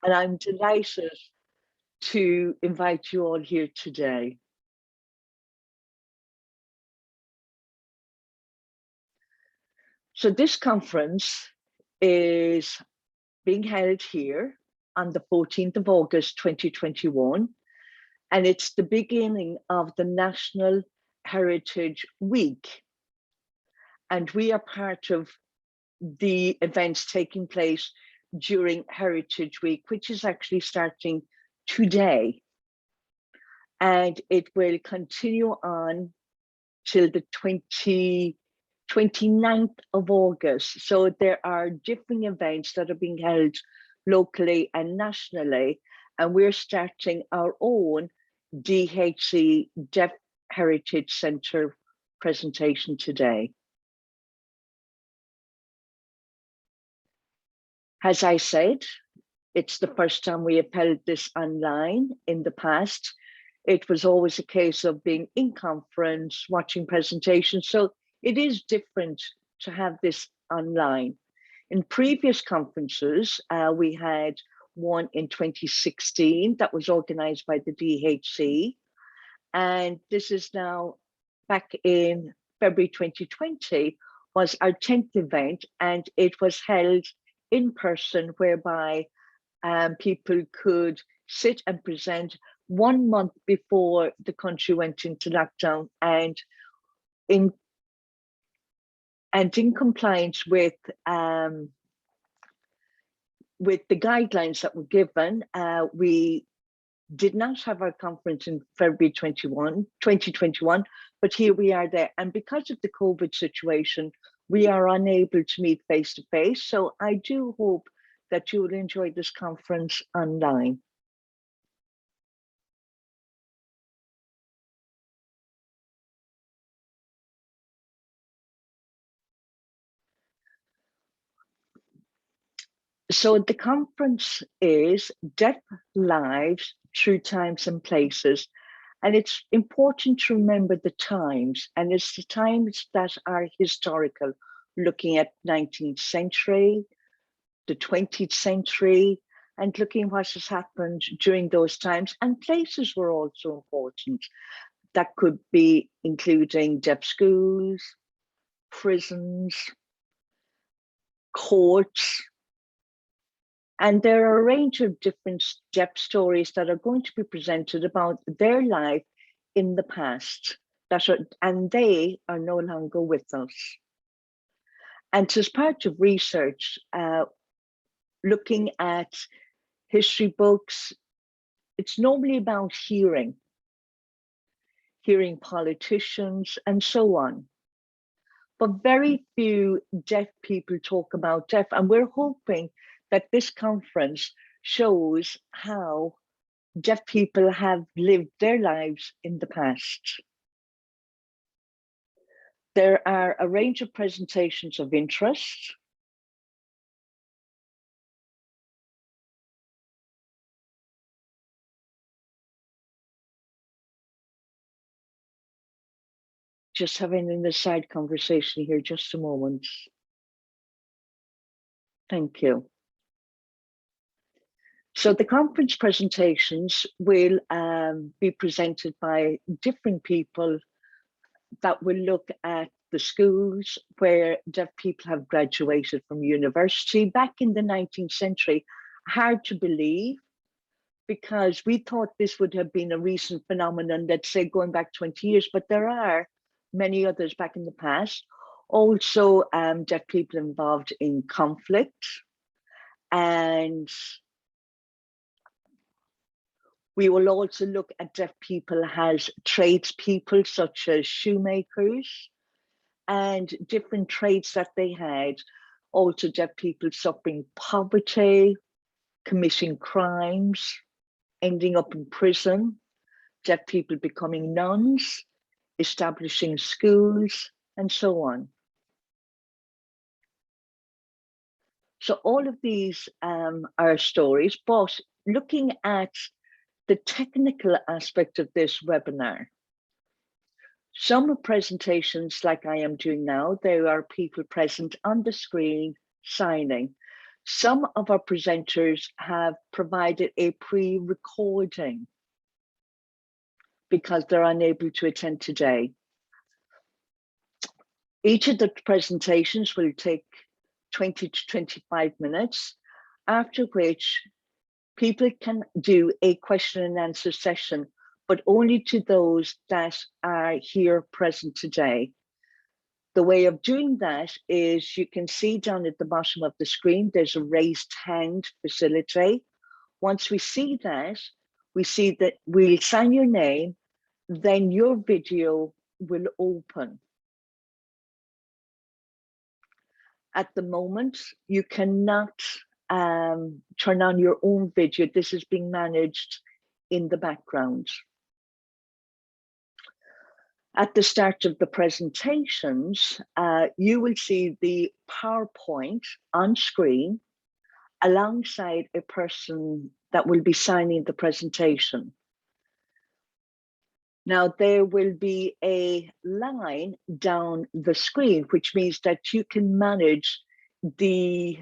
and I'm delighted to invite you all here today. So this conference is being held here on the 14th of August 2021, and it's the beginning of the National Heritage Week. And we are part of the events taking place during Heritage Week, which is actually starting today. And it will continue on till the 29th of August. So there are different events that are being held locally and nationally. And we're starting our own DHC Deaf Heritage Centre presentation today. As I said, it's the first time we have held this online. In the past, it was always a case of being in conference, watching presentations. So it is different to have this online. In previous conferences, we had one in 2016 that was organized by the DHC. And this is now back in February 2020 was our 10th event, and it was held in person, whereby people could sit and present 1 month before the country went into lockdown, and in compliance with the guidelines that were given. We did not have our conference in February 2021, but here we are there. And because of the COVID situation, we are unable to meet face to face. So I do hope that you will enjoy this conference online. So the conference is Deaf Lives Through Times and Places. And it's important to remember the times, and it's the times that are historical, looking at 19th century, the 20th century, and looking what has happened during those times. And places were also important. That could be including deaf schools, prisons, courts. And there are a range of different deaf stories that are going to be presented about their life in the past, and they are no longer with us. And as part of research, looking at history books, it's normally about hearing politicians and so on. But very few deaf people talk about deaf, and we're hoping that this conference shows how deaf people have lived their lives in the past. There are a range of presentations of interest. Just having an aside conversation here, just a moment. Thank you. So the conference presentations will be presented by different people that will look at the schools where deaf people have graduated from university back in the 19th century. Hard to believe, because we thought this would have been a recent phenomenon, let's say going back 20 years, but there are many others back in the past. Also, deaf people involved in conflict, and we will also look at deaf people as tradespeople, such as shoemakers, and different trades that they had. Also, deaf people suffering poverty, committing crimes, ending up in prison, deaf people becoming nuns, establishing schools, and so on. So all of these are stories, but looking at the technical aspect of this webinar, some presentations like I am doing now, there are people present on the screen signing. Some of our presenters have provided a pre-recording because they're unable to attend today. Each of the presentations will take 20 to 25 minutes, after which people can do a question and answer session, but only to those that are here present today. The way of doing that is you can see down at the bottom of the screen, there's a raised hand facility. Once we see that we'll sign your name, then your video will open. At the moment, you cannot turn on your own video. This is being managed in the background. At the start of the presentations, you will see the PowerPoint on screen alongside a person that will be signing the presentation. Now, there will be a line down the screen, which means that you can manage the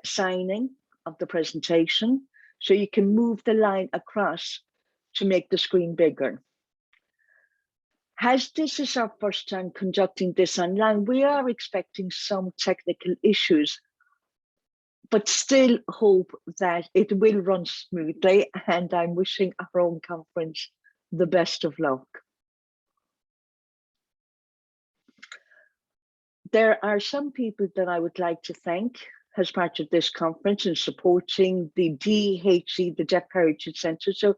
signing of the presentation. So you can move the line across to make the screen bigger. As this is our first time conducting this online, we are expecting some technical issues, but still hope that it will run smoothly, and I'm wishing our own conference the best of luck. There are some people that I would like to thank as part of this conference in supporting the DHC, the Deaf Heritage Centre. So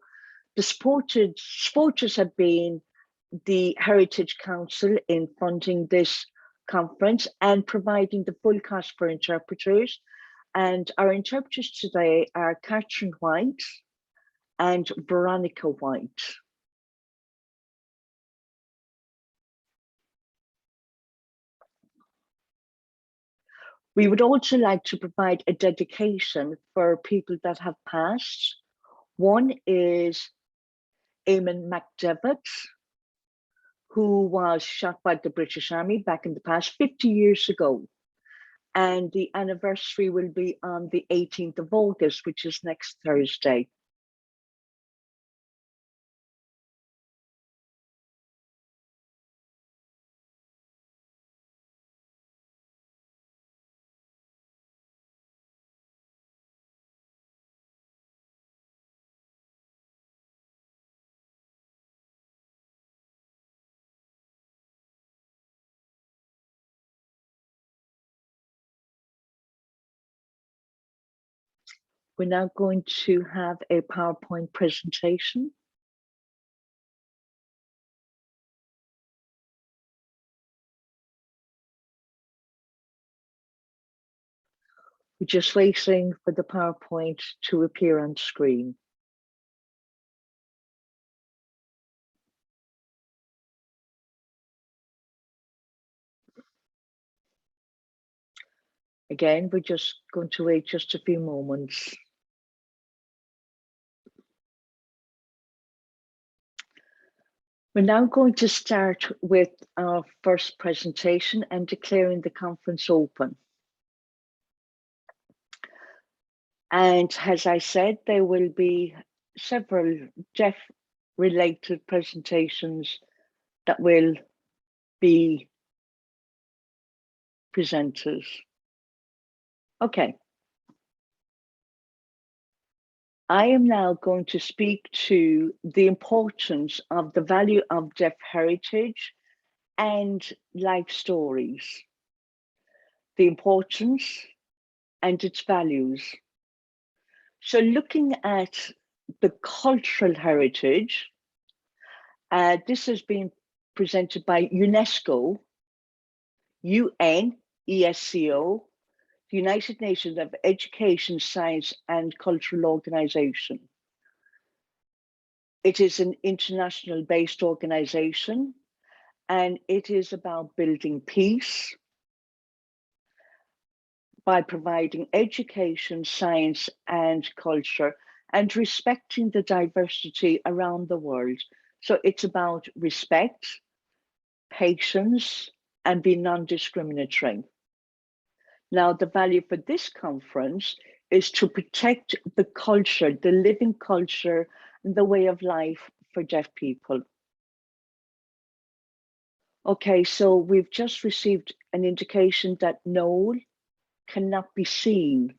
the supporters have been the Heritage Council in funding this conference and providing the full cost for interpreters. And our interpreters today are Catherine White and Veronica White. We would also like to provide a dedication for people that have passed. One is Eamon McDevitt, who was shot by the British Army back in the past 50 years ago. And the anniversary will be on the 18th of August, which is next Thursday. We're now going to have a PowerPoint presentation. We're just waiting for the PowerPoint to appear on screen. Again, we're just going to wait just a few moments. We're now going to start with our first presentation and declaring the conference open. And as I said, there will be several deaf-related presentations that will be presented. Okay. I am now going to speak to the importance of the value of deaf heritage and life stories, the importance and its values. So looking at the cultural heritage, this has been presented by UNESCO, UNESCO, the United Nations of Education, Science and Cultural Organization. It is an international based organization, and it is about building peace by providing education, science and culture, and respecting the diversity around the world. So it's about respect, patience, and being non-discriminatory. Now, the value for this conference is to protect the culture, the living culture, and the way of life for deaf people. Okay, so we've just received an indication that Noel cannot be seen.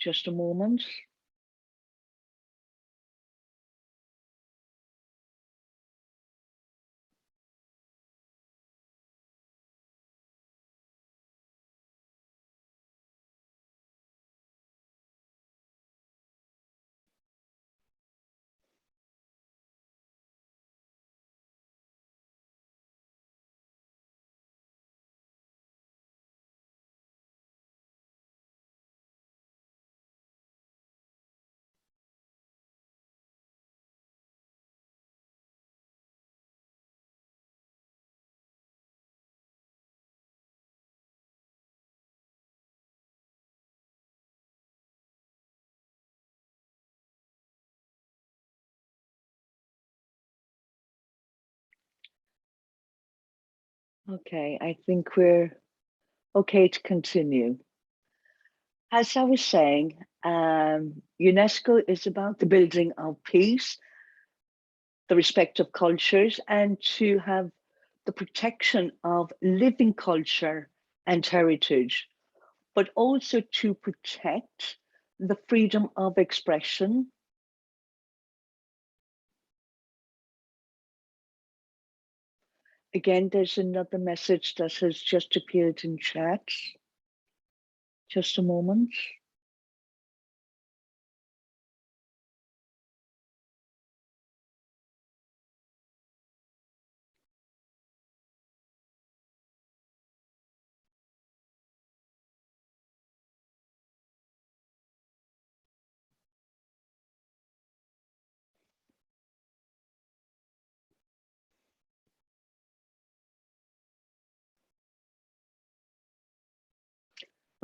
Just a moment. Okay, I think we're okay to continue. As I was saying, UNESCO is about the building of peace, the respect of cultures, and to have the protection of living culture and heritage, but also to protect the freedom of expression. Again, there's another message that has just appeared in chat. Just a moment.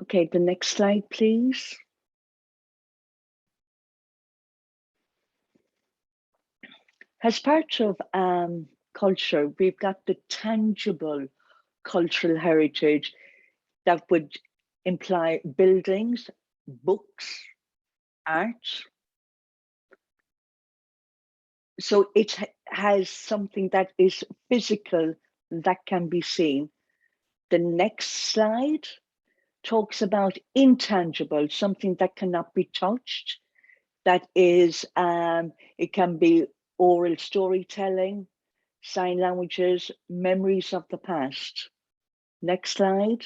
Okay, the next slide, please. As part of culture, we've got the tangible cultural heritage that would imply buildings, books, art. So it has something that is physical that can be seen. The next slide talks about intangible, something that cannot be touched. That is, it can be oral storytelling, sign languages, memories of the past. Next slide.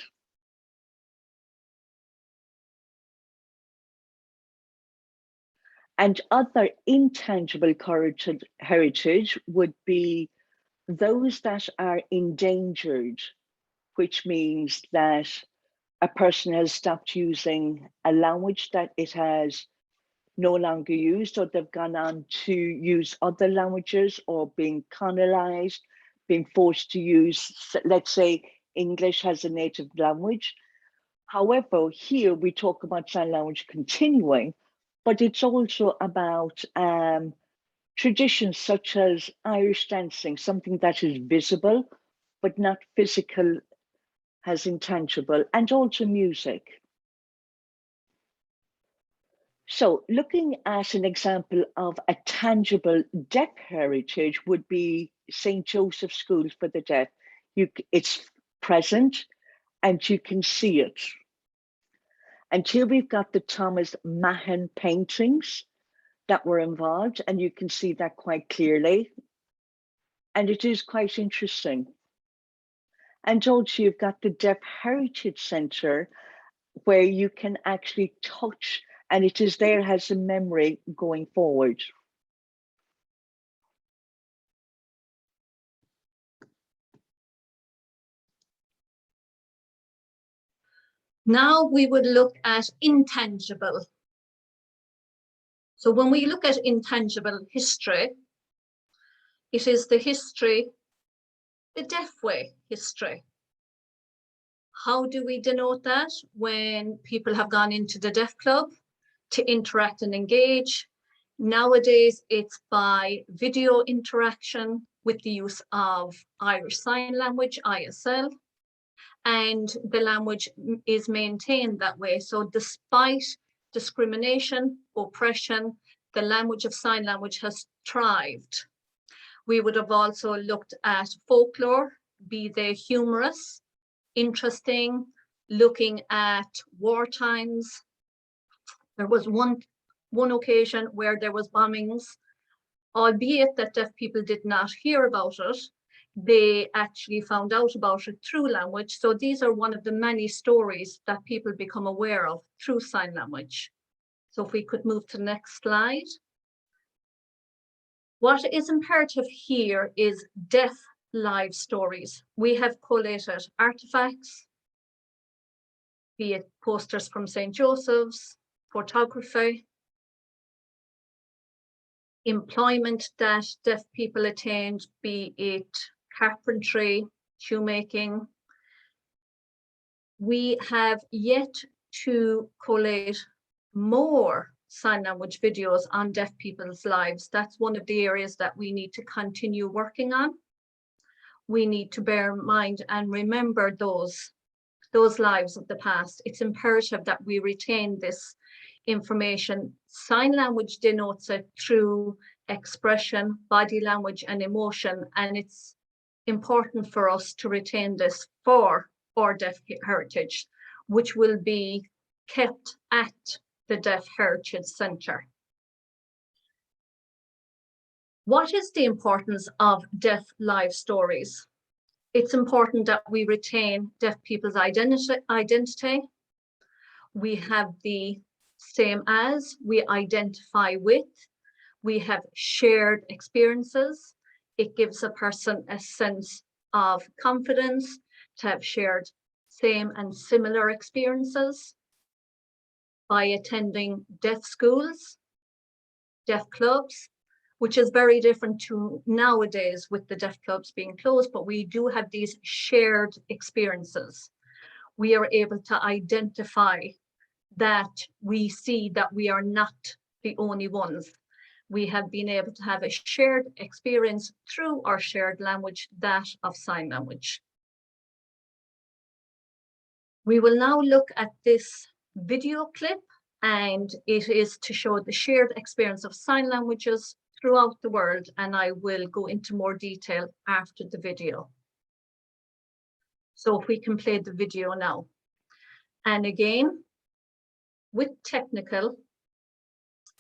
And other intangible heritage would be those that are endangered, which means that a person has stopped using a language that it has no longer used, or they've gone on to use other languages, or being colonized, being forced to use, let's say, English as a native language. However, here we talk about sign language continuing, but it's also about traditions such as Irish dancing, something that is visible, but not physical as intangible, and also music. So looking at an example of a tangible deaf heritage would be St. Joseph's School for the Deaf. It's present and you can see it. And here we've got the Thomas Mahon paintings that were involved, and you can see that quite clearly. And it is quite interesting. And also you've got the Deaf Heritage Centre where you can actually touch, and it is there as a memory going forward. Now we would look at intangible. So when we look at intangible history, it is the history, the deaf way history. How do we denote that? When people have gone into the deaf club to interact and engage. Nowadays, it's by video interaction with the use of Irish Sign Language, ISL, and the language is maintained that way. So despite discrimination, oppression, the language of sign language has thrived. We would have also looked at folklore, be they humorous, interesting, looking at war times. There was one occasion where there was bombings, albeit that deaf people did not hear about it. They actually found out about it through language. So these are one of the many stories that people become aware of through sign language. So if we could move to the next slide. What is imperative here is deaf live stories. We have collated artifacts, be it posters from St. Joseph's, photography, employment that deaf people attained, be it carpentry, shoemaking. We have yet to collate more sign language videos on deaf people's lives. That's one of the areas that we need to continue working on. We need to bear in mind and remember those lives of the past. It's imperative that we retain this information. Sign language denotes it through expression, body language, and emotion, and it's important for us to retain this for our deaf heritage, which will be kept at the Deaf Heritage Centre. What is the importance of deaf live stories? It's important that we retain deaf people's identity. We have the same as, we identify with, we have shared experiences. It gives a person a sense of confidence to have shared same and similar experiences by attending deaf schools, deaf clubs, which is very different to nowadays with the deaf clubs being closed, but we do have these shared experiences. We are able to identify that we see that we are not the only ones. We have been able to have a shared experience through our shared language, that of sign language. We will now look at this video clip, and it is to show the shared experience of sign languages throughout the world, and I will go into more detail after the video. So if we can play the video now. And again, with technical,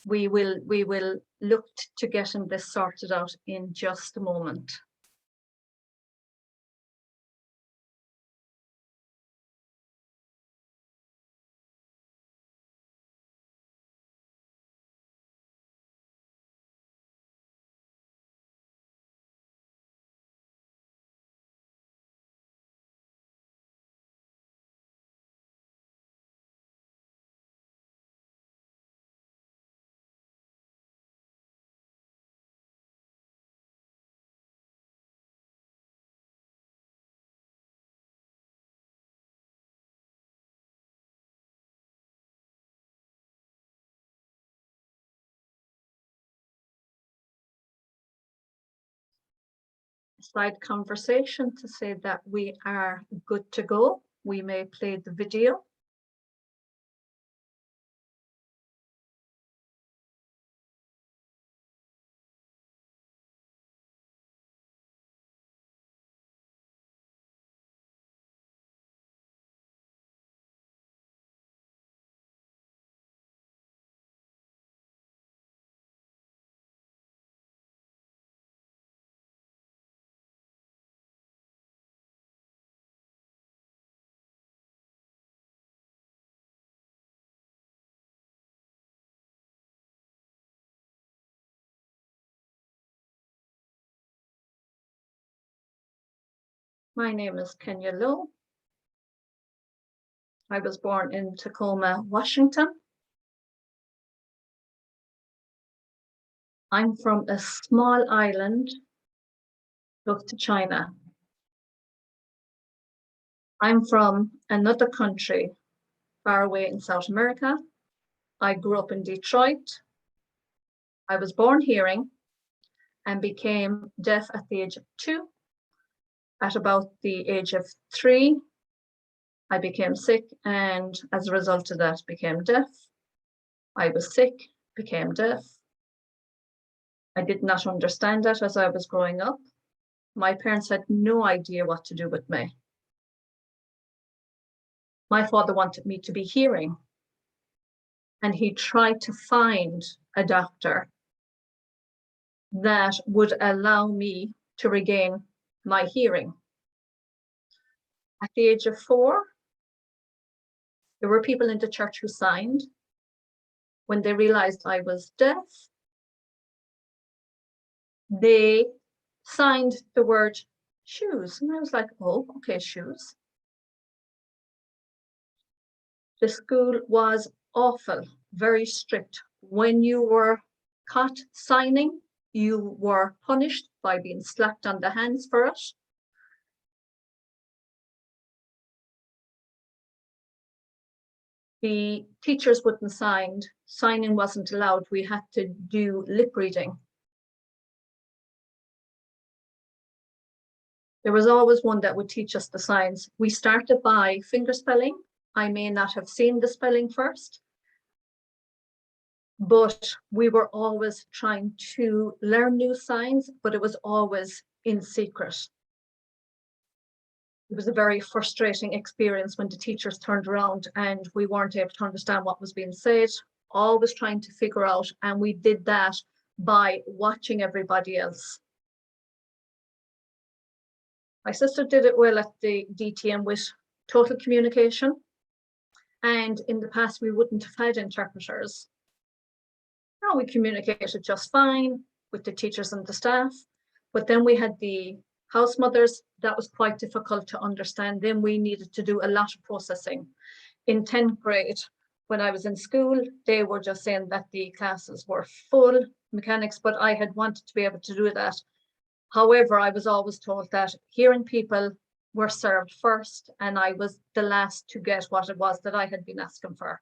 we will look to getting this sorted out in just a moment. Side conversation to say that we are good to go. We may play the video. My name is Kenya Lowe. I was born in Tacoma, Washington. I'm from a small island close to China. I'm from another country far away in South America. I grew up in Detroit. I was born hearing, and became deaf at the age of 2. At about the age of 3, I became sick, and as a result of that, became deaf. I was sick, became deaf. I did not understand that as I was growing up. My parents had no idea what to do with me. My father wanted me to be hearing, and he tried to find a doctor that would allow me to regain my hearing. At the age of 4, there were people in the church who signed. When they realized I was deaf, they signed the word shoes. And I was like, oh, okay, shoes. The school was awful, very strict. When you were caught signing, you were punished by being slapped on the hands for it. The teachers wouldn't sign. Signing wasn't allowed. We had to do lip reading. There was always one that would teach us the signs. We started by finger spelling. I may not have seen the spelling first, but we were always trying to learn new signs, but it was always in secret. It was a very frustrating experience when the teachers turned around and we weren't able to understand what was being said, always trying to figure out, and we did that by watching everybody else. My sister did it well at the DTM with total communication. And in the past, we wouldn't have had interpreters. Now we communicated just fine with the teachers and the staff. But then we had the house mothers. That was quite difficult to understand. Then we needed to do a lot of processing. In 10th grade, when I was in school, they were just saying that the classes were full mechanics, but I had wanted to be able to do that. However, I was always told that hearing people were served first, and I was the last to get what it was that I had been asking for.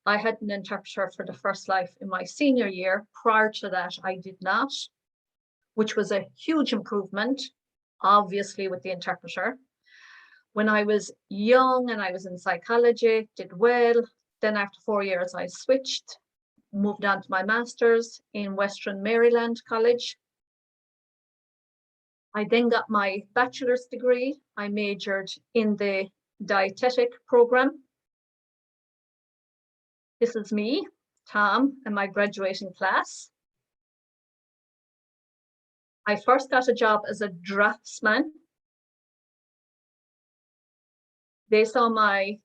I had an interpreter for the first life in my senior year. Prior to that, I did not, which was a huge improvement, obviously, with the interpreter. When I was young and I was in psychology, did well. Then after 4 years, I switched, moved on to my master's in Western Maryland College. I then got my bachelor's degree. I majored in the dietetic program. This is me, Tom, and my graduating class. I first got a job as a draftsman. They saw my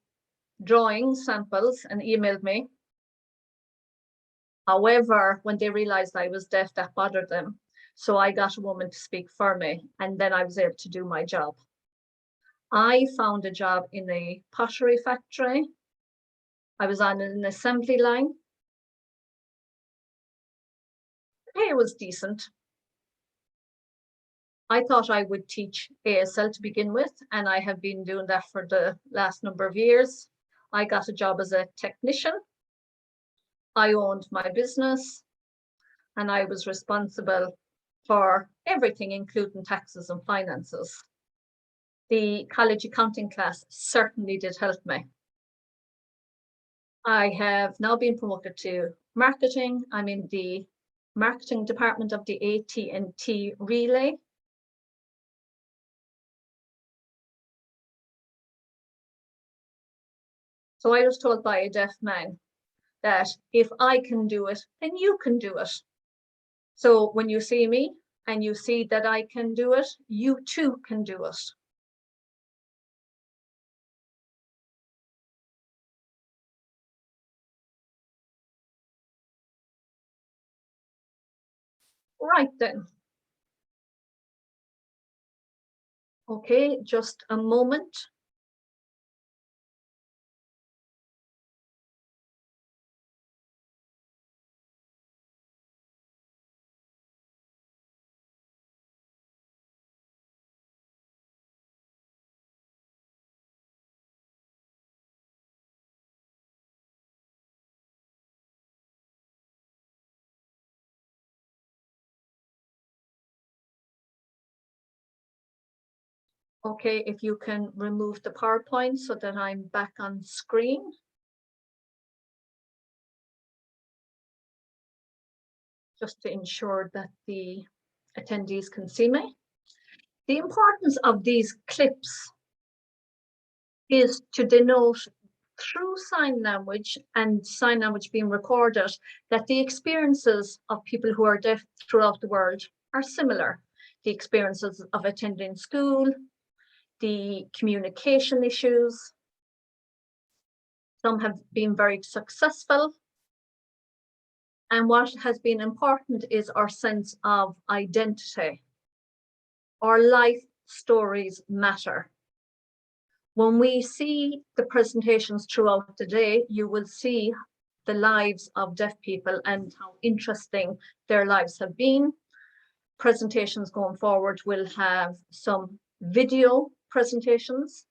drawing samples and emailed me. However, when they realized I was deaf, that bothered them. So I got a woman to speak for me, and then I was able to do my job. I found a job in a pottery factory. I was on an assembly line. The pay was decent. I thought I would teach ASL to begin with, and I have been doing that for the last number of years. I got a job as a technician. I owned my business, and I was responsible for everything, including taxes and finances. The college accounting class certainly did help me. I have now been promoted to marketing. I'm in the marketing department of the AT&T Relay. So I was told by a deaf man that if I can do it, then you can do it. So when you see me and you see that I can do it, you too can do it. Right then. Okay, just a moment. Okay, if you can remove the PowerPoint so that I'm back on screen. Just to ensure that the attendees can see me. The importance of these clips is to denote through sign language and sign language being recorded that the experiences of people who are deaf throughout the world are similar. The experiences of attending school, the communication issues. Some have been very successful. And what has been important is our sense of identity. Our life stories matter. When we see the presentations throughout the day, you will see the lives of deaf people and how interesting their lives have been. Presentations going forward will have some video presentations.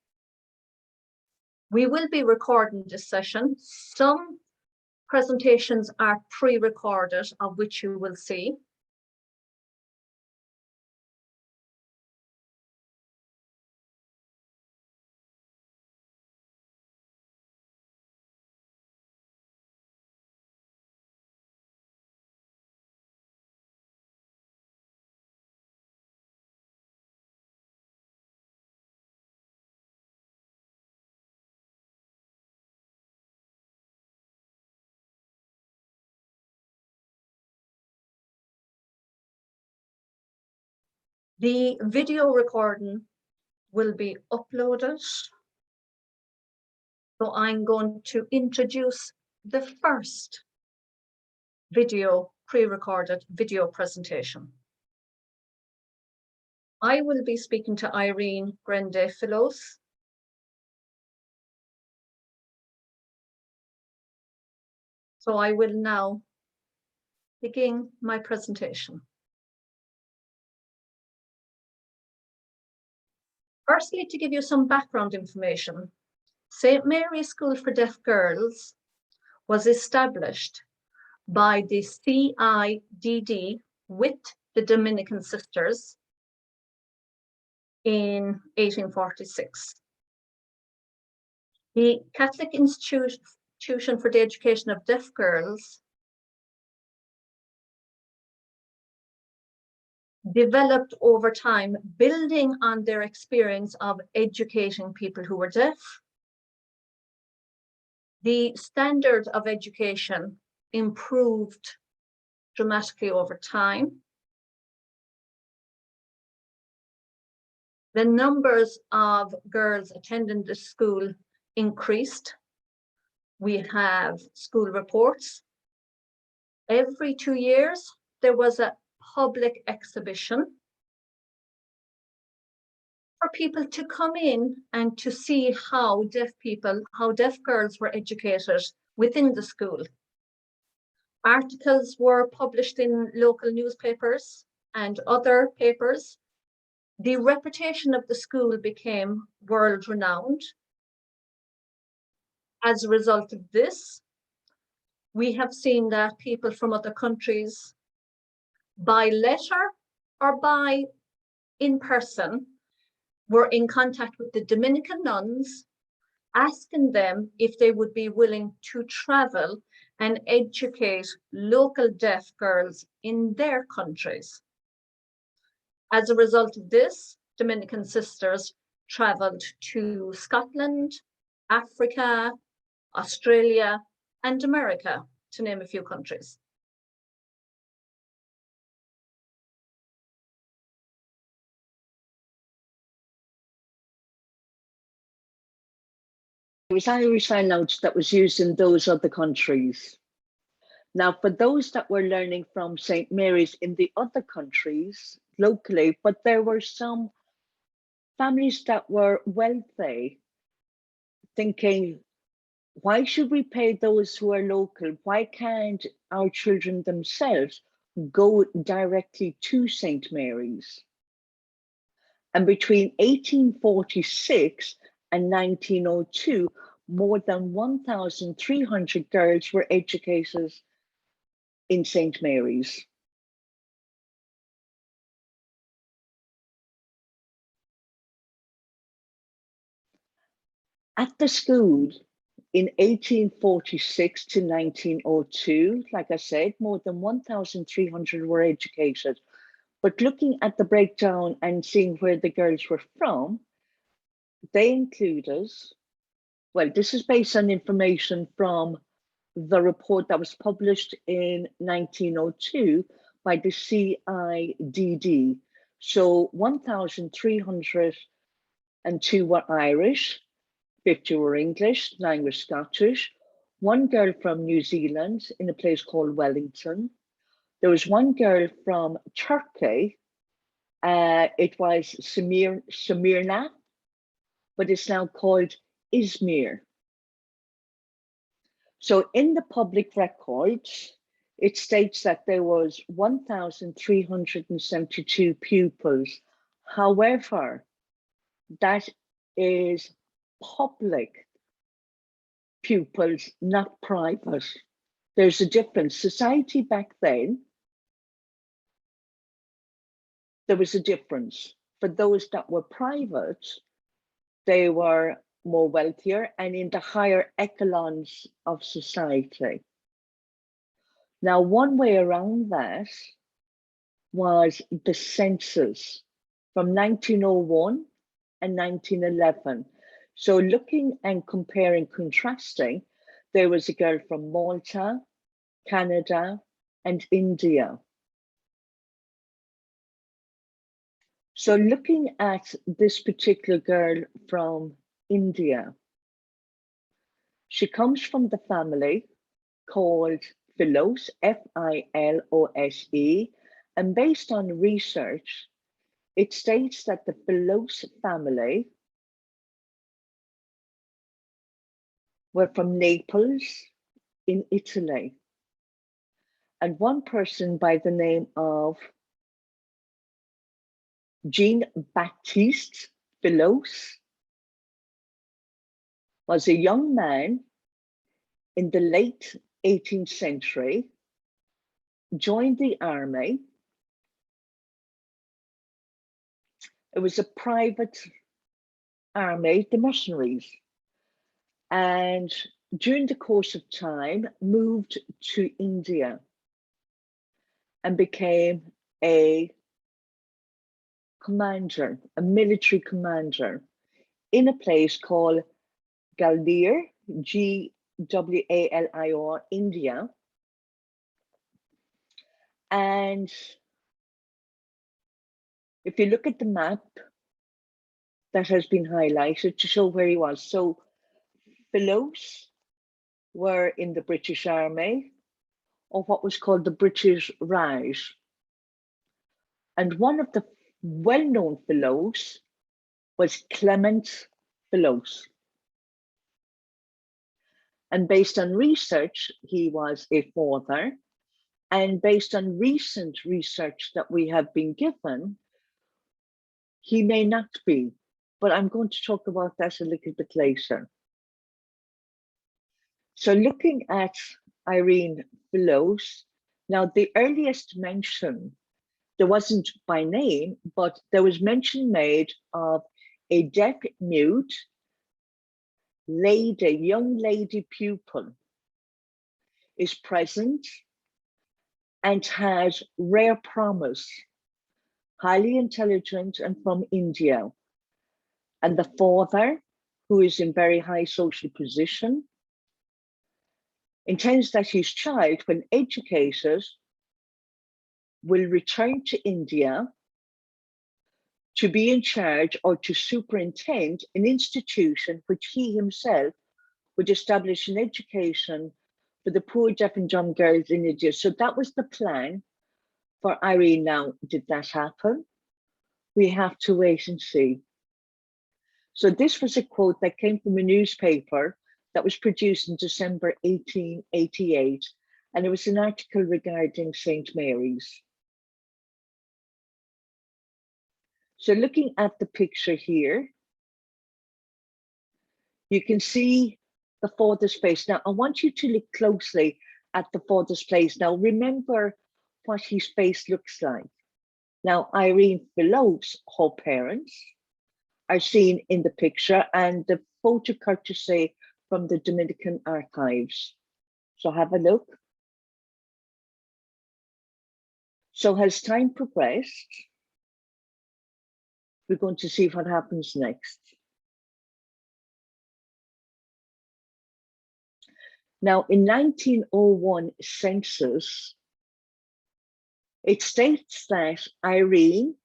We will be recording this session. Some presentations are pre-recorded, of which you will see. The video recording will be uploaded. So I'm going to introduce the first video, pre-recorded video presentation. I will be speaking to Irene Grende-Filos. So I will now begin my presentation. Firstly, to give you some background information, St. Mary's School for Deaf Girls was established by the CIDD with the Dominican Sisters in 1846. The Catholic Institution for the Education of Deaf Girls developed over time, building on their experience of educating people who were deaf. The standard of education improved dramatically over time. The numbers of girls attending the school increased. We have school reports. Every 2 years, there was a public exhibition for people to come in and to see how deaf girls were educated within the school. Articles were published in local newspapers and other papers. The reputation of the school became world-renowned. As a result of this, we have seen that people from other countries, by letter or by in person, were in contact with the Dominican nuns, asking them if they would be willing to travel and educate local deaf girls in their countries. As a result of this, Dominican Sisters traveled to Scotland, Africa, Australia, and America, to name a few countries. It was Irish Sign Language that was used in those other countries. Now, for those that were learning from St. Mary's in the other countries locally, but there were some families that were wealthy, thinking, why should we pay those who are local? Why can't our children themselves go directly to St. Mary's? And between 1846 and 1902, more than 1,300 girls were educated in St. Mary's. At the school in 1846 to 1902, like I said, more than 1,300 were educated. But looking at the breakdown and seeing where the girls were from, they included, well, this is based on information from the report that was published in 1902 by the CIDD. So 1,302 were Irish, 50 were English, 9 were Scottish, 1 girl from New Zealand in a place called Wellington. There was 1 girl from Turkey. It was Smyrna, but it's now called Izmir. So in the public records, it states that there was 1,372 pupils. However, that is public pupils, not private. There's a difference. Society back then, there was a difference. For those that were private, they were more wealthier and in the higher echelons of society. Now, one way around that was the census from 1901 and 1911. So looking and comparing, contrasting, there was a girl from Malta, Canada, and India. So looking at this particular girl from India, she comes from the family called Filose, Filose, and based on research, it states that the Filose family were from Naples in Italy. And one person by the name of Jean-Baptiste Filose was a young man in the late 18th century, joined the army. It was a private army, the mercenaries, and during the course of time moved to India and became a commander, a military commander in a place called Gwalior, Gwalior, India. And if you look at the map that has been highlighted to show where he was. So Filose were in the British Army, or what was called the British Raj. And one of the well-known Filose was Clement Filose. And based on research, he was a father. And based on recent research that we have been given, he may not be, but I'm going to talk about that a little bit later. So looking at Irene Filose, now the earliest mention, there wasn't by name, but there was mention made of a deaf mute lady, young lady pupil is present and has rare promise, highly intelligent and from India. And the father, who is in very high social position, intends that his child, when educated, will return to India to be in charge or to superintend an institution which he himself would establish an education for the poor deaf and dumb girls in India. So that was the plan for Irene. Now, did that happen? We have to wait and see. So this was a quote that came from a newspaper that was produced in December 1888, and it was an article regarding St. Mary's. So looking at the picture here, you can see the father's face. Now, I want you to look closely at the father's face. Now, remember what his face looks like. Now, Irene Filose, her parents, are seen in the picture, and the photo courtesy from the Dominican archives. So have a look. So as time progressed, we're going to see what happens next. Now, in 1901 census, it states that Irene,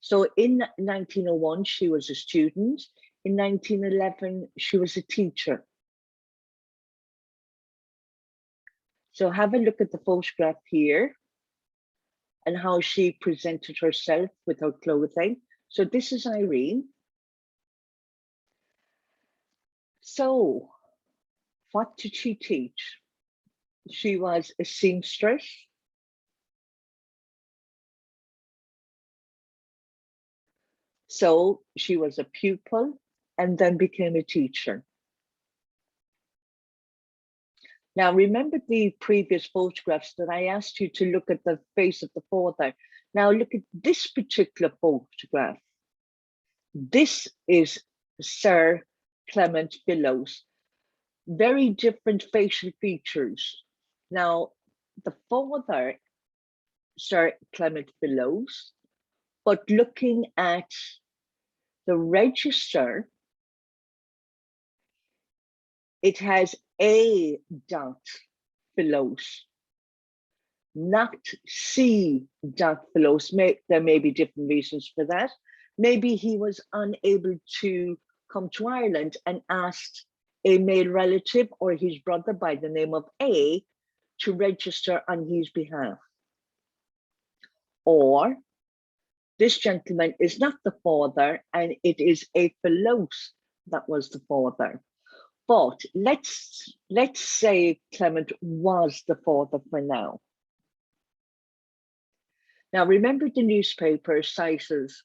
so in 1901, she was a student. In 1911, she was a teacher. So have a look at the photograph here and how she presented herself with her clothing. So this is Irene. So what did she teach? She was a seamstress. So she was a pupil and then became a teacher. Now, remember the previous photographs that I asked you to look at the face of the father. Now look at this particular photograph. This is Sir Clement Billows. Very different facial features. Now, the father, Sir Clement Billows, but looking at the register, it has A. Billows, not C. Billows. There may be different reasons for that. Maybe he was unable to come to Ireland and asked a male relative or his brother by the name of A to register on his behalf. Or this gentleman is not the father and it is A. Billows that was the father. But let's say Clement was the father for now. Now, remember the newspaper sizes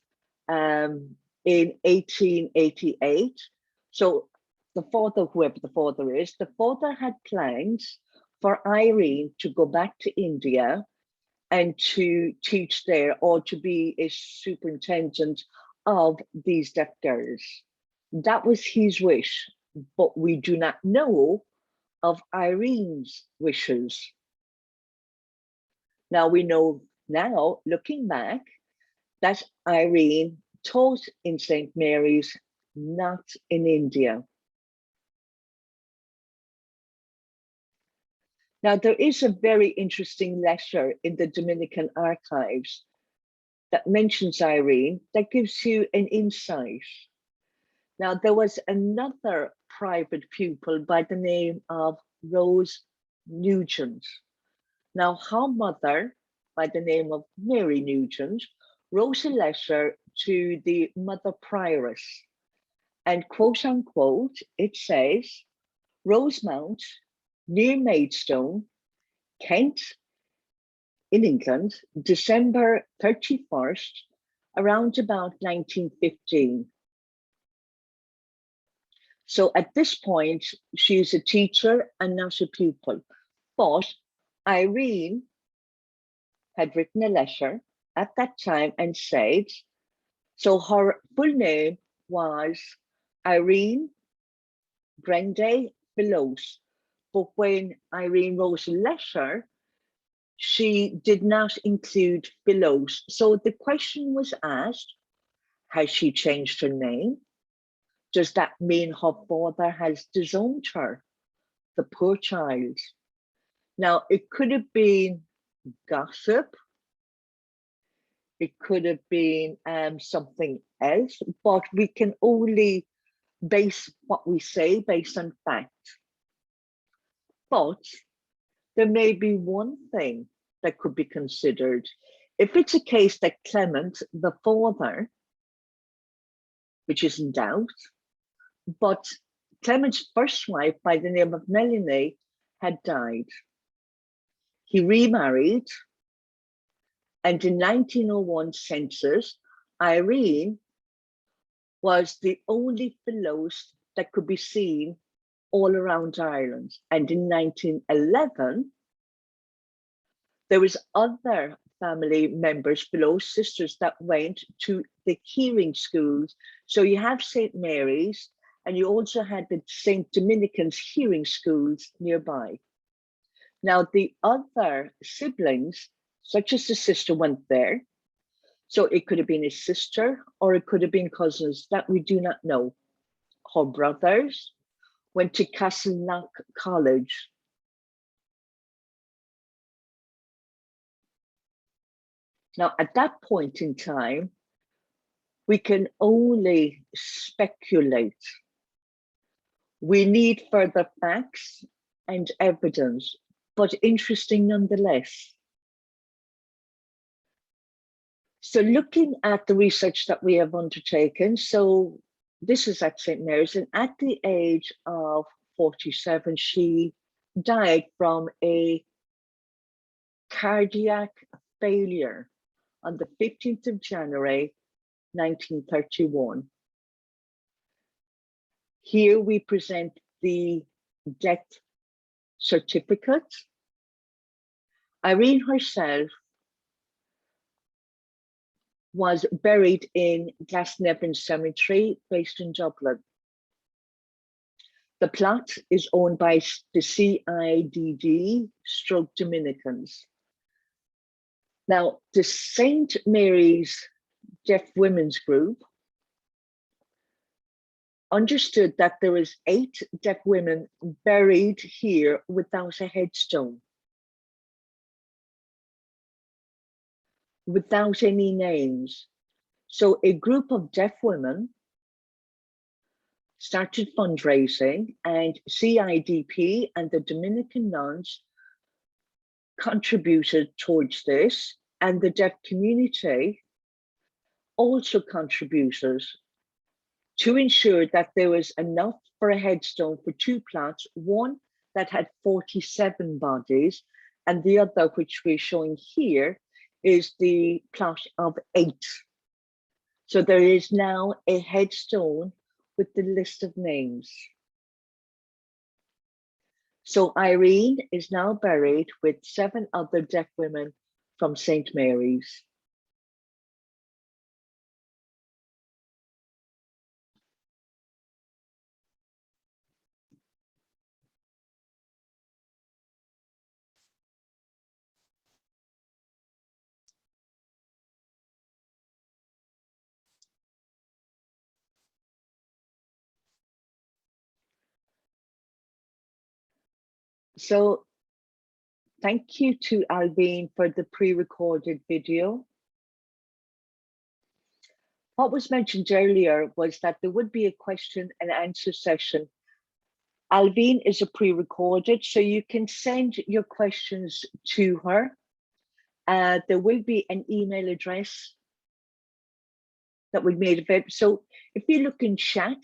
in 1888. So the father, whoever the father is, the father had plans for Irene to go back to India and to teach there or to be a superintendent of these deaf girls. That was his wish, but we do not know of Irene's wishes. Now we know now, looking back, that Irene taught in St. Mary's, not in India. Now there is a very interesting letter in the Dominican archives that mentions Irene, that gives you an insight. Now there was another private pupil by the name of Rose Nugent. Now her mother, by the name of Mary Nugent, wrote a letter to the mother prioress, and quote unquote, it says, Rosemount, near Maidstone, Kent, in England, December 31st, around about 1915. So at this point, she's a teacher and not a pupil. But Irene had written a letter at that time and said, so her full name was Irene Grande Billows. But when Irene wrote a letter, she did not include Billows. So the question was asked, has she changed her name? Does that mean her father has disowned her? The poor child. Now, it could have been gossip. It could have been something else, but we can only base what we say based on fact. But there may be one thing that could be considered. If it's a case that Clement, the father, which is in doubt, but Clement's first wife by the name of Melanie had died. He remarried, and in 1901 census, Irene was the only Billows that could be seen all around Ireland. And in 1911, there was other family members below, sisters that went to the hearing schools. So you have St. Mary's, and you also had the St. Dominican's hearing schools nearby. Now, the other siblings, such as the sister, went there. So it could have been his sister, or it could have been cousins that we do not know. Her brothers went to Castleknock College. Now, at that point in time, we can only speculate. We need further facts and evidence, but interesting nonetheless. So looking at the research that we have undertaken, so this is at St. Mary's, and at the age of 47, she died from a cardiac failure on the 15th of January, 1931. Here we present the death certificate. Irene herself was buried in Glasnevin Cemetery based in Dublin. The plot is owned by the CIDD stroke Dominicans. Now, the St. Mary's Deaf Women's Group understood that there is 8 deaf women buried here without a headstone, without any names. So a group of deaf women started fundraising, and CIDP and the Dominican nuns contributed towards this, and the deaf community also contributed to ensure that there was enough for a headstone for 2 plots, one that had 47 bodies, and the other, which we're showing here, is the plot of 8. So there is now a headstone with the list of names. So Irene is now buried with 7 other deaf women from St. Mary's. So thank you to Alvin for the pre-recorded video. What was mentioned earlier was that there would be a question and answer session. Alvin is a pre-recorded, so you can send your questions to her. There will be an email address that we made available. So if you look in chat,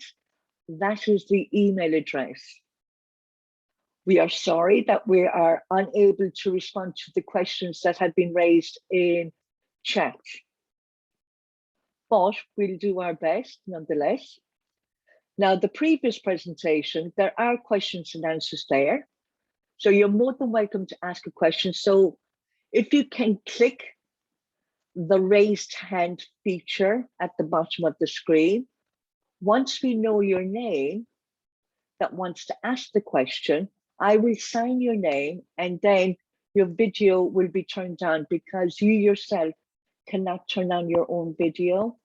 that is the email address. We are sorry that we are unable to respond to the questions that had been raised in chat, but we'll do our best nonetheless. Now, the previous presentation, there are questions and answers there. So you're more than welcome to ask a question. So if you can click the raised hand feature at the bottom of the screen, once we know your name that wants to ask the question, I will sign your name, and then your video will be turned on, because you yourself cannot turn on your own video.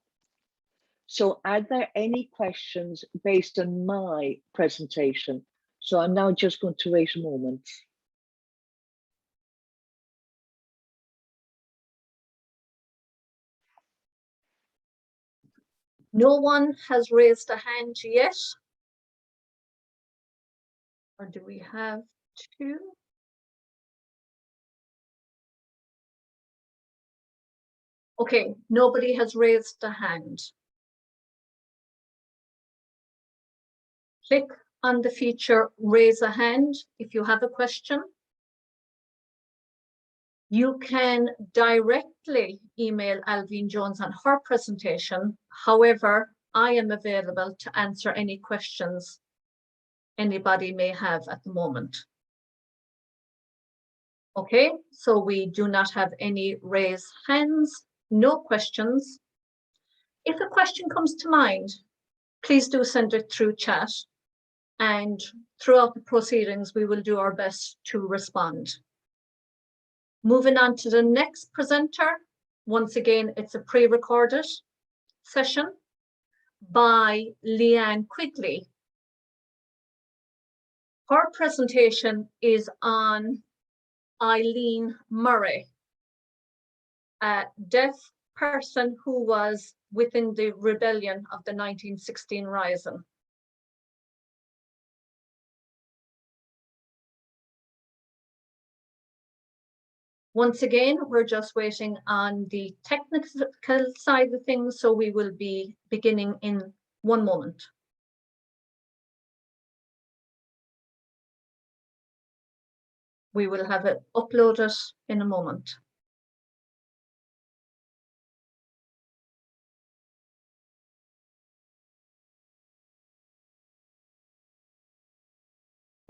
So are there any questions based on my presentation? So I'm now just going to wait a moment. No one has raised a hand yet. Or do we have 2? Okay, nobody has raised a hand. Click on the feature raise a hand if you have a question. You can directly email Alvin Jones on her presentation. However, I am available to answer any questions anybody may have at the moment. Okay, so we do not have any raised hands, no questions. If a question comes to mind, please do send it through chat, and throughout the proceedings, we will do our best to respond. Moving on to the next presenter. Once again, it's a pre-recorded session by Leanne Quigley. Her presentation is on Eileen Murray, a deaf person who was within the rebellion of the 1916 Rising. Once again, we're just waiting on the technical side of things, so we will be beginning in one moment. We will have it uploaded in a moment.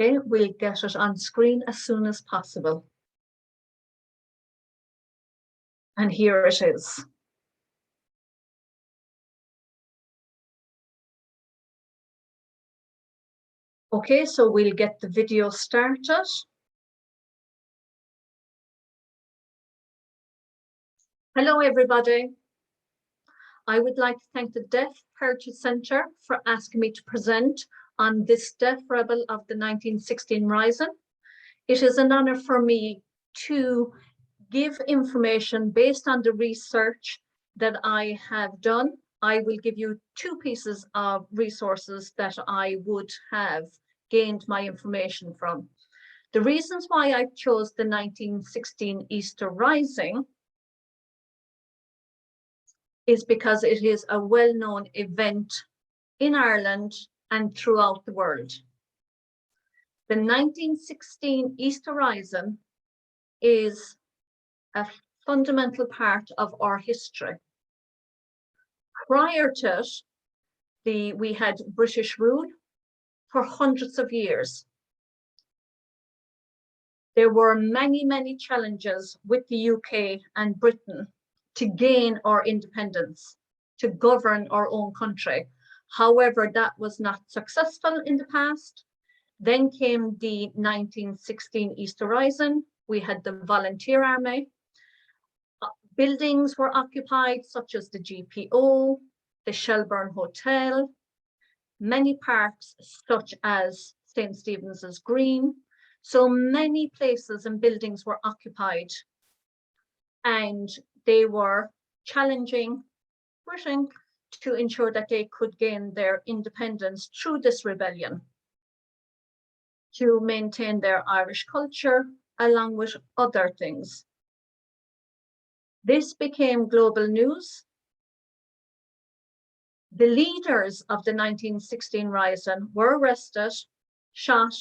Okay, we'll get it on screen as soon as possible. And here it is. Okay, so we'll get the video started. Hello, everybody. I would like to thank the Deaf Heritage Centre for asking me to present on this deaf rebel of the 1916 Rising. It is an honour for me to give information based on the research that I have done. I will give you two pieces of resources that I would have gained my information from. The reasons why I chose the 1916 Easter Rising is because it is a well-known event in Ireland and throughout the world. The 1916 Easter Rising is a fundamental part of our history. Prior to it, we had British rule for hundreds of years. There were many, many challenges with the UK and Britain to gain our independence, to govern our own country. However, that was not successful in the past. Then came the 1916 Easter Rising. We had the Volunteer Army. Buildings were occupied, such as the GPO, the Shelburne Hotel, many parks, such as St. Stephen's Green. So many places and buildings were occupied, and they were challenging Britain to ensure that they could gain their independence through this rebellion, to maintain their Irish culture, along with other things. This became global news. The leaders of the 1916 Rising were arrested, shot,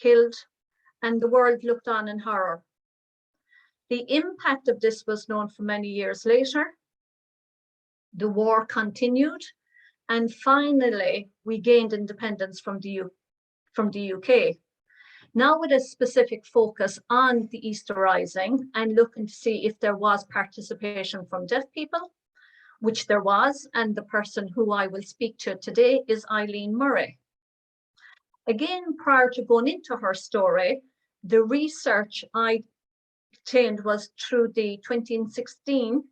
killed, and the world looked on in horror. The impact of this was known for many years later. The war continued, and finally we gained independence from the UK. Now with a specific focus on the Easter Rising and looking to see if there was participation from deaf people, which there was, and the person who I will speak to today is Eileen Murray. Again, prior to going into her story, the research I obtained was through the 2016.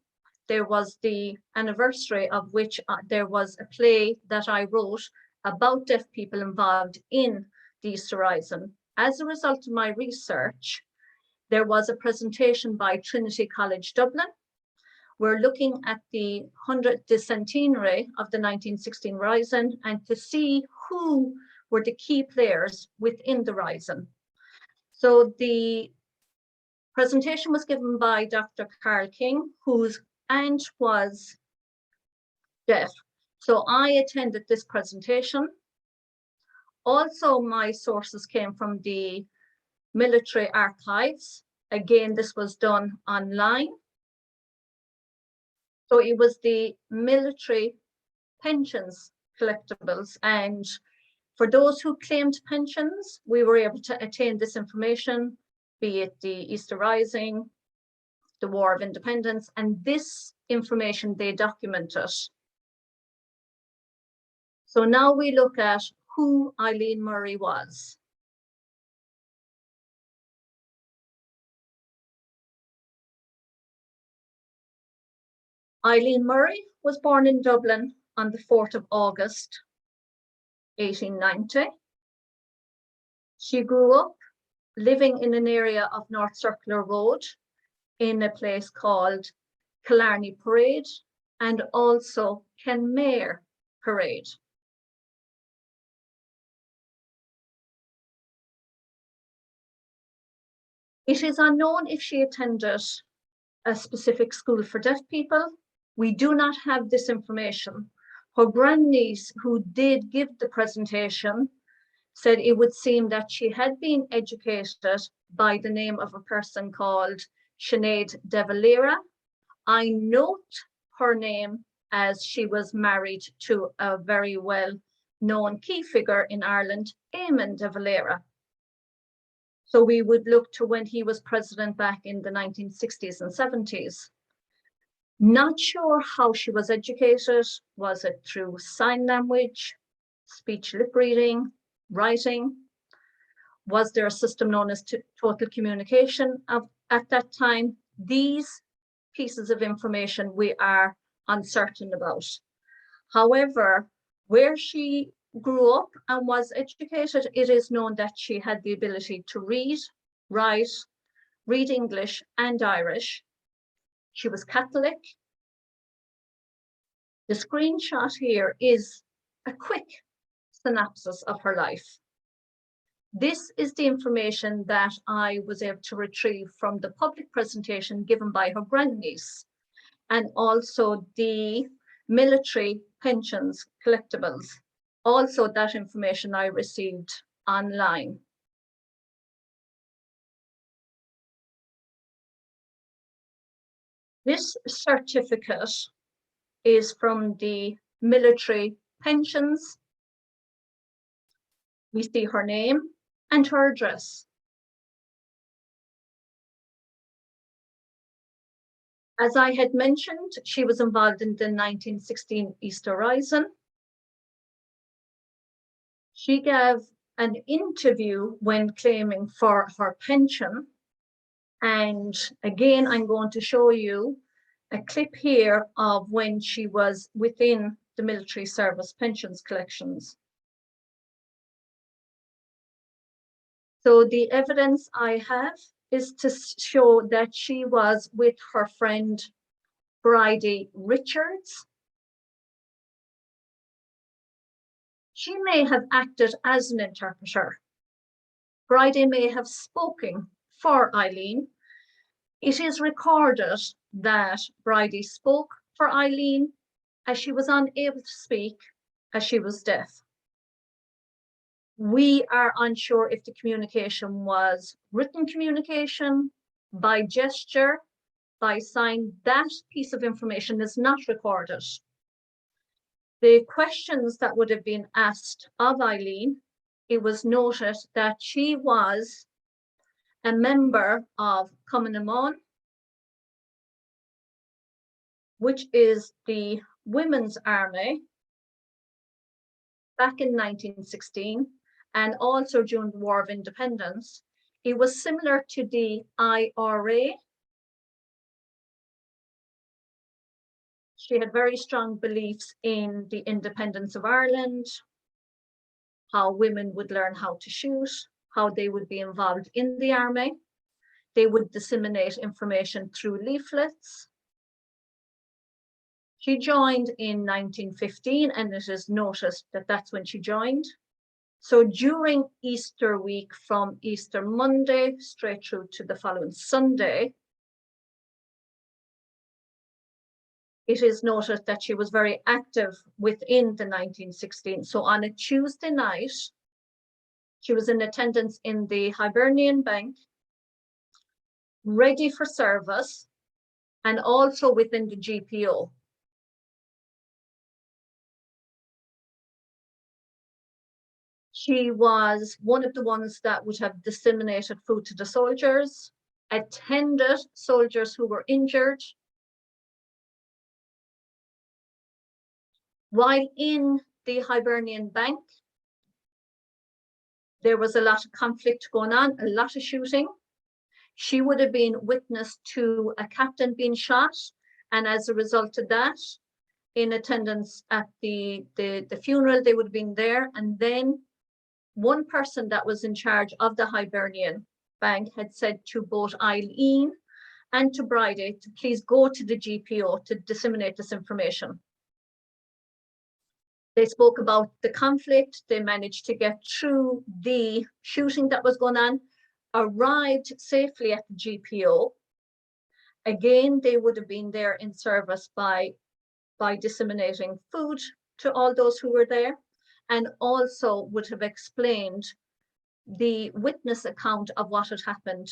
There was the anniversary of which there was a play that I wrote about deaf people involved in the Easter Rising. As a result of my research, there was a presentation by Trinity College Dublin. We're looking at the 100th centenary of the 1916 Rising and to see who were the key players within the Rising. So the presentation was given by Dr. Carl King, whose aunt was deaf. So I attended this presentation. Also, my sources came from the military archives. Again, this was done online. So it was the military pensions collectibles, and for those who claimed pensions, we were able to attain this information be it the Easter Rising, the War of Independence, and this information they documented. So now we look at who Eileen Murray was. Eileen Murray was born in Dublin on the 4th of August, 1890. She grew up living in an area of North Circular Road in a place called Killarney Parade and also Kenmare Parade. It is unknown if she attended a specific school for deaf people. We do not have this information. Her grandniece, who did give the presentation, said it would seem that she had been educated by the name of a person called Sinead de Valera. I note her name as she was married to a very well-known key figure in Ireland, Eamon de Valera. So we would look to when he was president back in the 1960s and 70s. Not sure how she was educated. Was it through sign language, speech lip reading, writing? Was there a system known as total communication at that time? These pieces of information we are uncertain about. However, where she grew up and was educated, it is known that she had the ability to read, write, read English and Irish. She was Catholic. The screenshot here is a quick synopsis of her life. This is the information that I was able to retrieve from the public presentation given by her grandniece, and also the military pensions collectibles. Also, that information I received online. This certificate is from the military pensions. We see her name and her address. As I had mentioned, she was involved in the 1916 Easter Rising. She gave an interview when claiming for her pension. And again, I'm going to show you a clip here of when she was within the military service pensions collections. So the evidence I have is to show that she was with her friend Bridie Richards. She may have acted as an interpreter. Bridie may have spoken for Eileen. It is recorded that Bridie spoke for Eileen as she was unable to speak, as she was deaf. We are unsure if the communication was written communication, by gesture, by sign. That piece of information is not recorded. The questions that would have been asked of Eileen, it was noted that she was a member of Cumann, which is the Women's Army back in 1916, and also during the War of Independence. It was similar to the IRA. She had very strong beliefs in the independence of Ireland, how women would learn how to shoot, how they would be involved in the army. They would disseminate information through leaflets. She joined in 1915, and it is noticed that that's when she joined. So during Easter week, from Easter Monday straight through to the following Sunday, it is noted that she was very active within the 1916. So on a Tuesday night, she was in attendance in the Hibernian Bank, ready for service, and also within the GPO. She was one of the ones that would have disseminated food to the soldiers, attended soldiers who were injured. While in the Hibernian Bank, there was a lot of conflict going on, a lot of shooting. She would have been witness to a captain being shot, and as a result of that, in attendance at the funeral, they would have been there. And then one person that was in charge of the Hibernian Bank had said to both Eileen and to Bridie to please go to the GPO to disseminate this information. They spoke about the conflict. They managed to get through the shooting that was going on, arrived safely at the GPO. Again, they would have been there in service by disseminating food to all those who were there, and also would have explained the witness account of what had happened.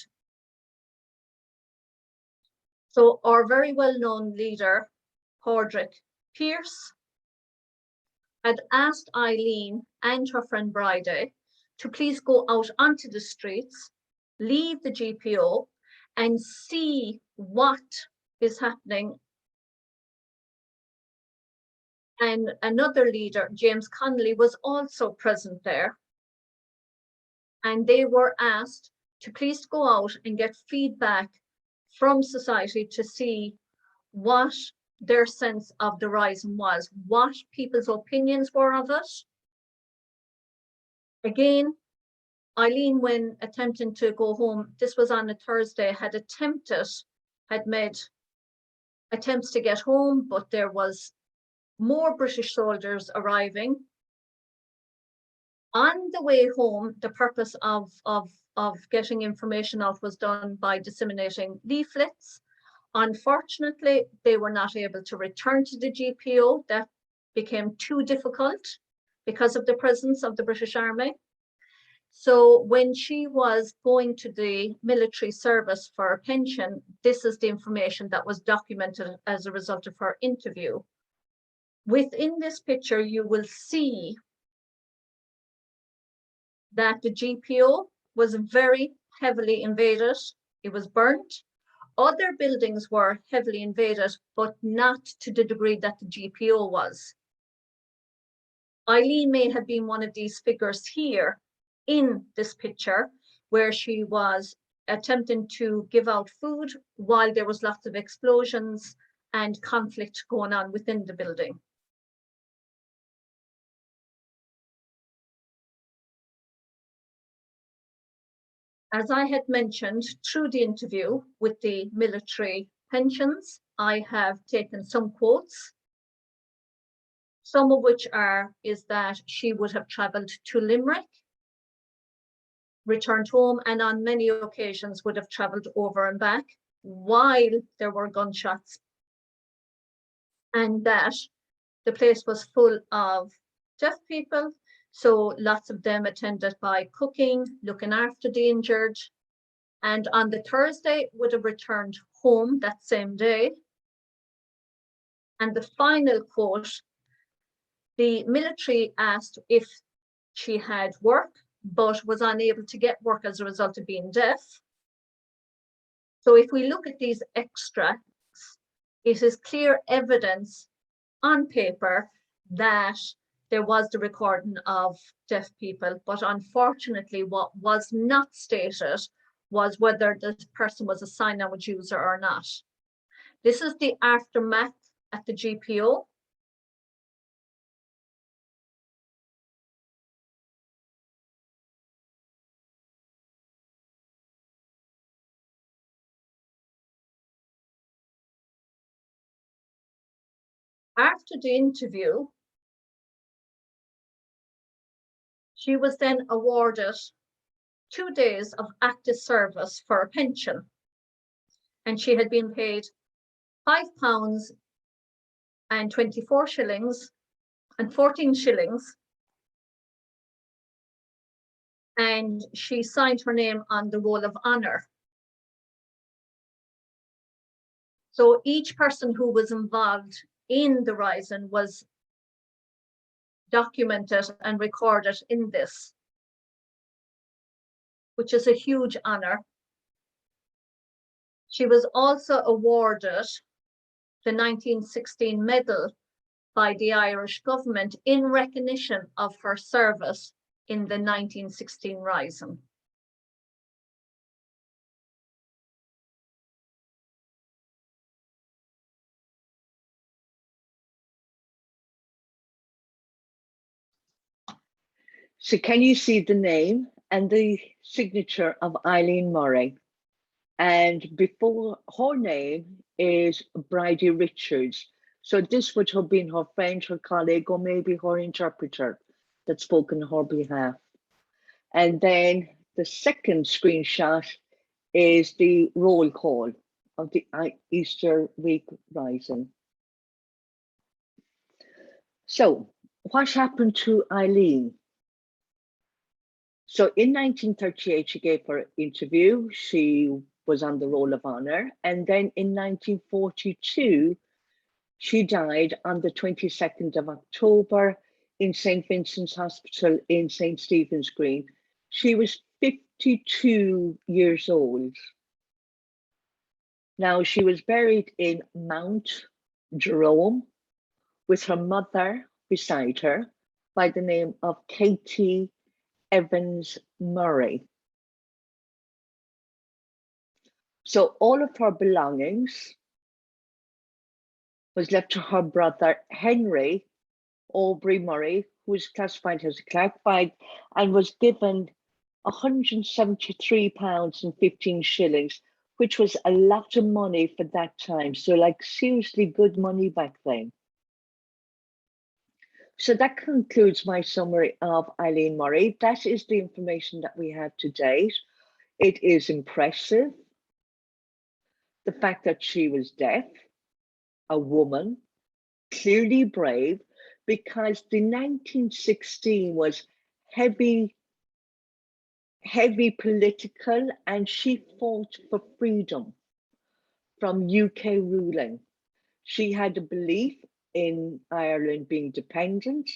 So our very well-known leader, Padraig Pearse, had asked Eileen and her friend Bridie to please go out onto the streets, leave the GPO, and see what is happening. And another leader, James Connolly, was also present there. And they were asked to please go out and get feedback from society to see what their sense of the rising was, what people's opinions were of it. Again, Eileen, when attempting to go home, this was on a Thursday, had made attempts to get home, but there was more British soldiers arriving. On the way home, the purpose of getting information out was done by disseminating leaflets. Unfortunately, they were not able to return to the GPO. That became too difficult because of the presence of the British Army. So when she was going to the military service for a pension, this is the information that was documented as a result of her interview. Within this picture, you will see that the GPO was very heavily invaded. It was burnt. Other buildings were heavily invaded, but not to the degree that the GPO was. Eileen may have been one of these figures here in this picture, where she was attempting to give out food while there was lots of explosions and conflict going on within the building. As I had mentioned through the interview with the military pensions, I have taken some quotes, some of which is that she would have travelled to Limerick, returned home, and on many occasions would have travelled over and back while there were gunshots, and that the place was full of deaf people. So lots of them attended by cooking, looking after the injured, and on the Thursday would have returned home that same day. And the final quote, the military asked if she had work, but was unable to get work as a result of being deaf. So if we look at these extracts, it is clear evidence on paper that there was the recording of deaf people, but unfortunately what was not stated was whether the person was a sign language user or not. This is the aftermath at the GPO. After the interview, she was then awarded 2 days of active service for a pension, and she had been paid £5 and 24 shillings and 14 shillings, and she signed her name on the roll of honour. So each person who was involved in the rising was documented and recorded in this. which is a huge honor. She was also awarded the 1916 medal by the Irish government in recognition of her service in the 1916 Rising. So can you see the name and the signature of Eileen Murray? And before her name is Bridie Richards. So this would have been her friend, her colleague, or maybe her interpreter that spoke on her behalf. And then the second screenshot is the roll call of the Easter week rising. So what happened to Eileen? So in 1938, she gave her interview. She was on the Roll of Honor. And then in 1942, she died on the 22nd of October in St. Vincent's Hospital in St. Stephen's Green. She was 52 years old. Now, she was buried in Mount Jerome with her mother beside her by the name of Katie Evans Murray. So all of her belongings was left to her brother Henry Aubrey Murray, who was classified as a clerk, and was given £173 and 15 shillings, which was a lot of money for that time. So like seriously good money back then. So that concludes my summary of Eileen Murray. That is the information that we have to date. It is impressive. The fact that she was deaf, a woman, clearly brave, because the 1916 was heavy political, and she fought for freedom from UK ruling. She had a belief in Ireland being dependent,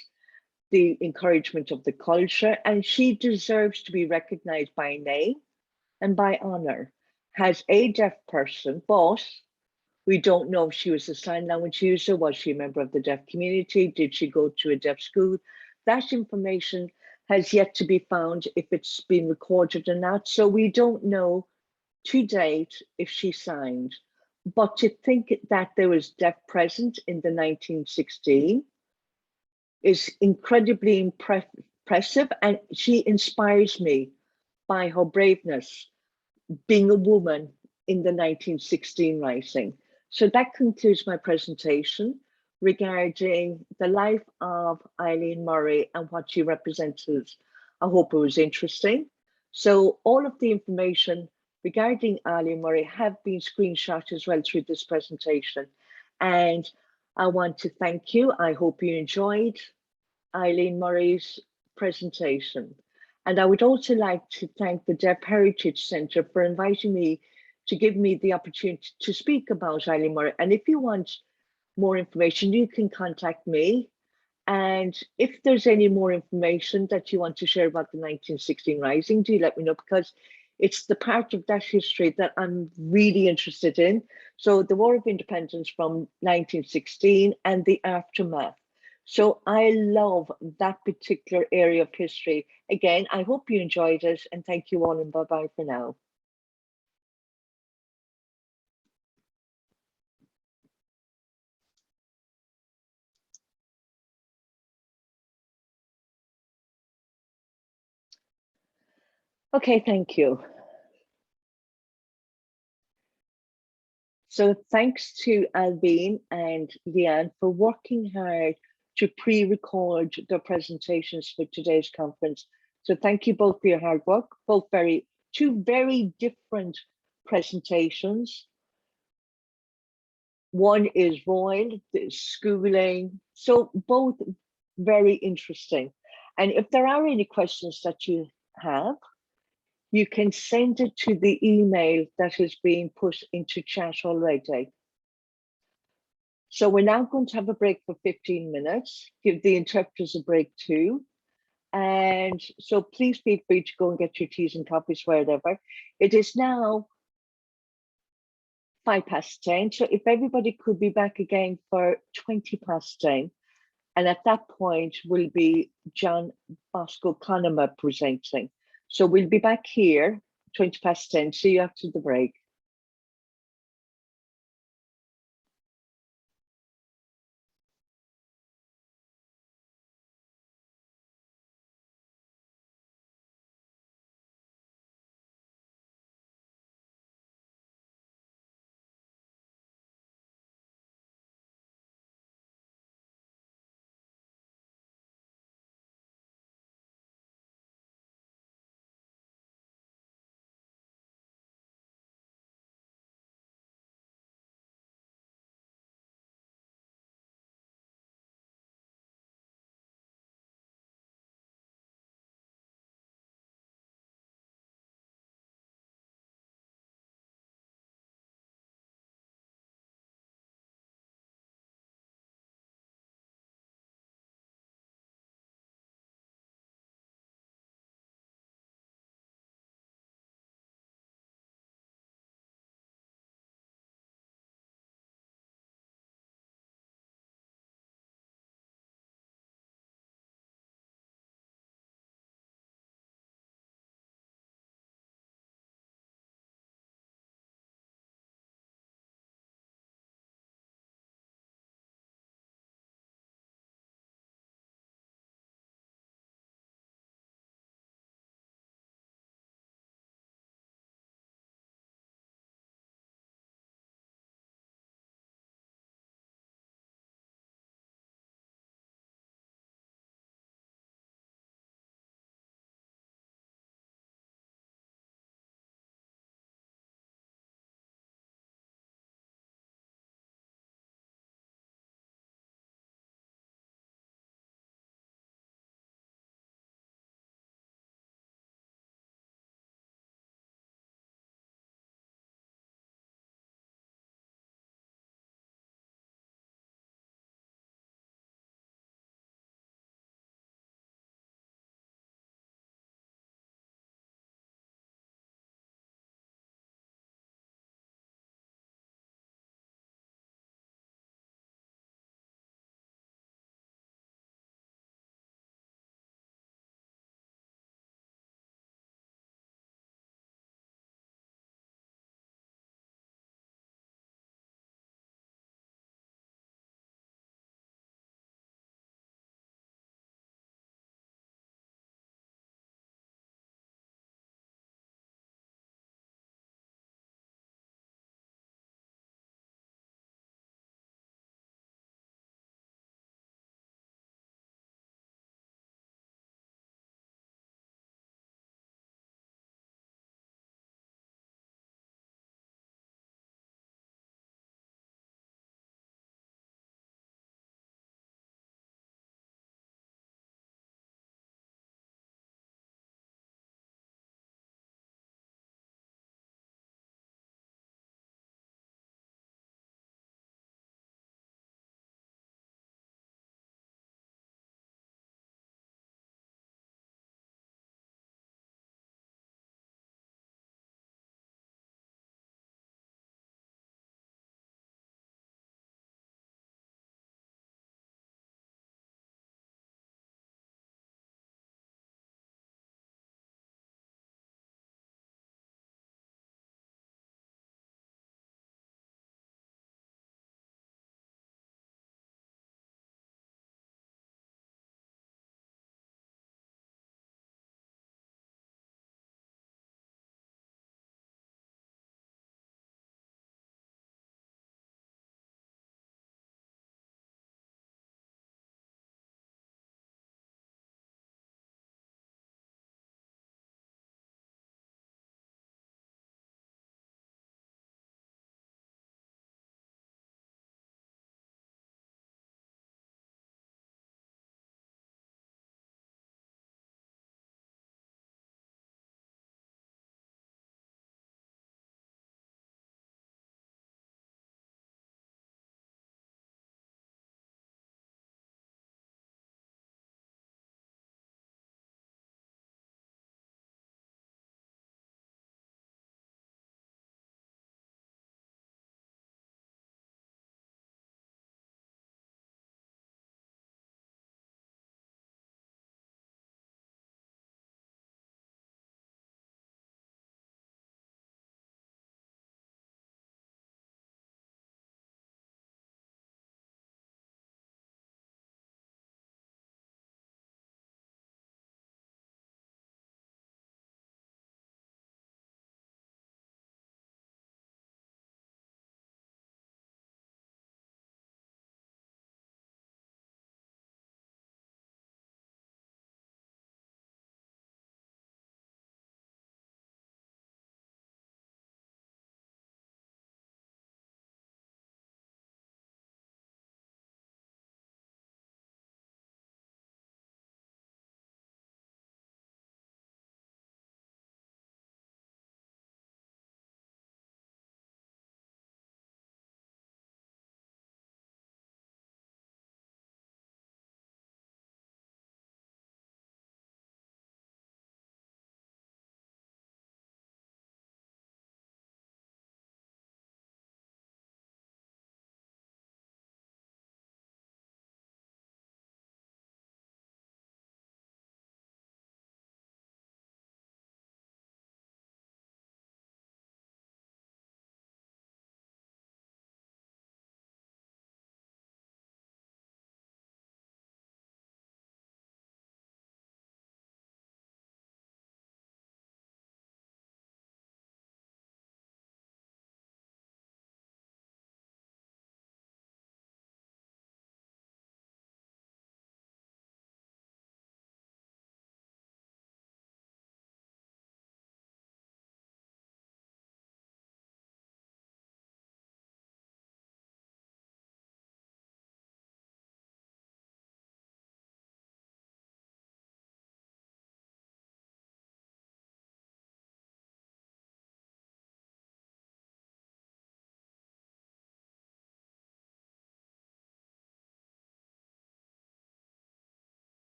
the encouragement of the culture, and she deserves to be recognised by name and by honour as a deaf person, but we don't know if she was a sign language user. Was she a member of the deaf community? Did she go to a deaf school? That information has yet to be found, if it's been recorded or not. So we don't know to date if she signed. But to think that there was deaf present in the 1916 is incredibly impressive, and she inspires me by her braveness, being a woman in the 1916 rising. So that concludes my presentation regarding the life of Eileen Murray and what she represented. I hope it was interesting. So all of the information regarding Eileen Murray have been screenshot as well through this presentation. And I want to thank you. I hope you enjoyed Eileen Murray's presentation. And I would also like to thank the Deaf Heritage Centre for inviting me to give me the opportunity to speak about Eileen Murray. And if you want more information, you can contact me. And if there's any more information that you want to share about the 1916 Rising, do let me know, because it's the part of that history that I'm really interested in. So the War of Independence from 1916 and the aftermath. So I love that particular area of history. Again, I hope you enjoyed it, and thank you all, and bye-bye for now. Okay, thank you. So thanks to Albine and Leanne for working hard to pre-record their presentations for today's conference. So thank you both for your hard work, both two very different presentations. One is Royal, the schooling, so both very interesting. And if there are any questions that you have, you can send it to the email that is being put into chat already. So we're now going to have a break for 15 minutes, give the interpreters a break too. And so please feel free to go and get your teas and coffees wherever. It is now 10:05. So if everybody could be back again for 10:20. And at that point will be John Bosco Conema presenting. So we'll be back here 10:20. See you after the break.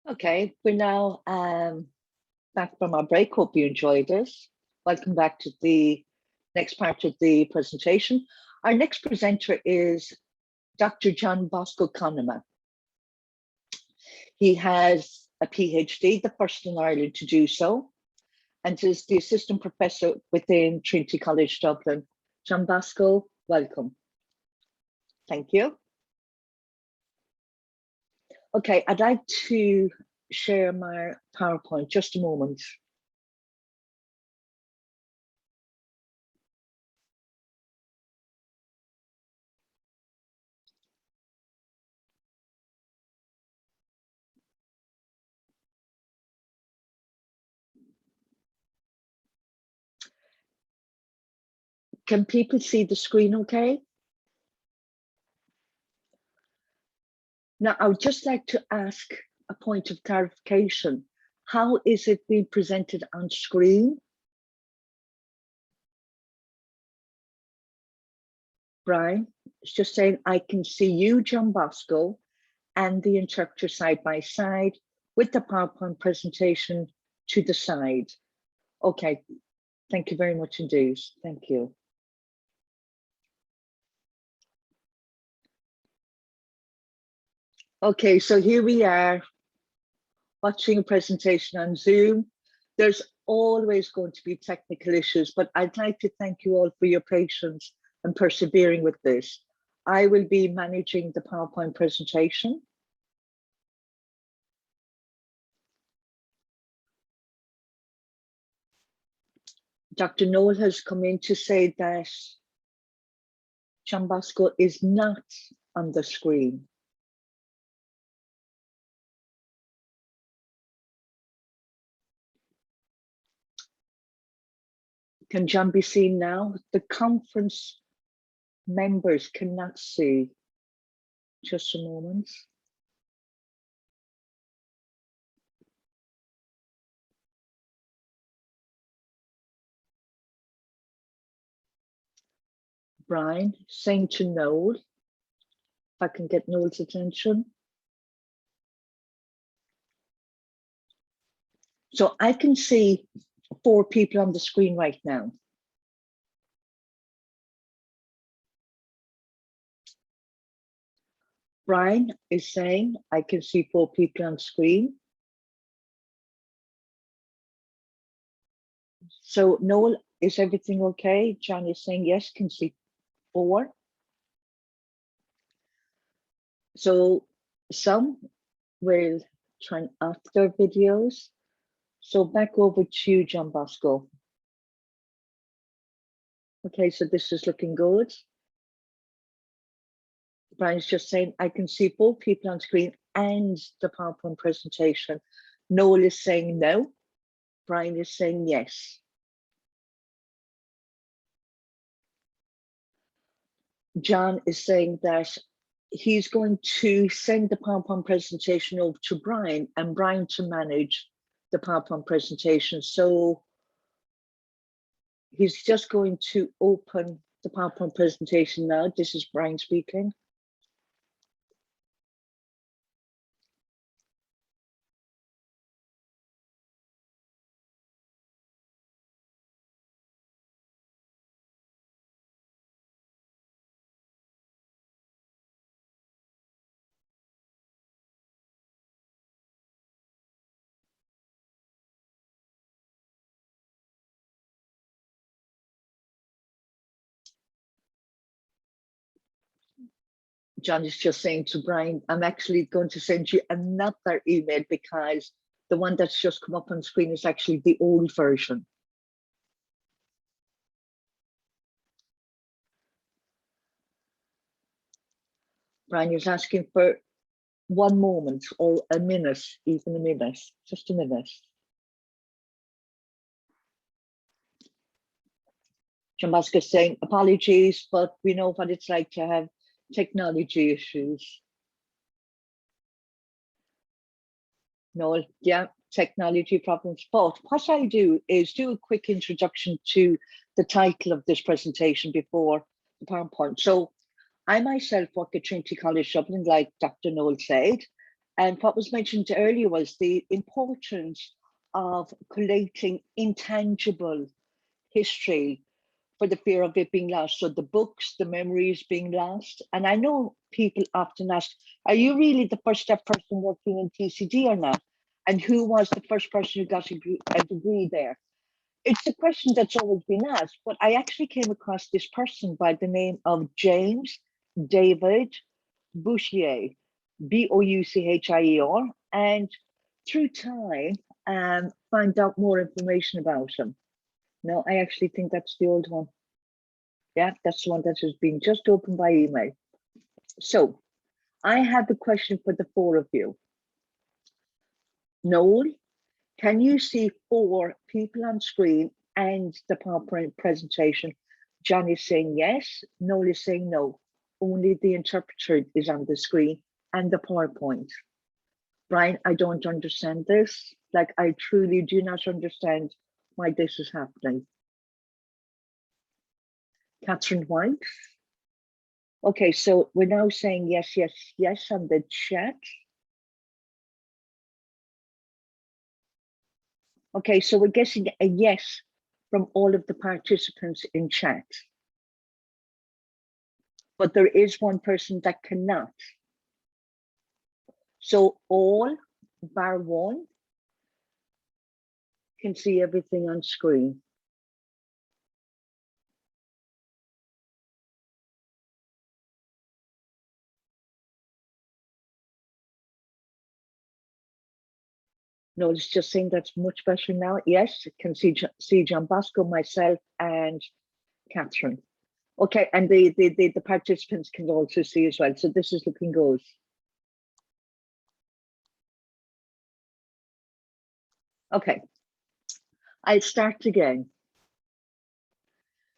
Okay, we're now back from our break. Hope you enjoyed this. Welcome back to the next part of the presentation. Our next presenter is Dr. John Bosco Conema. He has a PhD, the first in Ireland to do so, and is the assistant professor within Trinity College Dublin. John Bosco, welcome. Thank you. Okay, I'd like to share my PowerPoint, just a moment. Can people see the screen okay? Now, I would just like to ask a point of clarification. How is it being presented on screen? Brian, it's just saying I can see you, John Bosco, and the interpreter side by side with the PowerPoint presentation to the side. Okay, thank you very much indeed. Thank you. Okay, so here we are watching a presentation on Zoom. There's always going to be technical issues, but I'd like to thank you all for your patience and persevering with this. I will be managing the PowerPoint presentation. Dr. Noel has come in to say that John Bosco is not on the screen. Can John be seen now? The conference members cannot see. Just a moment. Brian saying to Noel, if I can get Noel's attention. So I can see 4 people on the screen right now. Brian is saying, I can see 4 people on screen. So Noel, is everything okay? John is saying, yes, can see 4. So some will turn off their videos. So back over to you, John Bosco. Okay, so this is looking good. Brian's just saying, I can see 4 people on screen and the PowerPoint presentation. Noel is saying no. Brian is saying yes. John is saying that he's going to send the PowerPoint presentation over to Brian and Brian to manage the PowerPoint presentation. So he's just going to open the PowerPoint presentation now. This is Brian speaking. John is just saying to Brian, I'm actually going to send you another email because the one that's just come up on screen is actually the old version. Brian is asking for 1 moment or a minute, even a minute, just a minute. John Bosco is saying, apologies, but we know what it's like to have technology issues. No, yeah, technology problems. But what I'll do is do a quick introduction to the title of this presentation before the PowerPoint. So I myself work at Trinity College Dublin, like Dr. Noel said, And what was mentioned earlier was the importance of collating intangible history for the fear of it being lost. So the books, the memories being lost. And I know people often ask, are you really the first step person working in TCD or not? And who was the first person who got a degree there? It's a question that's always been asked, but I actually came across this person by the name of James David Bouchier, Bouchier, and through time, find out more information about him. No, I actually think that's the old one. Yeah, that's the one that has been just opened by email. So I have a question for the four of you. Noel, can you see four people on screen and the PowerPoint presentation? John is saying yes, Noel is saying no. Only the interpreter is on the screen and the PowerPoint. Brian, I don't understand this. Like, I truly do not understand why this is happening. Catherine White. Okay, so we're now saying yes, yes, yes on the chat. Okay, so we're getting a yes from all of the participants in chat. But there is one person that cannot. So all bar one can see everything on screen. No, it's just saying that's much better now. Yes, can see John Bosco, myself, and Catherine. Okay, and the participants can also see as well. So this is looking good. Okay, I'll start again.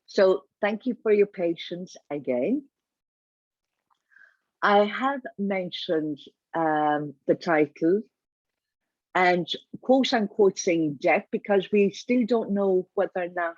So thank you for your patience again. I have mentioned the title and quote unquote saying deaf because we still don't know whether or not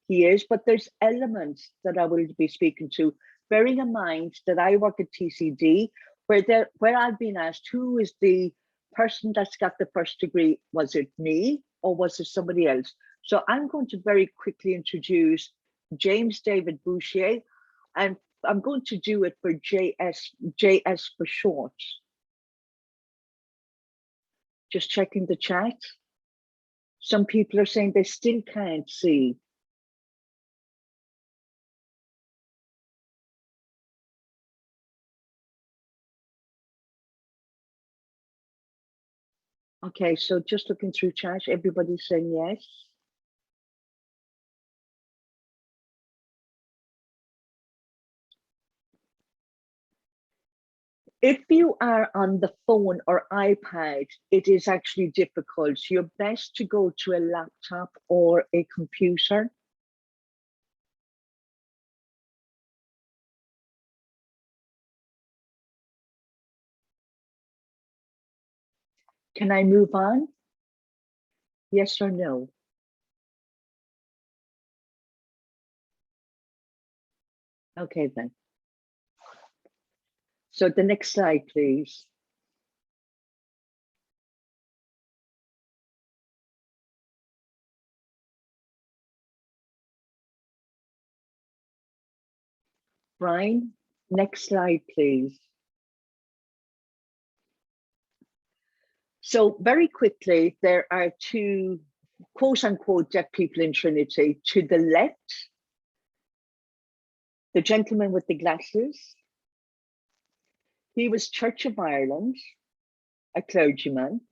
he is, but there's elements that I will be speaking to, bearing in mind that I work at TCD, where I've been asked who is the person that's got the first degree. Was it me or was it somebody else? So I'm going to very quickly introduce James David Bouchier, and I'm going to do it for JS for short. Just checking the chat. Some people are saying they still can't see. Okay, so just looking through chat, everybody's saying yes. If you are on the phone or iPad, it is actually difficult. You're best to go to a laptop or a computer. Can I move on? Yes or no? Okay then. So the next slide, please. Brian, next slide, please. So very quickly, there are two quote unquote deaf people in Trinity. To the left, the gentleman with the glasses. He was Church of Ireland, a clergyman,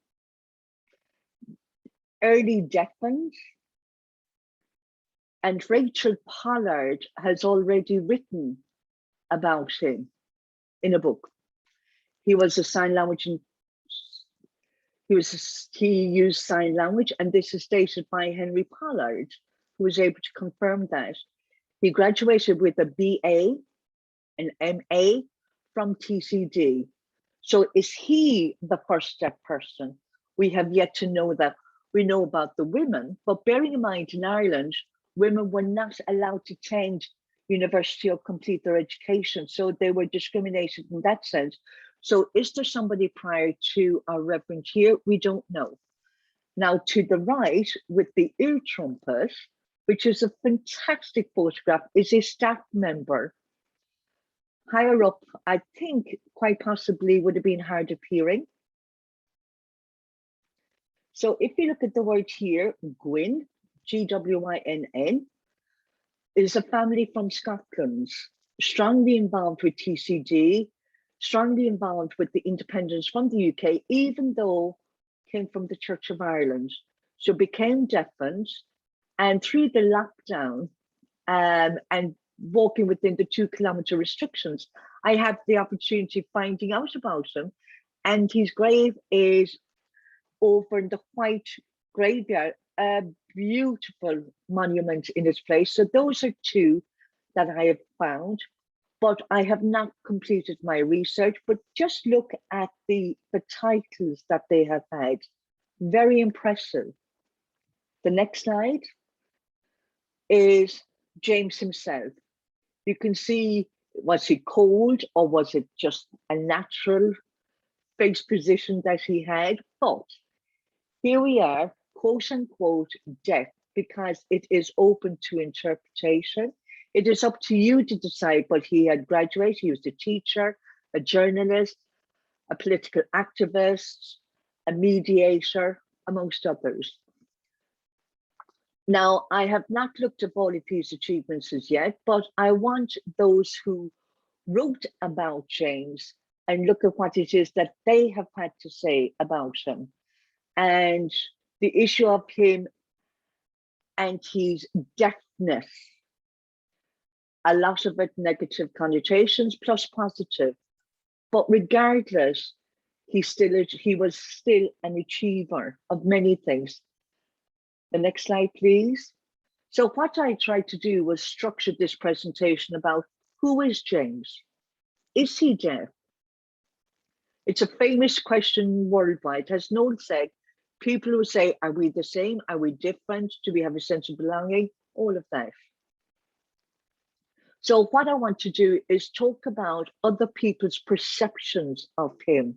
early deafened, and Rachel Pollard has already written about him in a book. He was a sign language, he used sign language, and this is stated by Henry Pollard, who was able to confirm that. He graduated with a BA, an MA from TCD. So is he the first step person? We have yet to know that. We know about the women, but bearing in mind in Ireland, women were not allowed to attend university or complete their education. So they were discriminated in that sense. So is there somebody prior to our Reverend here? We don't know. Now to the right with the ear trumpet, which is a fantastic photograph, is a staff member. Higher up, I think quite possibly would have been hard of hearing. So if you look at the word here, Gwyn, Gwynn, is a family from Scotland, strongly involved with TCD, strongly involved with the independence from the UK, even though came from the Church of Ireland. So became deafened, and through the lockdown and walking within the 2-kilometer restrictions, I had the opportunity of finding out about him. And his grave is over in the White Graveyard, a beautiful monument in its place. So those are two that I have found, but I have not completed my research. But just look at the titles that they have had. Very impressive. The next slide is James himself. You can see, was he cold or was it just a natural face position that he had? But here we are, quote unquote, deaf, because it is open to interpretation. It is up to you to decide, but he had graduated. He was a teacher, a journalist, a political activist, a mediator, amongst others. Now, I have not looked at all of his achievements as yet, but I want those who wrote about James and look at what it is that they have had to say about him. And the issue of him and his deafness, a lot of it negative connotations plus positive. But regardless, he was still an achiever of many things. The next slide, please. So what I tried to do was structure this presentation about who is James? Is he deaf? It's a famous question worldwide. As Noel said, people who say, are we the same? Are we different? Do we have a sense of belonging? All of that. So what I want to do is talk about other people's perceptions of him.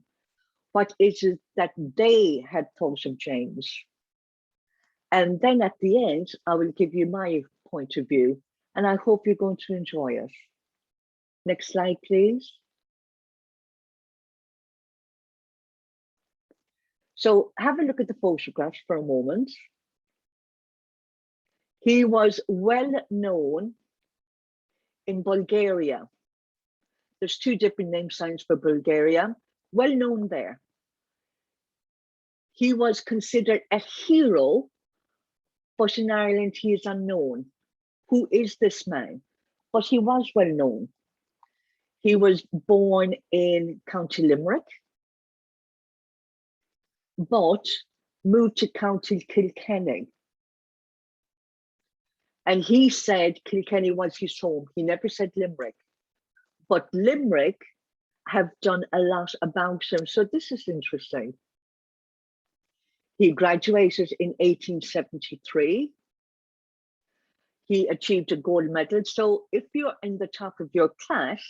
What is it that they had thought of James? And then at the end, I will give you my point of view, and I hope you're going to enjoy it. Next slide, please. So have a look at the photographs for a moment. He was well known in Bulgaria. There's two different name signs for Bulgaria. Well known there. He was considered a hero, but in Ireland he is unknown. Who is this man? But he was well known. He was born in County Limerick, but moved to County Kilkenny. And he said Kilkenny was his home. He never said Limerick. But Limerick have done a lot about him. So this is interesting. He graduated in 1873. He achieved a gold medal. So if you're in the top of your class,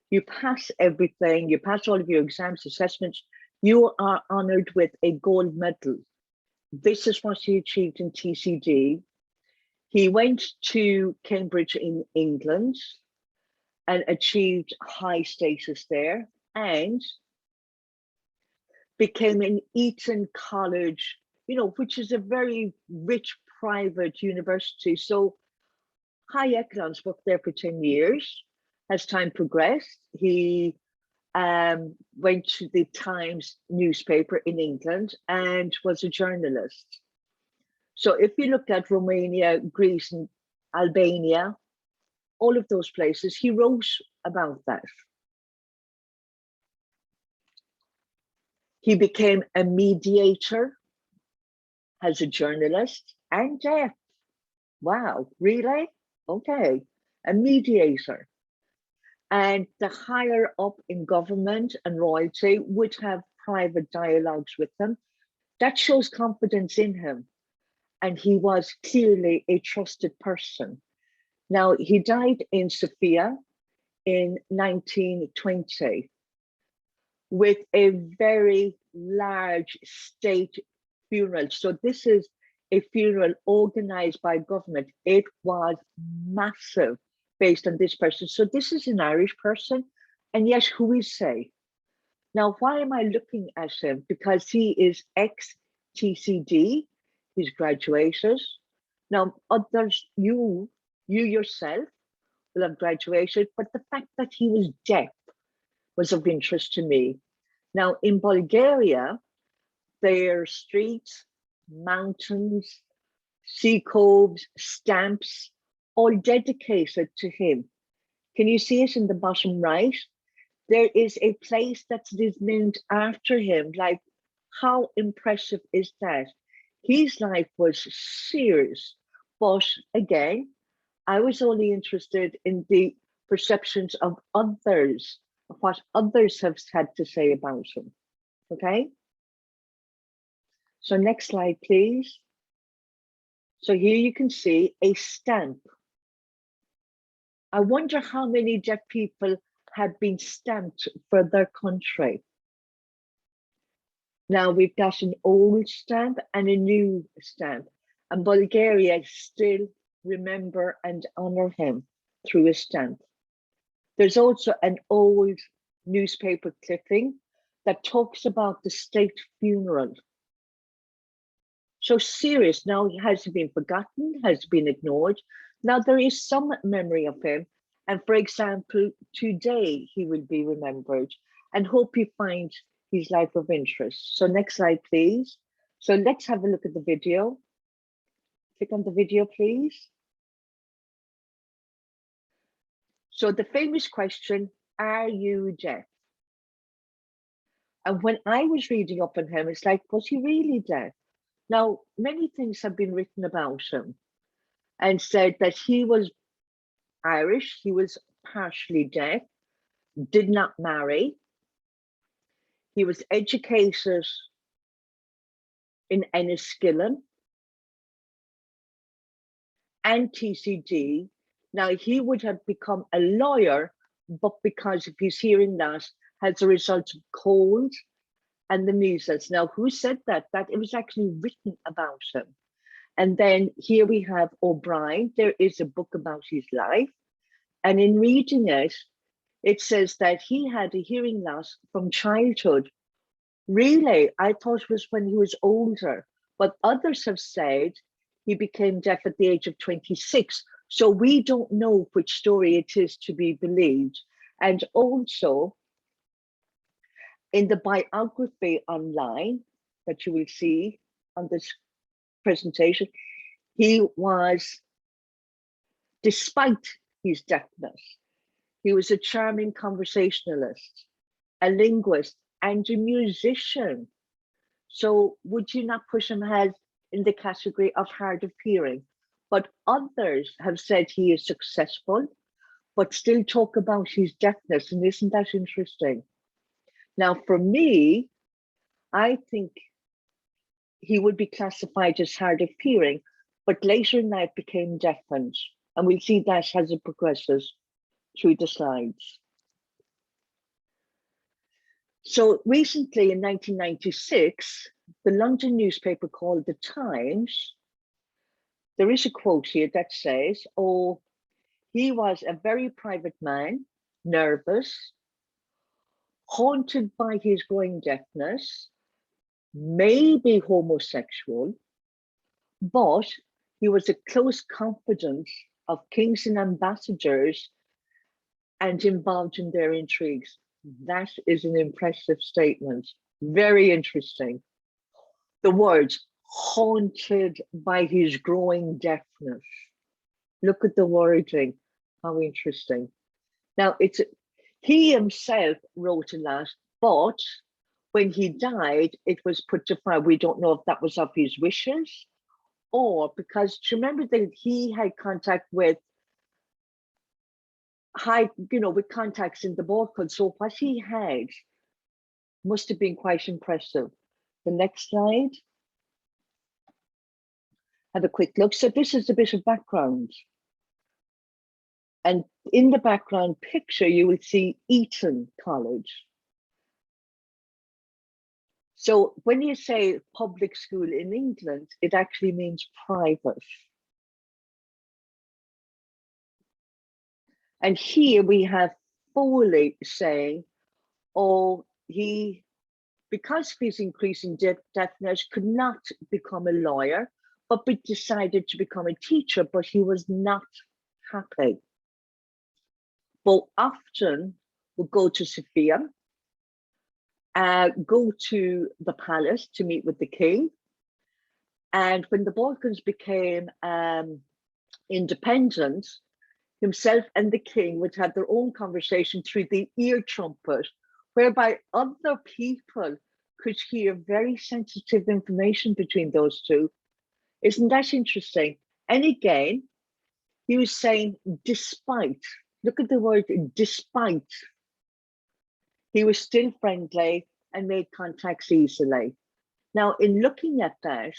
you pass everything, you pass all of your exams, assessments, you are honored with a gold medal. This is what he achieved in TCD. He went to Cambridge in England and achieved high status there, and became an Eton College, which is a very rich private university. So high echelons, worked there for 10 years. As time progressed, he went to the Times newspaper in England and was a journalist. So if you looked at Romania, Greece, and Albania, all of those places, he wrote about that. He became a mediator as a journalist and deaf. Wow, really? Okay, a mediator. And the higher up in government and royalty would have private dialogues with them. That shows confidence in him. And he was clearly a trusted person. Now, he died in Sofia in 1920. with a very large state funeral. So this is a funeral organized by government. It was massive based on this person. So this is an Irish person, and yet who we say. Now, why am I looking at him? Because he is ex-TCD, he's graduated. Now, others, you yourself will have graduated, but the fact that he was deaf was of interest to me. Now, in Bulgaria, there are streets, mountains, sea coves, stamps, all dedicated to him. Can you see it in the bottom right? There is a place that is named after him. Like, how impressive is that? His life was serious, but again, I was only interested in the perceptions of others, of what others have had to say about him. Okay. So next slide, please. So here you can see a stamp. I wonder how many deaf people have been stamped for their country. Now we've got an old stamp and a new stamp, and Bulgaria still remember and honor him through a stamp. There's also an old newspaper clipping that talks about the state funeral. So serious. Now, has he been forgotten? Has he been ignored? Now there is some memory of him. And for example, today he will be remembered, and hope you find his life of interest. So next slide, please. So let's have a look at the video. Click on the video, please. So the famous question, are you deaf? And when I was reading up on him, it's like, was he really deaf? Now, many things have been written about him and said that he was Irish, he was partially deaf, did not marry. He was educated in Enniskillen and TCD. Now, he would have become a lawyer, but because of his hearing loss as a result of cold and the measles. Now, who said that? That it was actually written about him. And then here we have O'Brien. There is a book about his life. And in reading it, it says that he had a hearing loss from childhood. Really, I thought it was when he was older, but others have said he became deaf at the age of 26. So we don't know which story it is to be believed. And also, in the biography online that you will see on this presentation, he was, despite his deafness, he was a charming conversationalist, a linguist, and a musician. So would you not push him as in the category of hard of hearing? But others have said he is successful, but still talk about his deafness. And isn't that interesting? Now, for me, I think he would be classified as hard of hearing, but later in life became deafened. And we'll see that as it progresses through the slides. So recently in 1996, the London newspaper called The Times, there is a quote here that says, oh, he was a very private man, nervous, haunted by his growing deafness, maybe homosexual, but he was a close confidant of kings and ambassadors and involved in their intrigues. That is an impressive statement. Very interesting. The words, haunted by his growing deafness. Look at the wording. How interesting. Now, he himself wrote a lot, but when he died, it was put to fire. We don't know if that was of his wishes or because, do you remember that he had contact with with contacts in the Balkans. So what he had must have been quite impressive. The next slide. Have a quick look. So this is a bit of background. And in the background picture, you will see Eton College. So when you say public school in England, it actually means private. And here we have Foley saying, oh, he, because of his increasing deafness, could not become a lawyer, but decided to become a teacher, but he was not happy. But often would go to Sophia, go to the palace to meet with the king. And when the Balkans became independent, himself and the king would have their own conversation through the ear trumpet, whereby other people could hear very sensitive information between those two. Isn't that interesting? And again, he was saying, despite, look at the word despite, he was still friendly and made contacts easily. Now, in looking at that,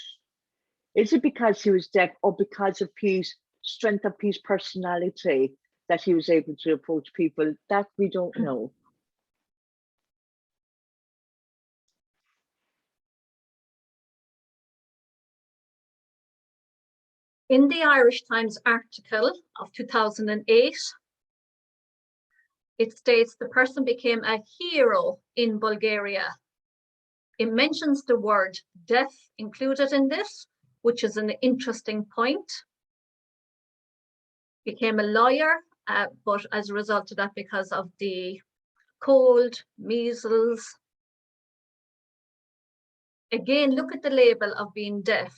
is it because he was deaf or because of his strength of his personality that he was able to approach people? That we don't know. In the Irish Times article of 2008, it states the person became a hero in Bulgaria. It mentions the word deaf included in this, which is an interesting point. Became a lawyer, but as a result of that, because of the cold, measles. Again, look at the label of being deaf.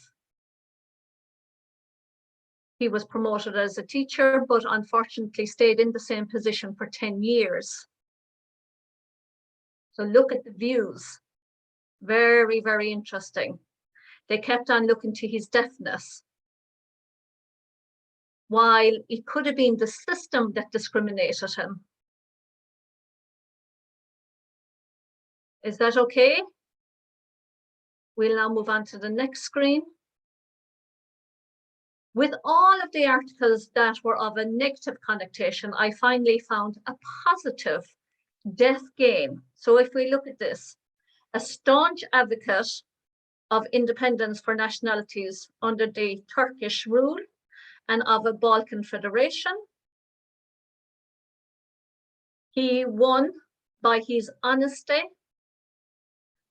He was promoted as a teacher, but unfortunately stayed in the same position for 10 years. So look at the views. Very, very interesting. They kept on looking to his deafness, while it could have been the system that discriminated him. Is that okay? We'll now move on to the next screen. With all of the articles that were of a negative connotation, I finally found a positive deaf gain. So if we look at this, a staunch advocate of independence for nationalities under the Turkish rule and of a Balkan federation. He won by his honesty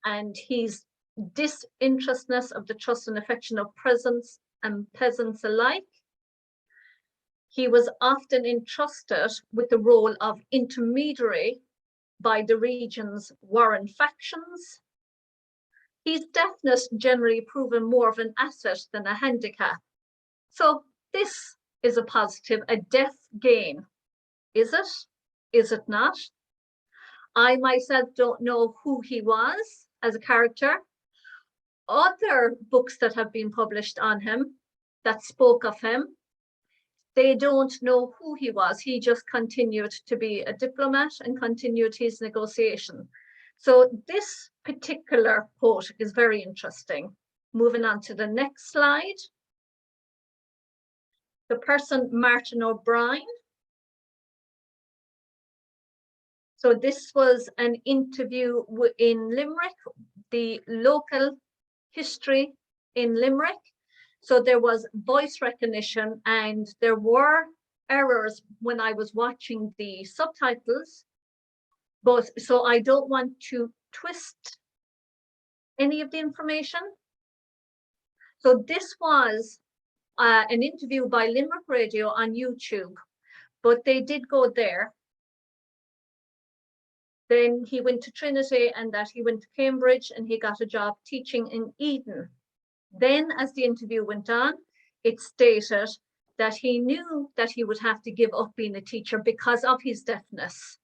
and his disinterestedness of the trust and affection of peasants and peasants alike. He was often entrusted with the role of intermediary by the region's warring factions. His deafness generally proven more of an asset than a handicap. So this is a positive, a deaf gain. Is it? Is it not? I myself don't know who he was as a character. Other books that have been published on him that spoke of him, they don't know who he was. He just continued to be a diplomat and continued his negotiation. So this particular quote is very interesting. Moving on to the next slide. The person, Martin O'Brien. So this was an interview in Limerick, the local history in Limerick. So there was voice recognition and there were errors when I was watching the subtitles. But so I don't want to twist any of the information. So this was an interview by Limerick Radio on YouTube, but they did go there. Then he went to Trinity and that he went to Cambridge and he got a job teaching in Eden. Then as the interview went on, it stated that he knew that he would have to give up being a teacher because of his deafness.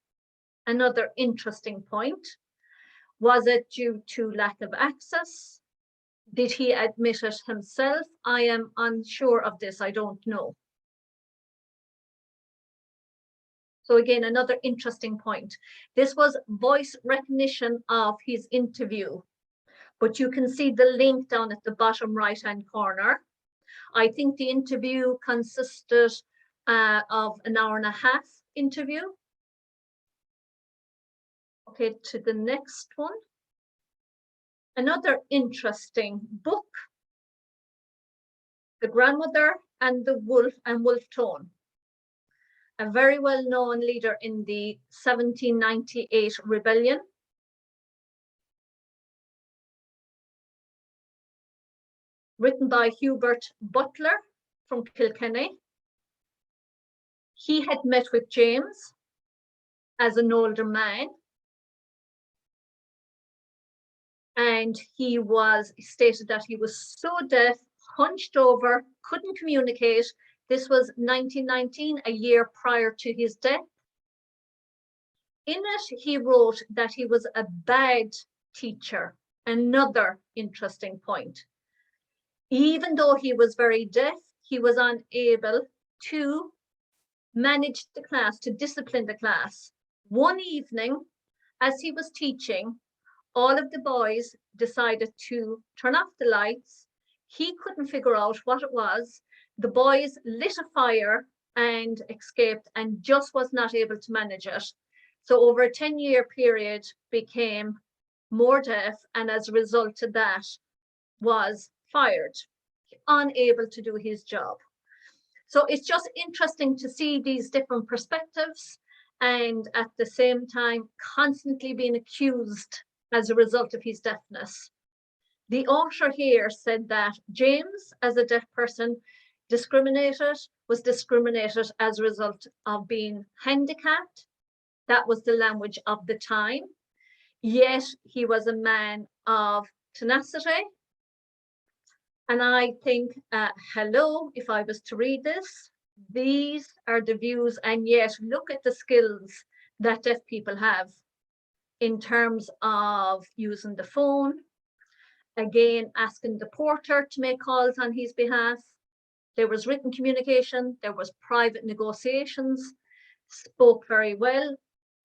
Another interesting point. Was it due to lack of access? Did he admit it himself? I am unsure of this, I don't know. So again, another interesting point. This was voice recognition of his interview, but you can see the link down at the bottom right-hand corner. I think the interview consisted of an hour and a half interview. Okay, to the next one. Another interesting book, The Grandmother and the Wolf and Wolf Tone, a very well-known leader in the 1798 rebellion. Written by Hubert Butler from Kilkenny. He had met with James as an older man, and he was stated that he was so deaf, hunched over, couldn't communicate. This was 1919, a year prior to his death. In it, he wrote that he was a bad teacher. Another interesting point. Even though he was very deaf, he was unable to manage the class, to discipline the class. One evening, as he was teaching, all of the boys decided to turn off the lights. He couldn't figure out what it was. The boys lit a fire and escaped and just was not able to manage it. So over a 10-year period became more deaf, and as a result of that was fired, unable to do his job. So it's just interesting to see these different perspectives, and at the same time constantly being accused as a result of his deafness. The author here said that James, as a deaf person, was discriminated as a result of being handicapped. That was the language of the time. Yet he was a man of tenacity. And I think, hello, if I was to read this, these are the views, and yet look at the skills that deaf people have in terms of using the phone, again, asking the porter to make calls on his behalf. There was written communication, there was private negotiations, spoke very well,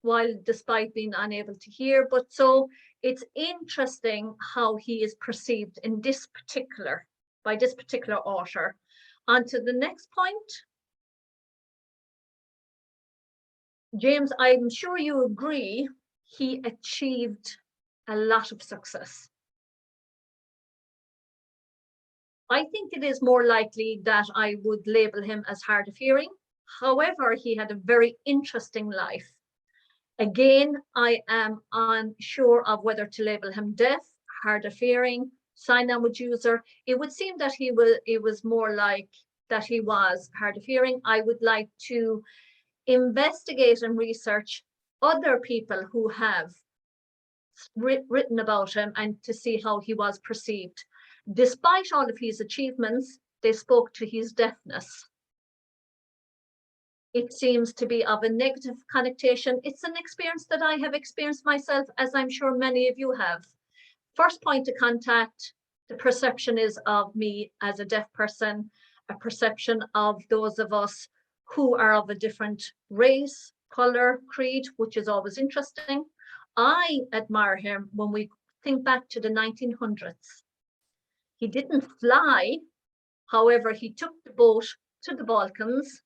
while despite being unable to hear. But so it's interesting how he is perceived in this particular, by this particular author. On to the next point. James, I'm sure you agree, he achieved a lot of success. I think it is more likely that I would label him as hard of hearing. However, he had a very interesting life. Again, I am unsure of whether to label him deaf, hard of hearing, sign language user. It would seem that it was more like that he was hard of hearing. I would like to investigate and research other people who have written about him and to see how he was perceived. Despite all of his achievements, they spoke to his deafness. It seems to be of a negative connotation. It's an experience that I have experienced myself, as I'm sure many of you have. First point of contact, the perception is of me as a deaf person, a perception of those of us who are of a different race, color, creed, which is always interesting. I admire him when we think back to the 1900s. He didn't fly, however, he took the boat to the Balkans,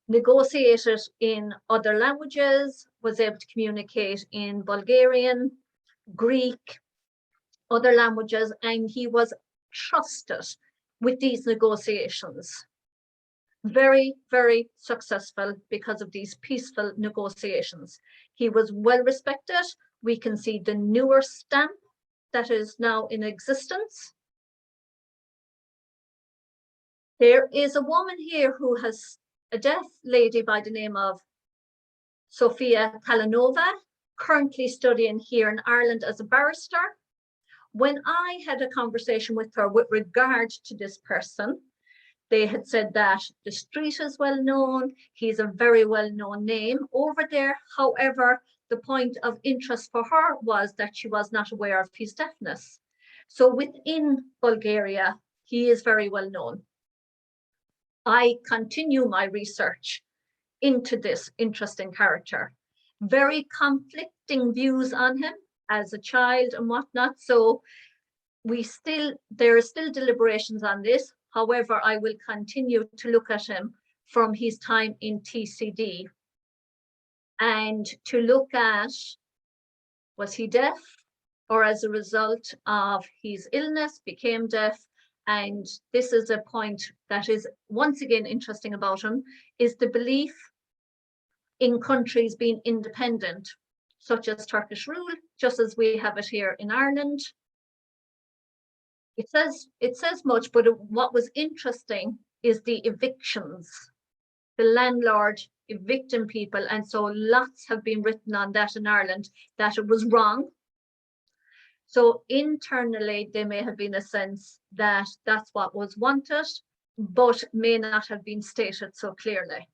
negotiated in other languages, was able to communicate in Bulgarian, Greek, other languages, and he was trusted with these negotiations. Very, very successful because of these peaceful negotiations. He was well respected. We can see the newer stamp that is now in existence. There is a woman here who has a deaf lady by the name of Sofia Kalanova, currently studying here in Ireland as a barrister. When I had a conversation with her with regard to this person, they had said that the street is well known, he's a very well-known name over there. However, the point of interest for her was that she was not aware of his deafness. So within Bulgaria, he is very well known. I continue my research into this interesting character. Very conflicting views on him as a child and whatnot. So there are still deliberations on this. However, I will continue to look at him from his time in TCD and to look at, was he deaf? or as a result of his illness, became deaf. And this is a point that is once again interesting about him, is the belief in countries being independent, such as Turkish rule, just as we have it here in Ireland. It says much, but what was interesting is the evictions. The landlord evicting people, and so lots have been written on that in Ireland, that it was wrong. So internally, there may have been a sense that that's what was wanted, but may not have been stated so clearly.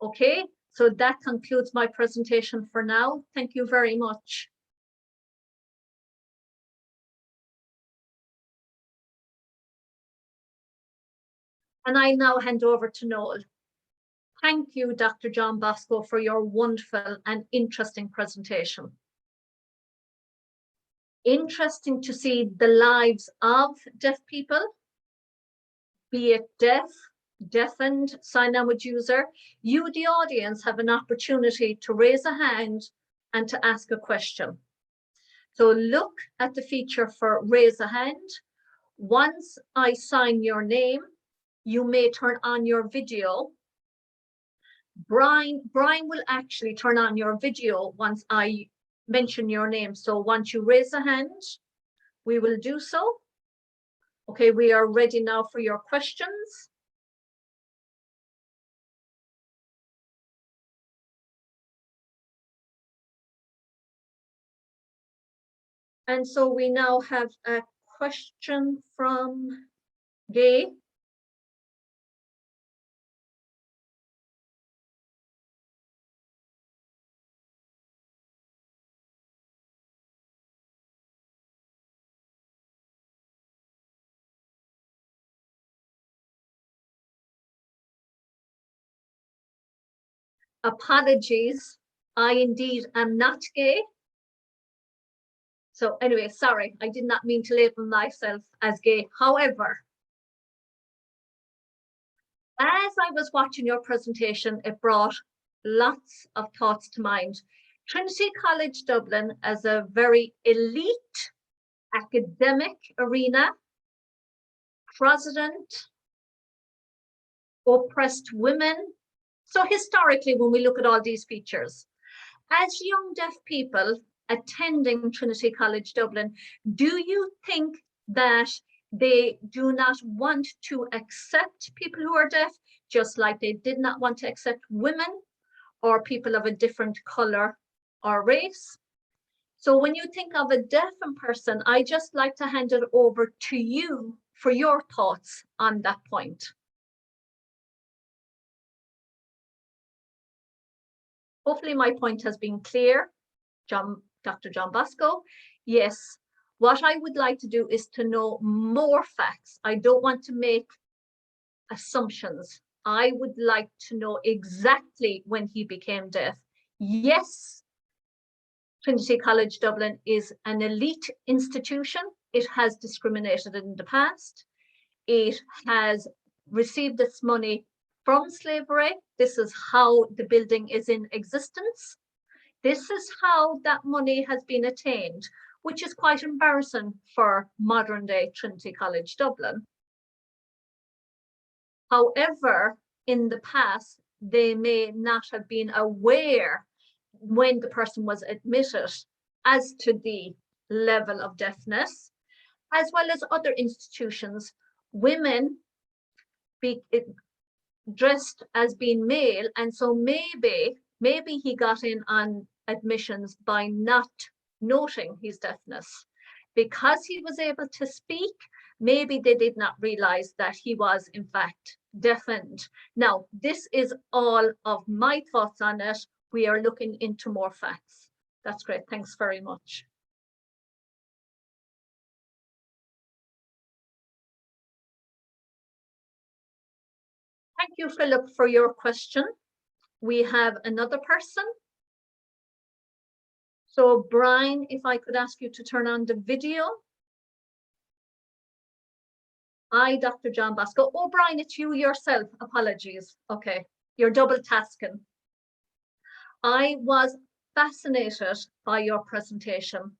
Okay, so that concludes my presentation for now. Thank you very much. And I now hand over to Noel. Thank you, Dr. John Bosco, for your wonderful and interesting presentation. Interesting to see the lives of deaf people, be it deaf, deafened, sign language user. You, the audience, have an opportunity to raise a hand and to ask a question. So look at the feature for raise a hand. Once I sign your name, you may turn on your video. Brian will actually turn on your video once I mention your name. So once you raise a hand, we will do so. Okay, we are ready now for your questions. And so we now have a question from Gay. Apologies, I indeed am not gay. So anyway, sorry, I did not mean to label myself as gay. However, as I was watching your presentation, it brought lots of thoughts to mind. Trinity College Dublin as a very elite academic arena, president, oppressed women. So historically, when we look at all these features, as young deaf people attending Trinity College Dublin, do you think that they do not want to accept people who are deaf, just like they did not want to accept women or people of a different color or race? So when you think of a deafened person, I just like to hand it over to you for your thoughts on that point. Hopefully my point has been clear, Dr. John Bosco. Yes, what I would like to do is to know more facts. I don't want to make assumptions. I would like to know exactly when he became deaf. Yes, Trinity College Dublin is an elite institution. It has discriminated in the past. It has received its money from slavery. This is how the building is in existence. This is how that money has been attained, which is quite embarrassing for modern day Trinity College Dublin. However, in the past, they may not have been aware when the person was admitted as to the level of deafness, as well as other institutions. Women dressed as being male, and so maybe he got in on admissions by not noting his deafness. Because he was able to speak, maybe they did not realize that he was in fact deafened. Now, this is all of my thoughts on it. We are looking into more facts. That's great. Thanks very much. Thank you, Philip, for your question. We have another person. So Brian, if I could ask you to turn on the video. Hi, Dr. John Bosco. Oh, Brian, it's you yourself. Apologies. Okay, you're double tasking. I was fascinated by your presentation,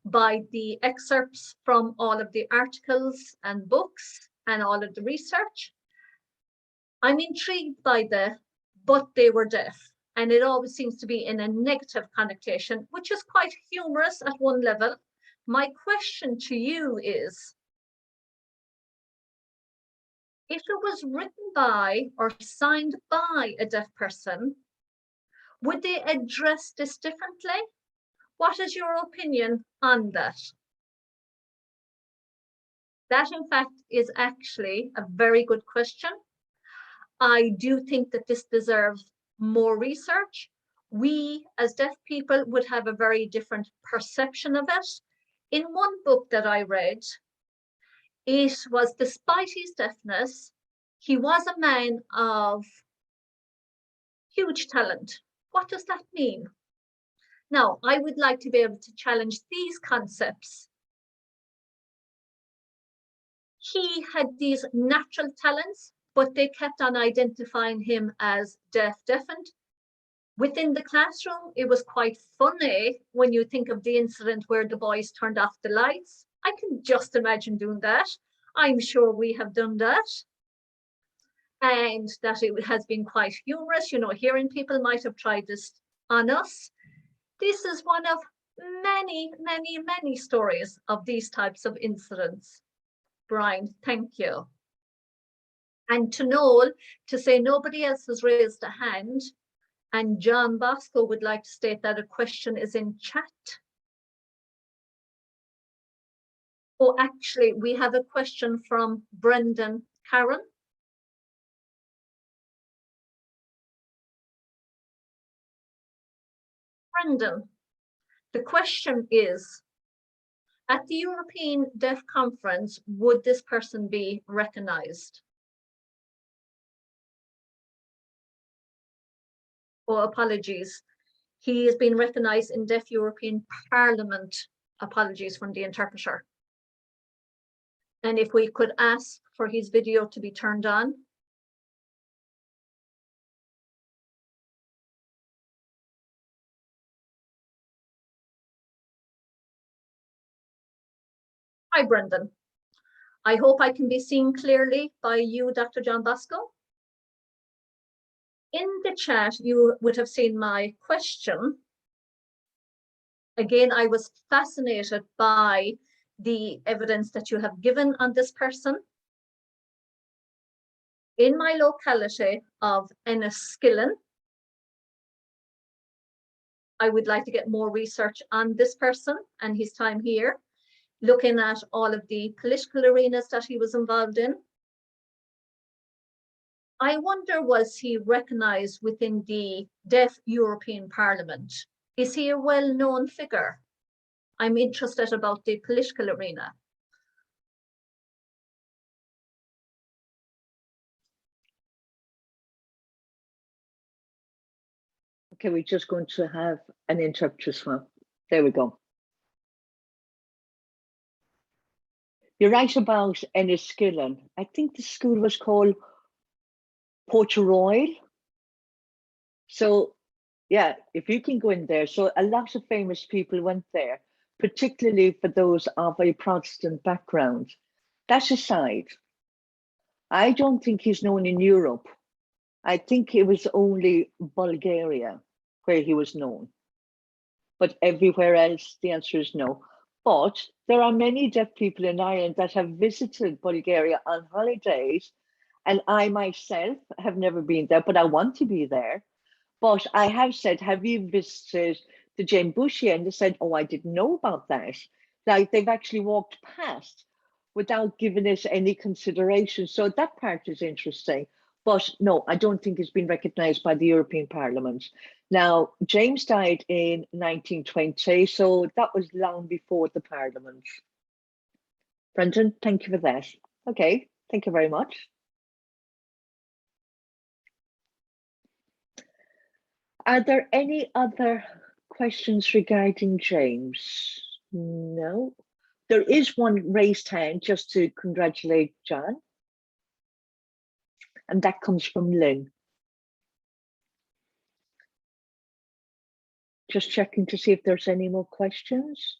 by the excerpts from all of the articles and books and all of the research. I'm intrigued by the "but they were deaf," and it always seems to be in a negative connotation, which is quite humorous at one level. My question to you is, if it was written by or signed by a deaf person, would they address this differently? What is your opinion on that? That, in fact, is actually a very good question. I do think that this deserves more research. We, as deaf people, would have a very different perception of it. In one book that I read, it was, despite his deafness, he was a man of huge talent. What does that mean? Now, I would like to be able to challenge these concepts. He had these natural talents, but they kept on identifying him as deafened. Within the classroom, it was quite funny when you think of the incident where the boys turned off the lights. I can just imagine doing that. I'm sure we have done that. And that it has been quite humorous. You know, hearing people might have tried this on us. This is one of many, many, many stories of these types of incidents. Brian, thank you. And to Noel, to say nobody else has raised a hand, and John Bosco would like to state that a question is in chat. Oh, actually, we have a question from Brendan Karen. Brendan, the question is, at the European Deaf Conference, would this person be recognised? Oh, apologies. He has been recognised in Deaf European Parliament. Apologies from the interpreter. And if we could ask for his video to be turned on. Hi, Brendan. I hope I can be seen clearly by you, Dr. John Bosco. In the chat, you would have seen my question. Again, I was fascinated by the evidence that you have given on this person. In my locality of Enniskillen, I would like to get more research on this person and his time here, looking at all of the political arenas that he was involved in. I wonder, was he recognised within the Deaf European Parliament? Is he a well-known figure? I'm interested about the political arena. Okay, we're just going to have an interpreter swap. There we go. You're right about Enniskillen. I think the school was called Portaroyal. So yeah, if you can go in there. So a lot of famous people went there, particularly for those of a Protestant background. That aside, I don't think he's known in Europe. I think it was only Bulgaria where he was known. But everywhere else, the answer is no. But there are many deaf people in Ireland that have visited Bulgaria on holidays. And I myself have never been there, but I want to be there. But I have said, have you visited the Jane Bushey? And they said, oh, I didn't know about that. Like they've actually walked past without giving it any consideration. So that part is interesting. But no, I don't think it's been recognised by the European Parliament. Now, James died in 1920, so that was long before the Parliament. Brendan, thank you for that. Okay, thank you very much. Are there any other questions regarding James? No. There is one raised hand just to congratulate John. And that comes from Lynn. Just checking to see if there's any more questions.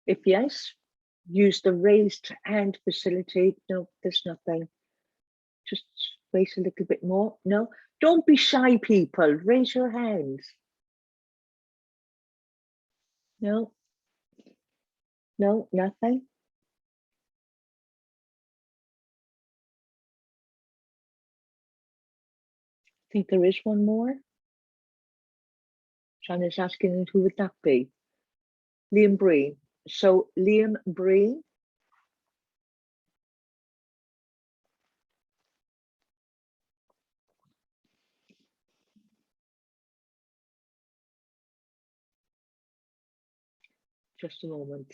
If yes, use the raised hand facility. No, there's nothing. Just wait a little bit more. No, don't be shy, people. Raise your hands. No, no, nothing. I think there is one more. John is asking who would that be? Liam Breen. So Liam Breen. Just a moment.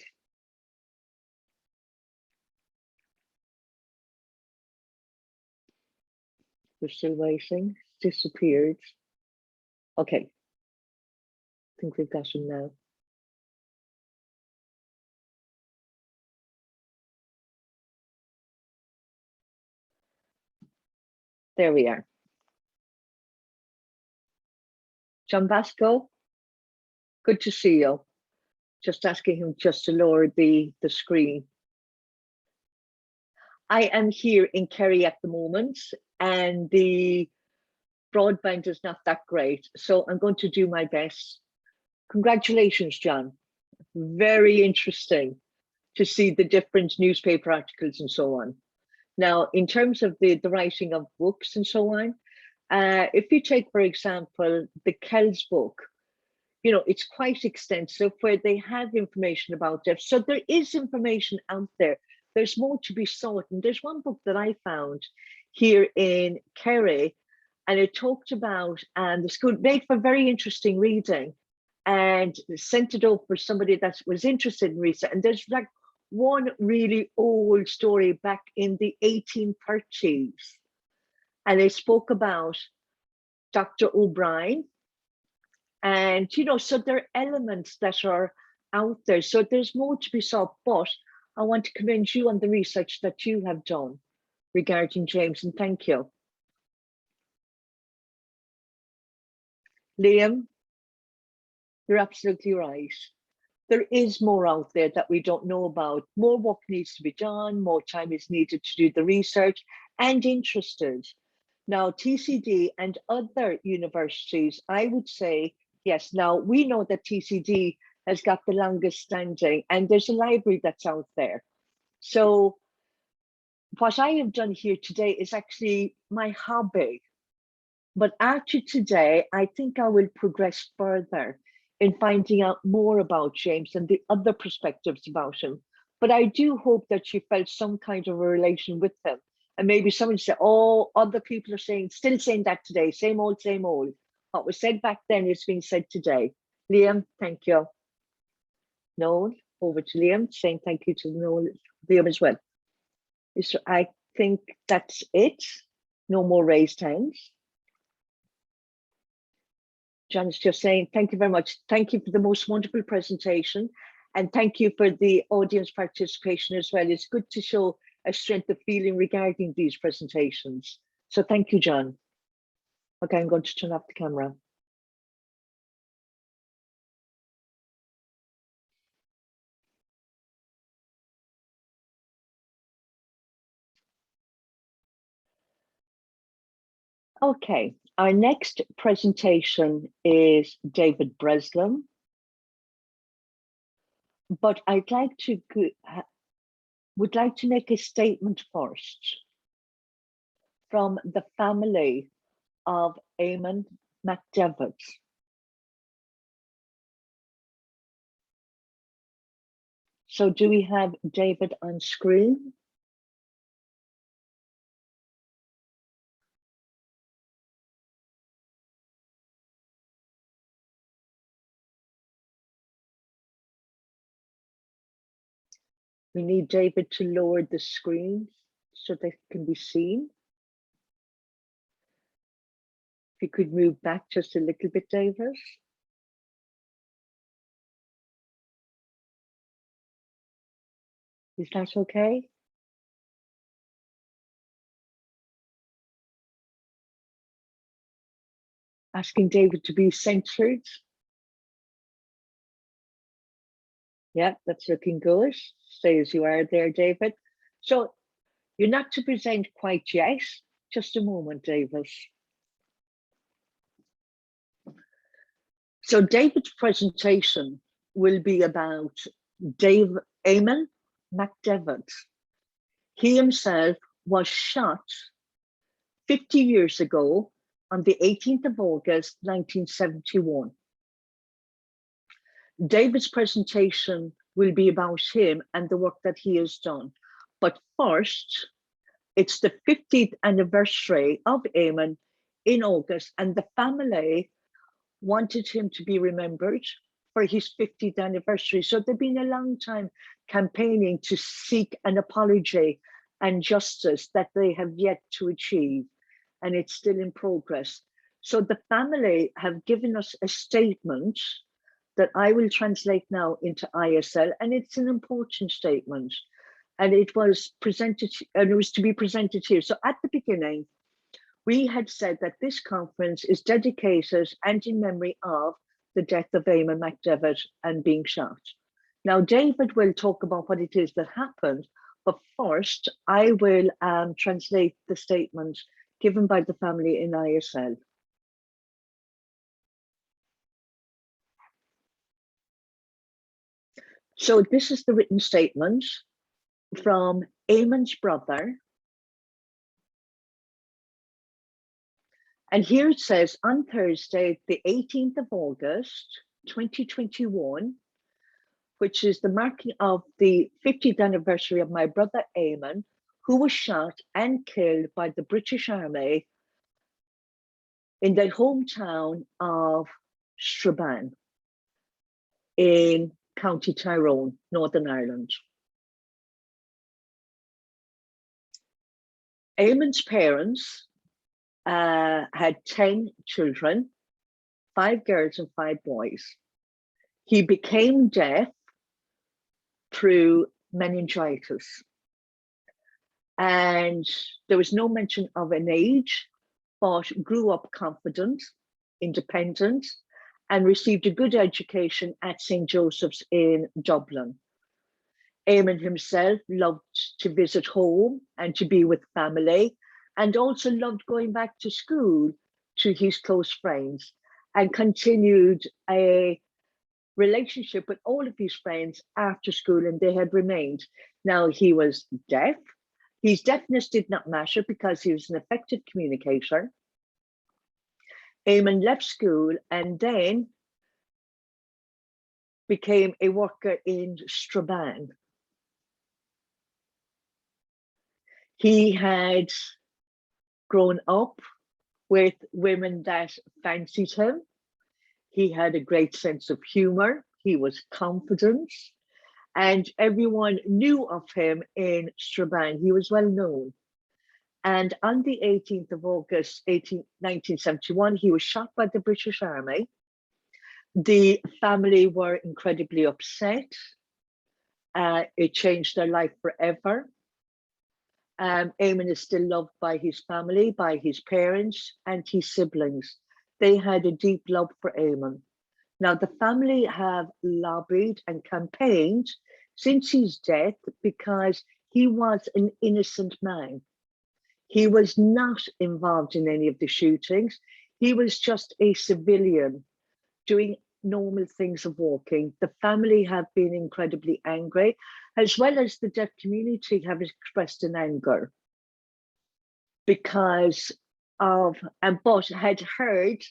We're still waiting. Disappeared. Okay. I think we've got him now. There we are. John Vasco, good to see you. Just asking him just to lower the screen. I am here in Kerry at the moment, and the broadband is not that great, so I'm going to do my best. Congratulations, John. Very interesting to see the different newspaper articles and so on. Now, in terms of the writing of books and so on, if you take, for example, the Kells book, you know, it's quite extensive where they have information about death. So there is information out there. There's more to be sought. And there's one book that I found here in Kerry, and it talked about the school, made for very interesting reading, and sent it over for somebody that was interested in research. And there's like one really old story back in the 1830s. And they spoke about Dr. O'Brien. And, you know, so there are elements that are out there. So there's more to be sought, but I want to commend you on the research that you have done regarding James, and thank you. Liam, you're absolutely right. There is more out there that we don't know about. More work needs to be done, more time is needed to do the research, and interested. Now, TCD and other universities, I would say, yes, now we know that TCD has got the longest standing, and there's a library that's out there. So what I have done here today is actually my hobby. But after today, I think I will progress further in finding out more about James and the other perspectives about him. But I do hope that you felt some kind of a relation with him. And maybe someone said, oh, other people are saying, still saying that today, same old, same old. What was said back then is being said today. Liam, thank you. Noel, over to Liam, saying thank you to Noel, Liam as well. So I think that's it. No more raised hands. John is just saying, thank you very much. Thank you for the most wonderful presentation. And thank you for the audience participation as well. It's good to show a strength of feeling regarding these presentations. So thank you, John. Okay, I'm going to turn off the camera. Okay, our next presentation is David Breslin. But I'd like to would like to make a statement first from the family of Eamon McDevitt. So do we have David on screen? We need David to lower the screen so that it can be seen. If you could move back just a little bit, David. Is that okay? Asking David to be centered. Yeah, that's looking good. Stay as you are there, David. So you're not to present quite yet. Just a moment, David. So David's presentation will be about Dave Eamon McDevitt. He himself was shot 50 years ago on the 18th of August, 1971. David's presentation will be about him and the work that he has done. But first, it's the 50th anniversary of Eamon in August, and the family wanted him to be remembered for his 50th anniversary. So they've been a long time campaigning to seek an apology and justice that they have yet to achieve, and it's still in progress. So the family have given us a statement that I will translate now into ISL, and it's an important statement. And it was presented, and it was to be presented here. So at the beginning, we had said that this conference is dedicated and in memory of the death of Eamon McDevitt and being shot. Now, David will talk about what it is that happened, but first I will translate the statement given by the family in ISL. So this is the written statement from Eamon's brother. And here it says, on Thursday, the 18th of August, 2021, which is the marking of the 50th anniversary of my brother Eamon, who was shot and killed by the British Army in the hometown of Strabane in County Tyrone, Northern Ireland. Eamon's parents had 10 children, 5 girls and 5 boys. He became deaf through meningitis. And there was no mention of an age, but grew up confident, independent, and received a good education at St. Joseph's in Dublin. Eamon himself loved to visit home and to be with family, and also loved going back to school to his close friends, and continued a relationship with all of his friends after school, and they had remained. Now, he was deaf. His deafness did not matter because he was an effective communicator. Eamon left school and then became a worker in Strabane. He had grown up with women that fancied him. He had a great sense of humor. He was confident, and everyone knew of him in Strabane. He was well known. And on the 18th of August, 1971, he was shot by the British Army. The family were incredibly upset. It changed their life forever. Eamon is still loved by his family, by his parents and his siblings. They had a deep love for Eamon. Now, the family have lobbied and campaigned since his death because he was an innocent man. He was not involved in any of the shootings. He was just a civilian doing normal things of walking. The family have been incredibly angry, as well as the deaf community have expressed an anger because of, but had heard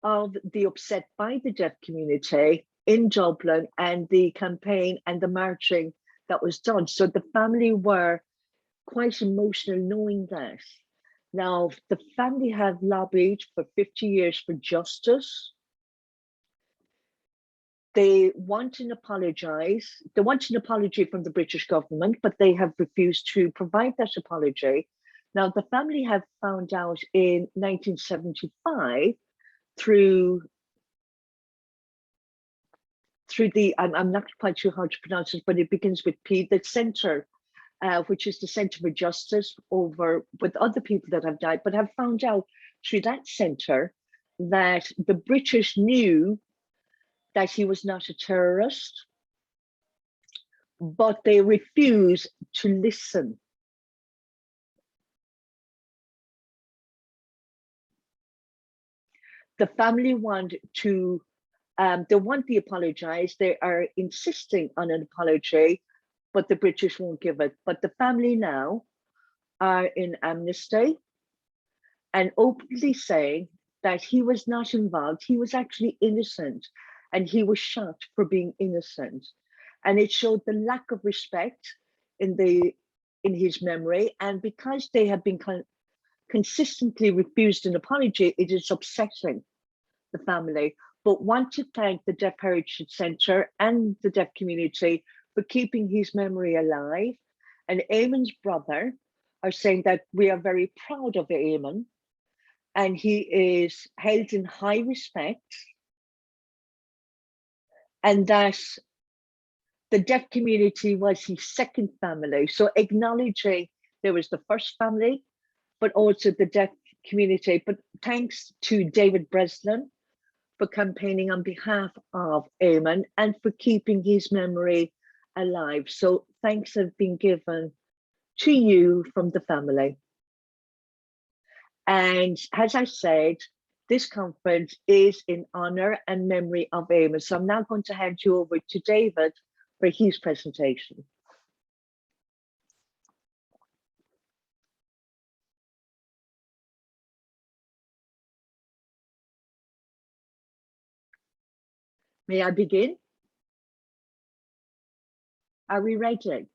of the upset by the deaf community in Dublin and the campaign and the marching that was done. So the family were quite emotional knowing that. Now, the family have lobbied for 50 years for justice. They want an apology from the British government, but they have refused to provide that apology. Now, the family have found out in 1975 through the, I'm not quite sure how to pronounce it, but it begins with P, the Centre, which is the Centre for Justice, over with other people that have died, but have found out through that centre that the British knew that he was not a terrorist, but they refused to listen. The family want to, they want the apologize. They are insisting on an apology, but the British won't give it. But the family now are in amnesty and openly saying that he was not involved. He was actually innocent, and he was shot for being innocent. And it showed the lack of respect in his memory. And because they have been consistently refused an apology, it is upsetting the family. But want to thank the Deaf Heritage Centre and the deaf community for keeping his memory alive. And Eamon's brother are saying that we are very proud of Eamon, and he is held in high respect, and that the deaf community was his second family. So acknowledging there was the first family, but also the deaf community. But thanks to David Breslin for campaigning on behalf of Eamon and for keeping his memory alive. So thanks have been given to you from the family. And as I said, this conference is in honor and memory of Eamon. So I'm now going to hand you over to David for his presentation. May I begin? Are we ready?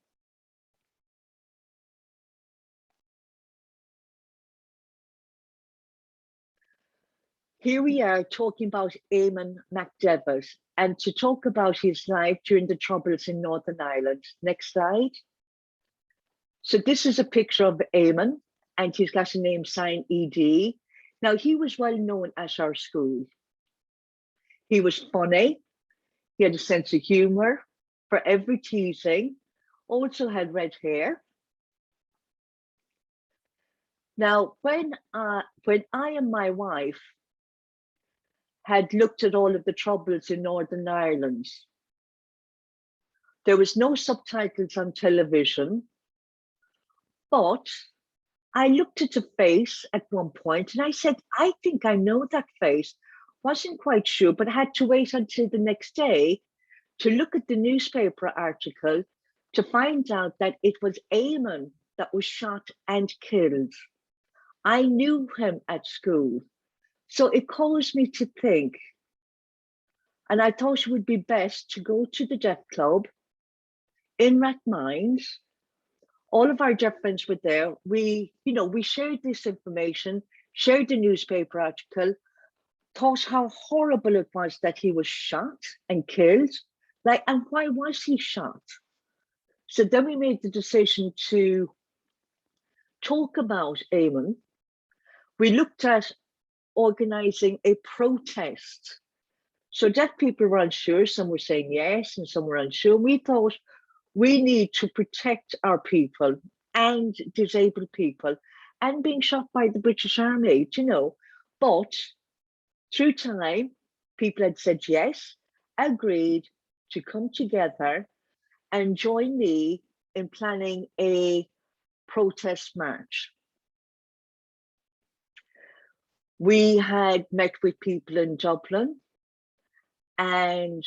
Here we are talking about Eamon McDevitt, and to talk about his life during the Troubles in Northern Ireland. Next slide. So this is a picture of Eamon, and he's got a name sign ED. Now, he was well known at our school. He was funny, he had a sense of humor, forever teasing, also had red hair. Now, when I and my wife had looked at all of the Troubles in Northern Ireland, there was no subtitles on television, but I looked at a face at one point and I said, I think I know that face. Wasn't quite sure, but I had to wait until the next day to look at the newspaper article to find out that it was Eamon that was shot and killed. I knew him at school. So it caused me to think, and I thought it would be best to go to the Deaf Club in Rathmines. All of our deaf friends were there. We shared this information, shared the newspaper article, thought how horrible it was that he was shot and killed. And why was he shot? So then we made the decision to talk about Eamon. We looked at organizing a protest. So deaf people were unsure, some were saying yes and some were unsure. We thought we need to protect our people and disabled people and being shot by the British Army, But through time, people had said yes, agreed to come together and join me in planning a protest march. We had met with people in Dublin, and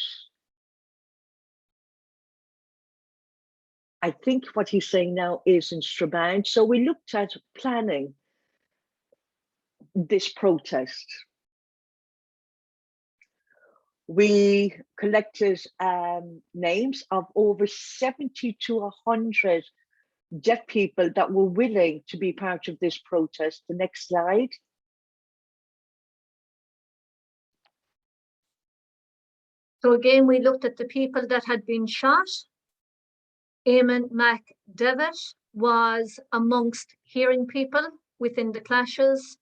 I think what he's saying now is in Strabane. So we looked at planning this protest. We collected names of over 70 to 100 deaf people that were willing to be part of this protest. The next slide. So again, we looked at the people that had been shot. Eamon McDevitt was amongst hearing people within the clashes,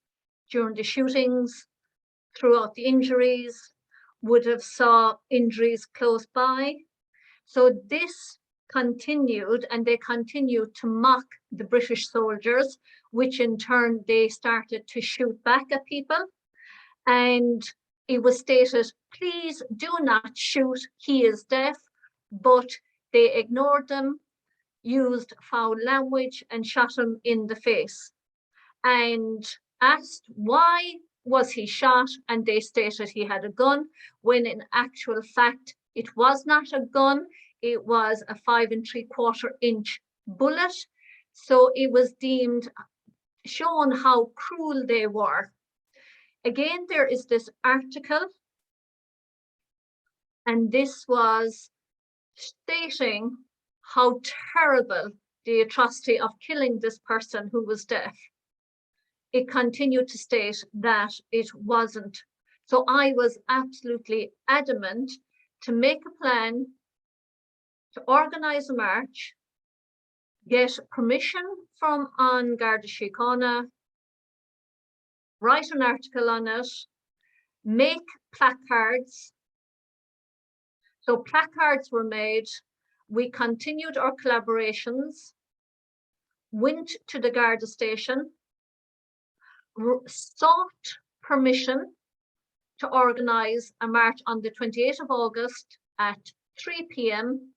during the shootings, throughout the injuries, would have saw injuries close by. So this continued, and they continued to mock the British soldiers, which in turn they started to shoot back at people. And it was stated, please do not shoot, he is deaf, but they ignored them, used foul language and shot him in the face, and asked why was he shot, and they stated he had a gun, when in actual fact it was not a gun, it was a 5.75-inch bullet. So it was deemed, shown how cruel they were. Again, there is this article, and this was stating how terrible the atrocity of killing this person who was deaf. It continued to state that it wasn't. So I was absolutely adamant to make a plan, to organise a march, get permission from An Garda Síochána, write an article on it, make placards. So placards were made. We continued our collaborations, went to the Garda station, sought permission to organise a march on the 28th of August at 3 p.m.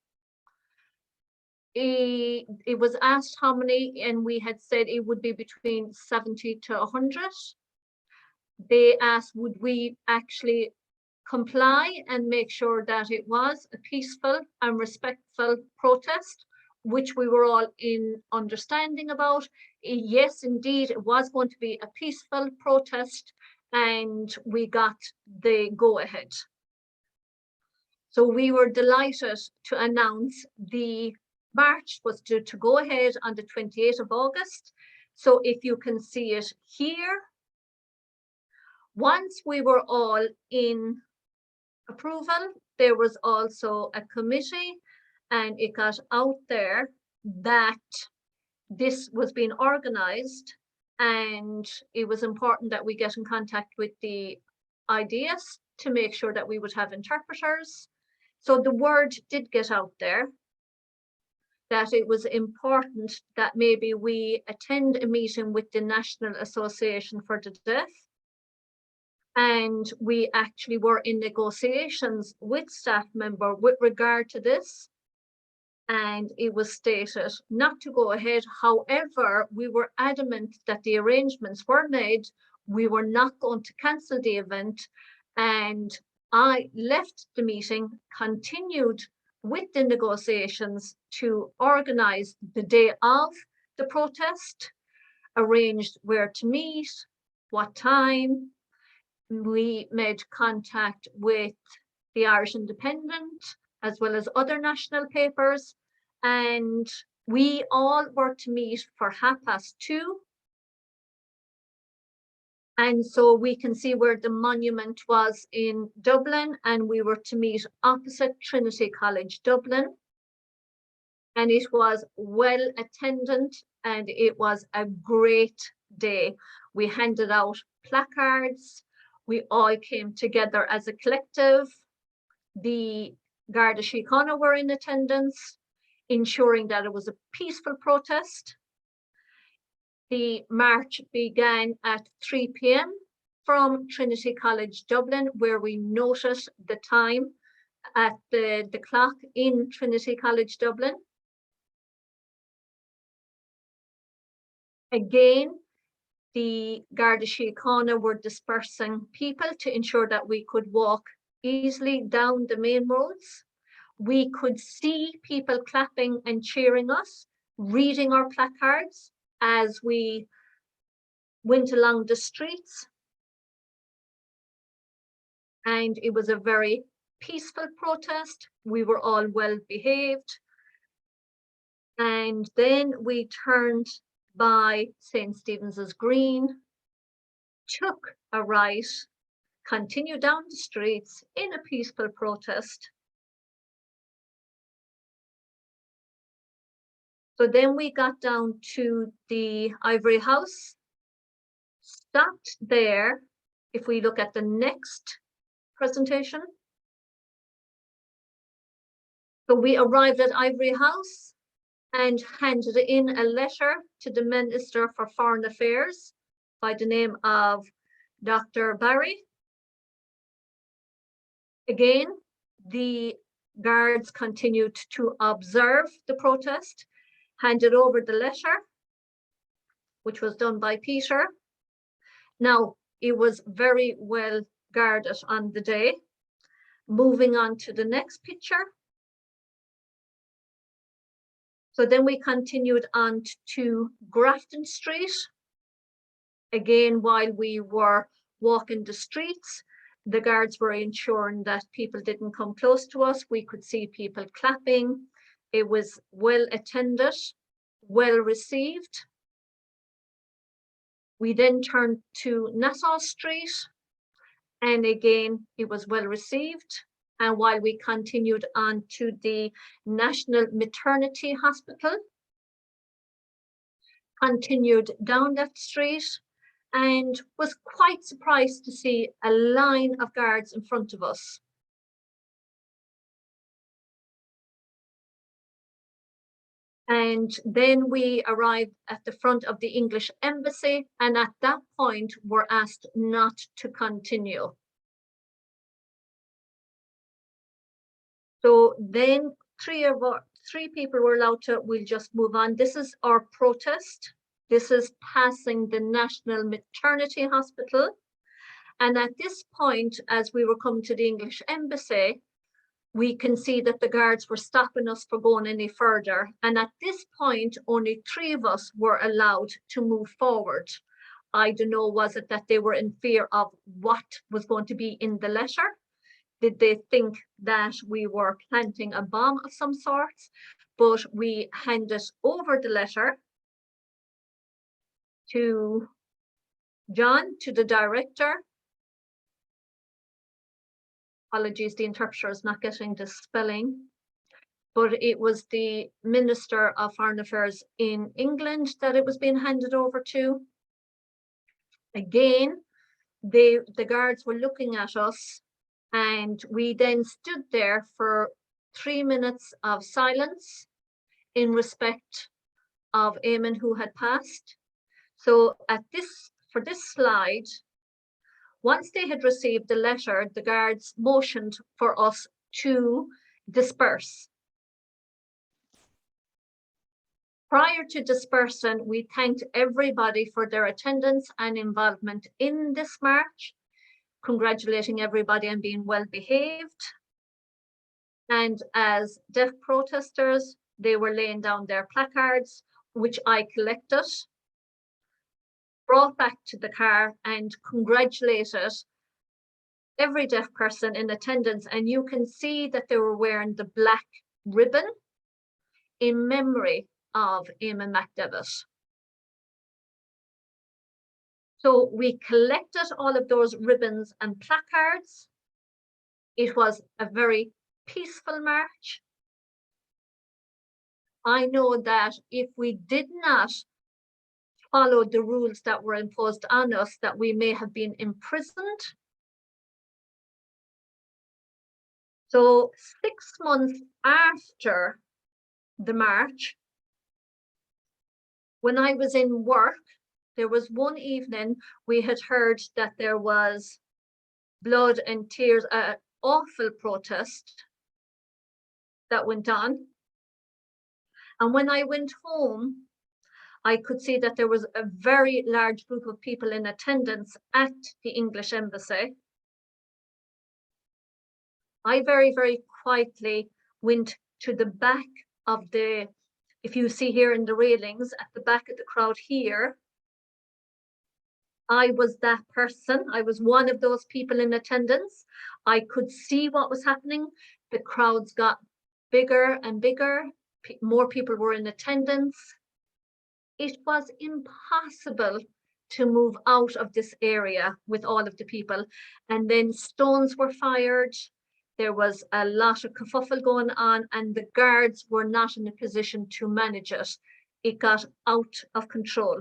It was asked how many, and we had said it would be between 70 to 100. They asked, would we actually comply and make sure that it was a peaceful and respectful protest, which we were all in understanding about. Yes, indeed, it was going to be a peaceful protest, and we got the go-ahead. So we were delighted to announce the march was to go ahead on the 28th of August. So if you can see it here, once we were all in approval, there was also a committee, and it got out there that this was being organized, and it was important that we get in contact with the IDS to make sure that we would have interpreters. So the word did get out there that it was important that maybe we attend a meeting with the National Association for the Deaf. And we actually were in negotiations with staff member with regard to this. And it was stated not to go ahead. However, we were adamant that the arrangements were made. We were not going to cancel the event. And I left the meeting, continued with the negotiations to organize the day of the protest, arranged where to meet, what time. We made contact with the Irish Independent as well as other national papers, and we all were to meet for 2:30. And so we can see where the monument was in Dublin, and we were to meet opposite Trinity College Dublin. And it was well attended, and it was a great day. We handed out placards. We all came together as a collective. The Garda Síochána were in attendance, ensuring that it was a peaceful protest. The march began at 3 p.m. from Trinity College Dublin, where we noted the time at the clock in Trinity College Dublin. Again, the Garda Síochána were dispersing people to ensure that we could walk easily down the main roads. We could see people clapping and cheering us, reading our placards as we went along the streets. And it was a very peaceful protest. We were all well behaved. And then we turned by St. Stephen's Green, took a right, continued down the streets in a peaceful protest. So then we got down to the Ivory House, stopped there. If we look at the next presentation. So we arrived at Ivory House and handed in a letter to the Minister for Foreign Affairs by the name of Dr. Barry. Again, the guards continued to observe the protest, handed over the letter, which was done by Peter. Now, it was very well guarded on the day. Moving on to the next picture. So then we continued on to Grafton Street. Again, while we were walking the streets, the guards were ensuring that people didn't come close to us. We could see people clapping. It was well attended, well received. We then turned to Nassau Street, and again, it was well received. And while we continued on to the National Maternity Hospital, continued down that street, and was quite surprised to see a line of guards in front of us. And then we arrived at the front of the English Embassy, and at that point were asked not to continue. So then three people were allowed to, we'll just move on. This is our protest. This is passing the National Maternity Hospital. And at this point, as we were coming to the English Embassy, we can see that the guards were stopping us for going any further. And at this point, only 3 of us were allowed to move forward. I don't know, was it that they were in fear of what was going to be in the letter? Did they think that we were planting a bomb of some sort? But we handed over the letter to John, to the director. Apologies, the interpreter is not getting the spelling. But it was the Minister of Foreign Affairs in England that it was being handed over to. Again, the guards were looking at us, and we then stood there for 3 minutes of silence in respect of Eamon, who had passed. So for this slide, once they had received the letter, the guards motioned for us to disperse. Prior to dispersing, we thanked everybody for their attendance and involvement in this march, congratulating everybody on being well behaved. And as deaf protesters, they were laying down their placards, which I collected, brought back to the car, and congratulated every deaf person in attendance. And you can see that they were wearing the black ribbon in memory of Eamon McDevitt. So we collected all of those ribbons and placards. It was a very peaceful march. I know that if we did not follow the rules that were imposed on us, that we may have been imprisoned. So 6 months after the march, when I was in work, there was one evening we had heard that there was blood and tears, an awful protest that went on. And when I went home, I could see that there was a very large group of people in attendance at the English Embassy. I very, very quietly went to the back of the, if you see here in the railings, at the back of the crowd here, I was that person. I was one of those people in attendance. I could see what was happening. The crowds got bigger and bigger. More people were in attendance. It was impossible to move out of this area with all of the people. And then stones were fired. There was a lot of kerfuffle going on, and the guards were not in a position to manage it. It got out of control.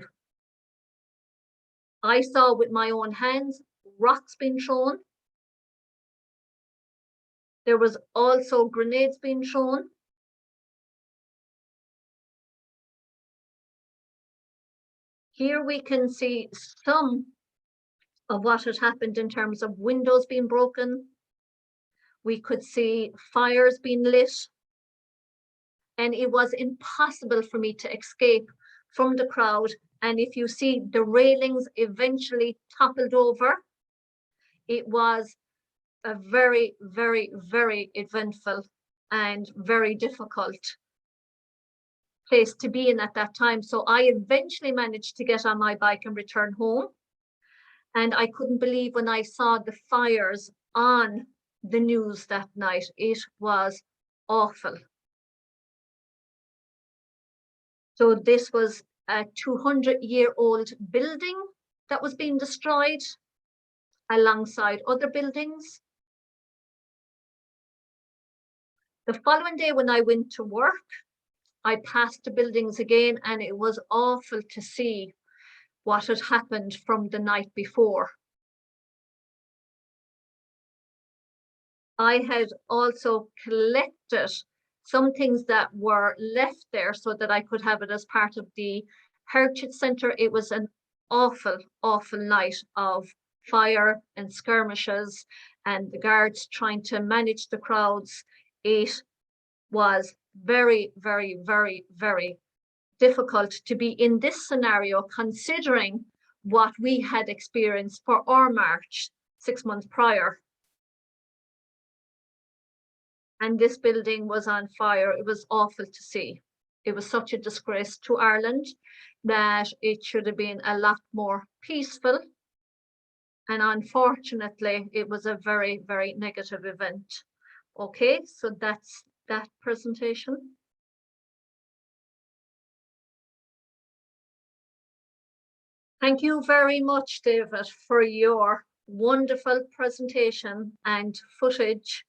I saw with my own hands rocks being thrown. There was also grenades being thrown. Here we can see some of what had happened in terms of windows being broken. We could see fires being lit, and it was impossible for me to escape from the crowd. And if you see, the railings eventually toppled over. It was a very, very, very eventful and very difficult place to be in at that time. So I eventually managed to get on my bike and return home. And I couldn't believe when I saw the fires on the news that night. It was awful. So this was a 200-year-old building that was being destroyed alongside other buildings. The following day when I went to work, I passed the buildings again, and it was awful to see what had happened from the night before. I had also collected some things that were left there so that I could have it as part of the Heritage Centre. It was an awful, awful night of fire and skirmishes and the guards trying to manage the crowds. It was very, very, very, very difficult to be in this scenario, considering what we had experienced for our march 6 months prior. And this building was on fire. It was awful to see. It was such a disgrace to Ireland that it should have been a lot more peaceful. And unfortunately, it was a very, very negative event. Okay, so that's that presentation. Thank you very much, David, for your wonderful presentation and footage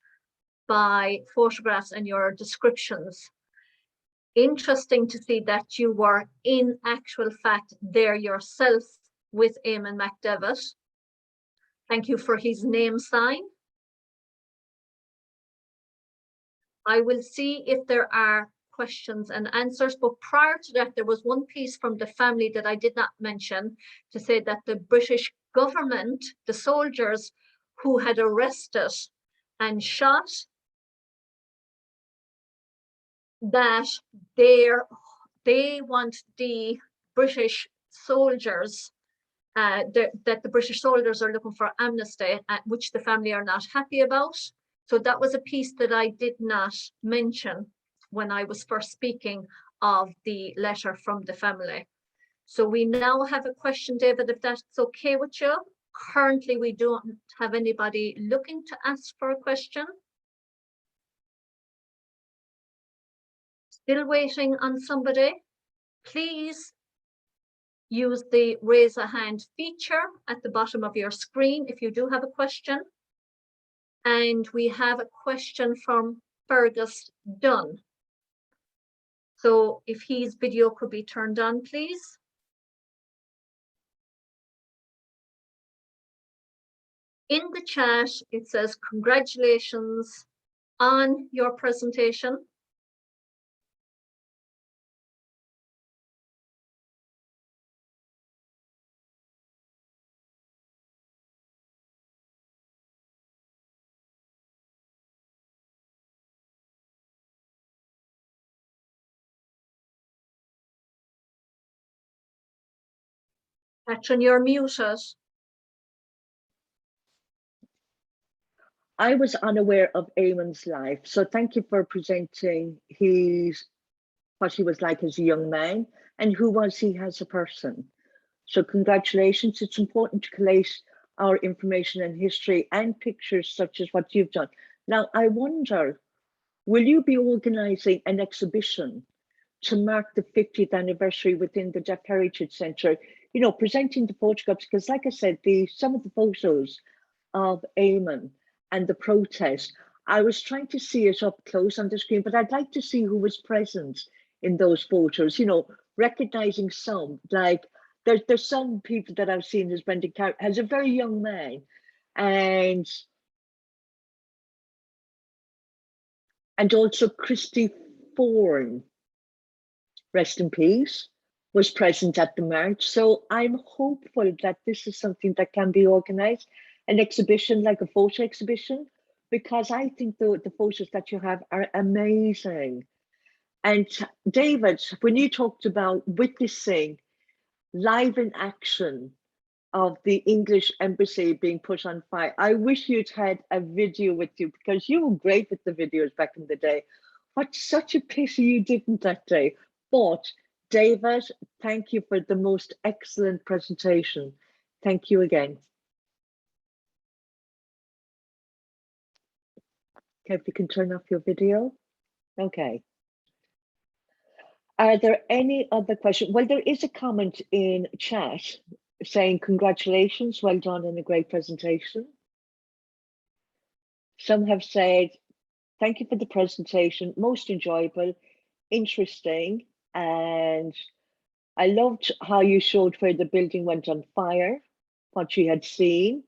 by photographs and your descriptions. Interesting to see that you were in actual fact there yourself with Eamon McDevitt. Thank you for his name sign. I will see if there are questions and answers, but prior to that, there was one piece from the family that I did not mention to say that the British government, the soldiers who had arrested and shot, that they want the British soldiers, that the British soldiers are looking for amnesty, which the family are not happy about. So that was a piece that I did not mention when I was first speaking of the letter from the family. So we now have a question, David, if that's okay with you. Currently, we don't have anybody looking to ask for a question. Still waiting on somebody. Please use the raise a hand feature at the bottom of your screen if you do have a question. And we have a question from Fergus Dunn. So if his video could be turned on, please. In the chat, it says, congratulations on your presentation. Catherine, you're muted. I was unaware of Eamon's life, so thank you for presenting what he was like as a young man and who was he as a person. So congratulations. It's important to collate our information and history and pictures such as what you've done. Now, I wonder, will you be organising an exhibition to mark the 50th anniversary within the Deaf Heritage Centre, you know, presenting the photographs? Because like I said, some of the photos of Eamon and the protest, I was trying to see it up close on the screen, but I'd like to see who was present in those photos, you know, recognising some, like there's some people that I've seen as Brendan Carr as a very young man, and also Christy Thorne, rest in peace, was present at the march. So I'm hopeful that this is something that can be organised, an exhibition like a photo exhibition, because I think the photos that you have are amazing. And David, when you talked about witnessing live in action of the English embassy being put on fire, I wish you'd had a video with you, because you were great with the videos back in the day. What such a pity you didn't that day. But David, thank you for the most excellent presentation. Thank you again. Okay, if you can turn off your video. Okay. Are there any other questions? Well, there is a comment in chat saying congratulations, well done, and a great presentation. Some have said, thank you for the presentation, most enjoyable, interesting, and I loved how you showed where the building went on fire, what you had seen,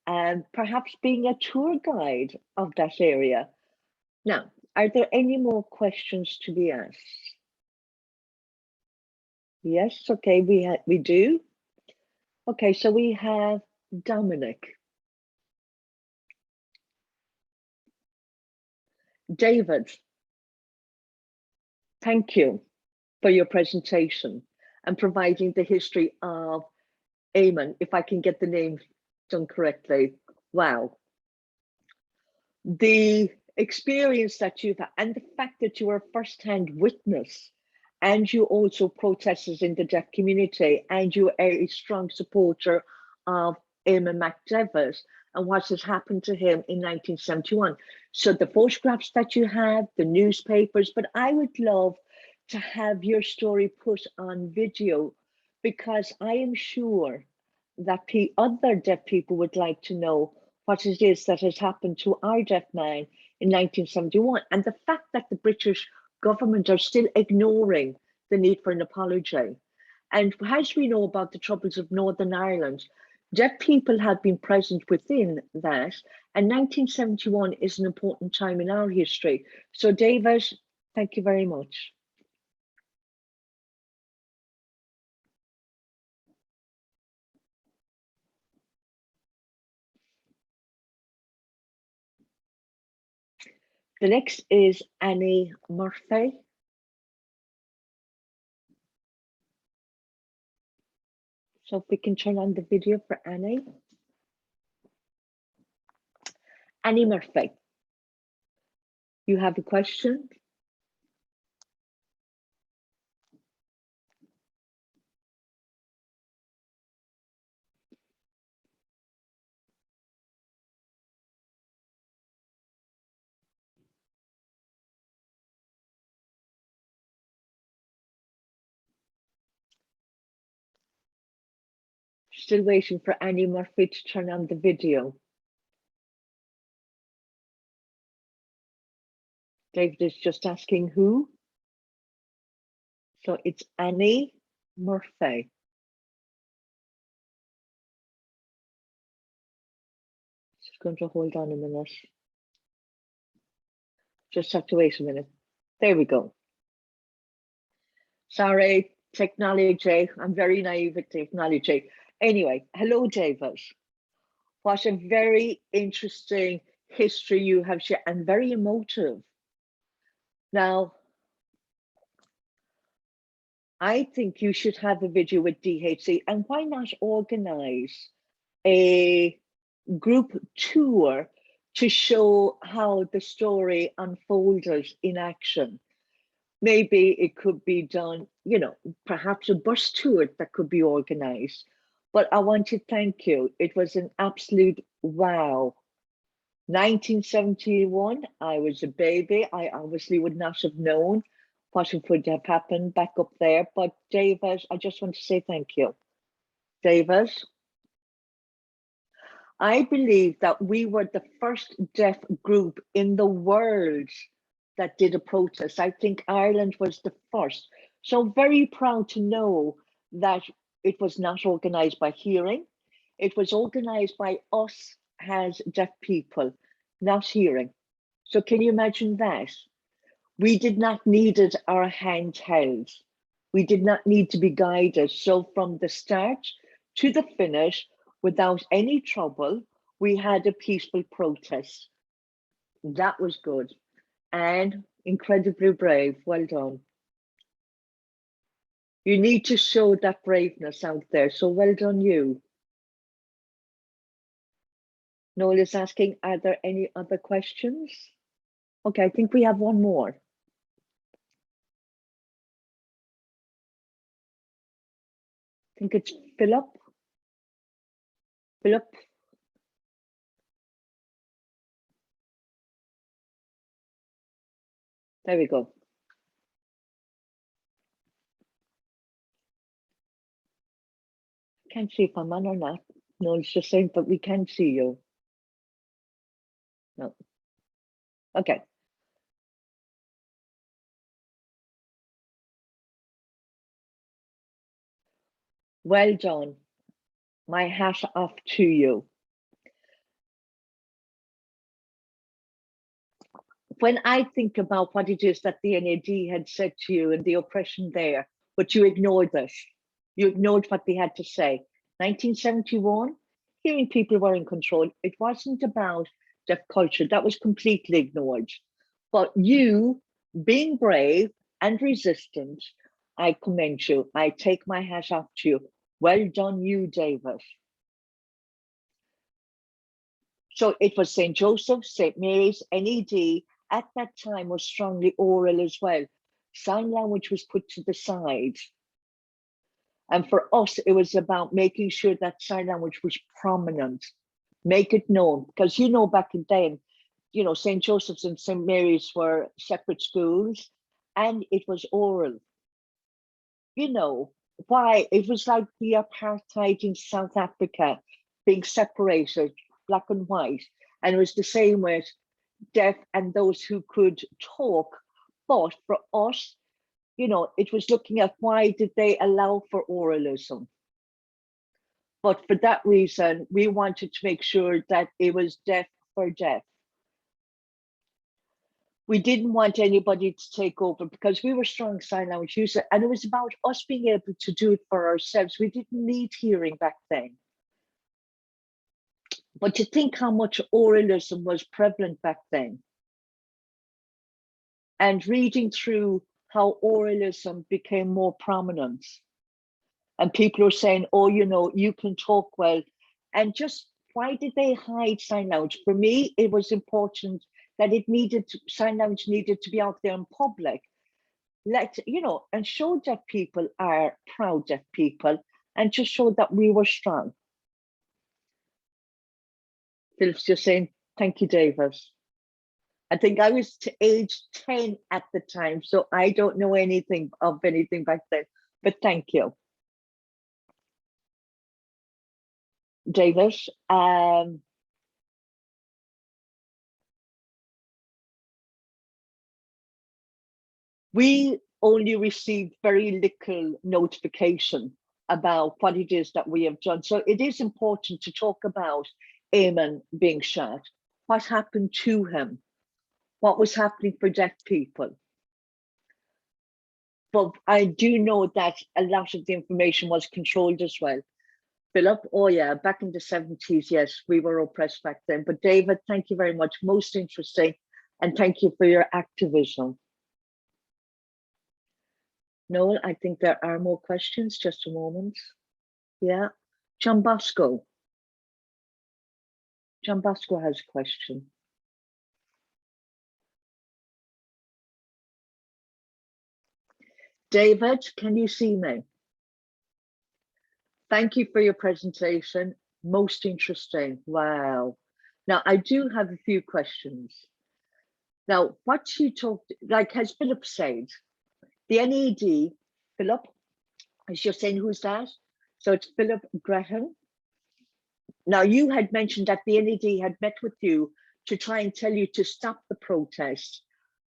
and perhaps being a tour guide of that area. Now, are there any more questions to be asked? Yes, okay, we do. Okay, so we have Dominic. David, thank you for your presentation and providing the history of Eamon, if I can get the name done correctly. Wow. The experience that you've had and the fact that you were a first-hand witness, and you also protested in the deaf community, and you are a strong supporter of Eamon McDevitt and what has happened to him in 1971. So the photographs that you have, the newspapers, but I would love to have your story put on video, because I am sure that other deaf people would like to know what it is that has happened to our deaf man in 1971. And the fact that the British government are still ignoring the need for an apology. And as we know about the troubles of Northern Ireland, deaf people have been present within that, and 1971 is an important time in our history. So David, thank you very much. The next is Annie Murphy. So if we can turn on the video for Annie. Annie Murphy, you have a question? Still waiting for Annie Murphy to turn on the video. David is just asking who. So it's Annie Murphy. Just going to hold on a minute. Just have to wait a minute. There we go. Sorry, technology. I'm very naive with technology. Anyway, hello, David. What a very interesting history you have shared, and very emotive. Now, I think you should have a video with DHC, and why not organize a group tour to show how the story unfolded in action. Maybe it could be done, you know, perhaps a bus tour that could be organized. But I want to thank you. It was an absolute wow. 1971, I was a baby. I obviously would not have known what would have happened back up there. But David, I just want to say thank you. David, I believe that we were the first deaf group in the world that did a protest. I think Ireland was the first. So very proud to know that it was not organized by hearing. It was organized by us as deaf people, not hearing. So can you imagine that? We did not needed our hand held. We did not need to be guided. So from the start to the finish, without any trouble, we had a peaceful protest. That was good and incredibly brave. Well done. You need to show that braveness out there. So well done, you. Noel is asking, are there any other questions? Okay, I think we have one more. I think it's Philip. Philip. There we go. Can't see if I'm on or not. No, it's just saying, but we can see you. No. Okay. Well done. My hat off to you. When I think about what it is that the NAD had said to you and the oppression there, but you ignored it. You ignored what they had to say. 1971, hearing people were in control. It wasn't about deaf culture. That was completely ignored. But you, being brave and resistant, I commend you. I take my hat off to you. Well done, you, David. So it was St. Joseph, St. Mary's, NED, at that time was strongly oral as well. Sign language was put to the side. And for us, it was about making sure that sign language was prominent, make it known. Because, you know, back then, you know, St. Joseph's and St. Mary's were separate schools and it was oral. You know, why? It was like the apartheid in South Africa, being separated, black and white. And it was the same with deaf and those who could talk. But for us, you know, it was looking at why did they allow for oralism? But for that reason, we wanted to make sure that it was deaf for deaf. We didn't want anybody to take over because we were strong sign language users, and it was about us being able to do it for ourselves. We didn't need hearing back then. But to think how much oralism was prevalent back then, and reading through how oralism became more prominent, and people are saying, oh, you know, you can talk well, and just why did they hide sign language? For me, it was important that sign language needed to be out there in public. Let, you know, and show deaf people are proud deaf people and just show that we were strong. Philip's just saying, thank you, David. I think I was to age 10 at the time, so I don't know anything of anything back then, but thank you. David, we only received very little notification about what it is that we have done. So it is important to talk about Eamon being shot, what happened to him, what was happening for deaf people. But I do know that a lot of the information was controlled as well. Philip, oh yeah, back in the 70s, yes, we were oppressed back then. But David, thank you very much, most interesting. And thank you for your activism. Noel, I think there are more questions, just a moment. Yeah, John Bosco. John Bosco has a question. David, can you see me? Thank you for your presentation. Most interesting. Wow. Now, I do have a few questions. Now, what you talked, like as Philip said, the NED, Philip, is just saying who's that? So it's Philip Graham. Now, you had mentioned that the NED had met with you to try and tell you to stop the protest.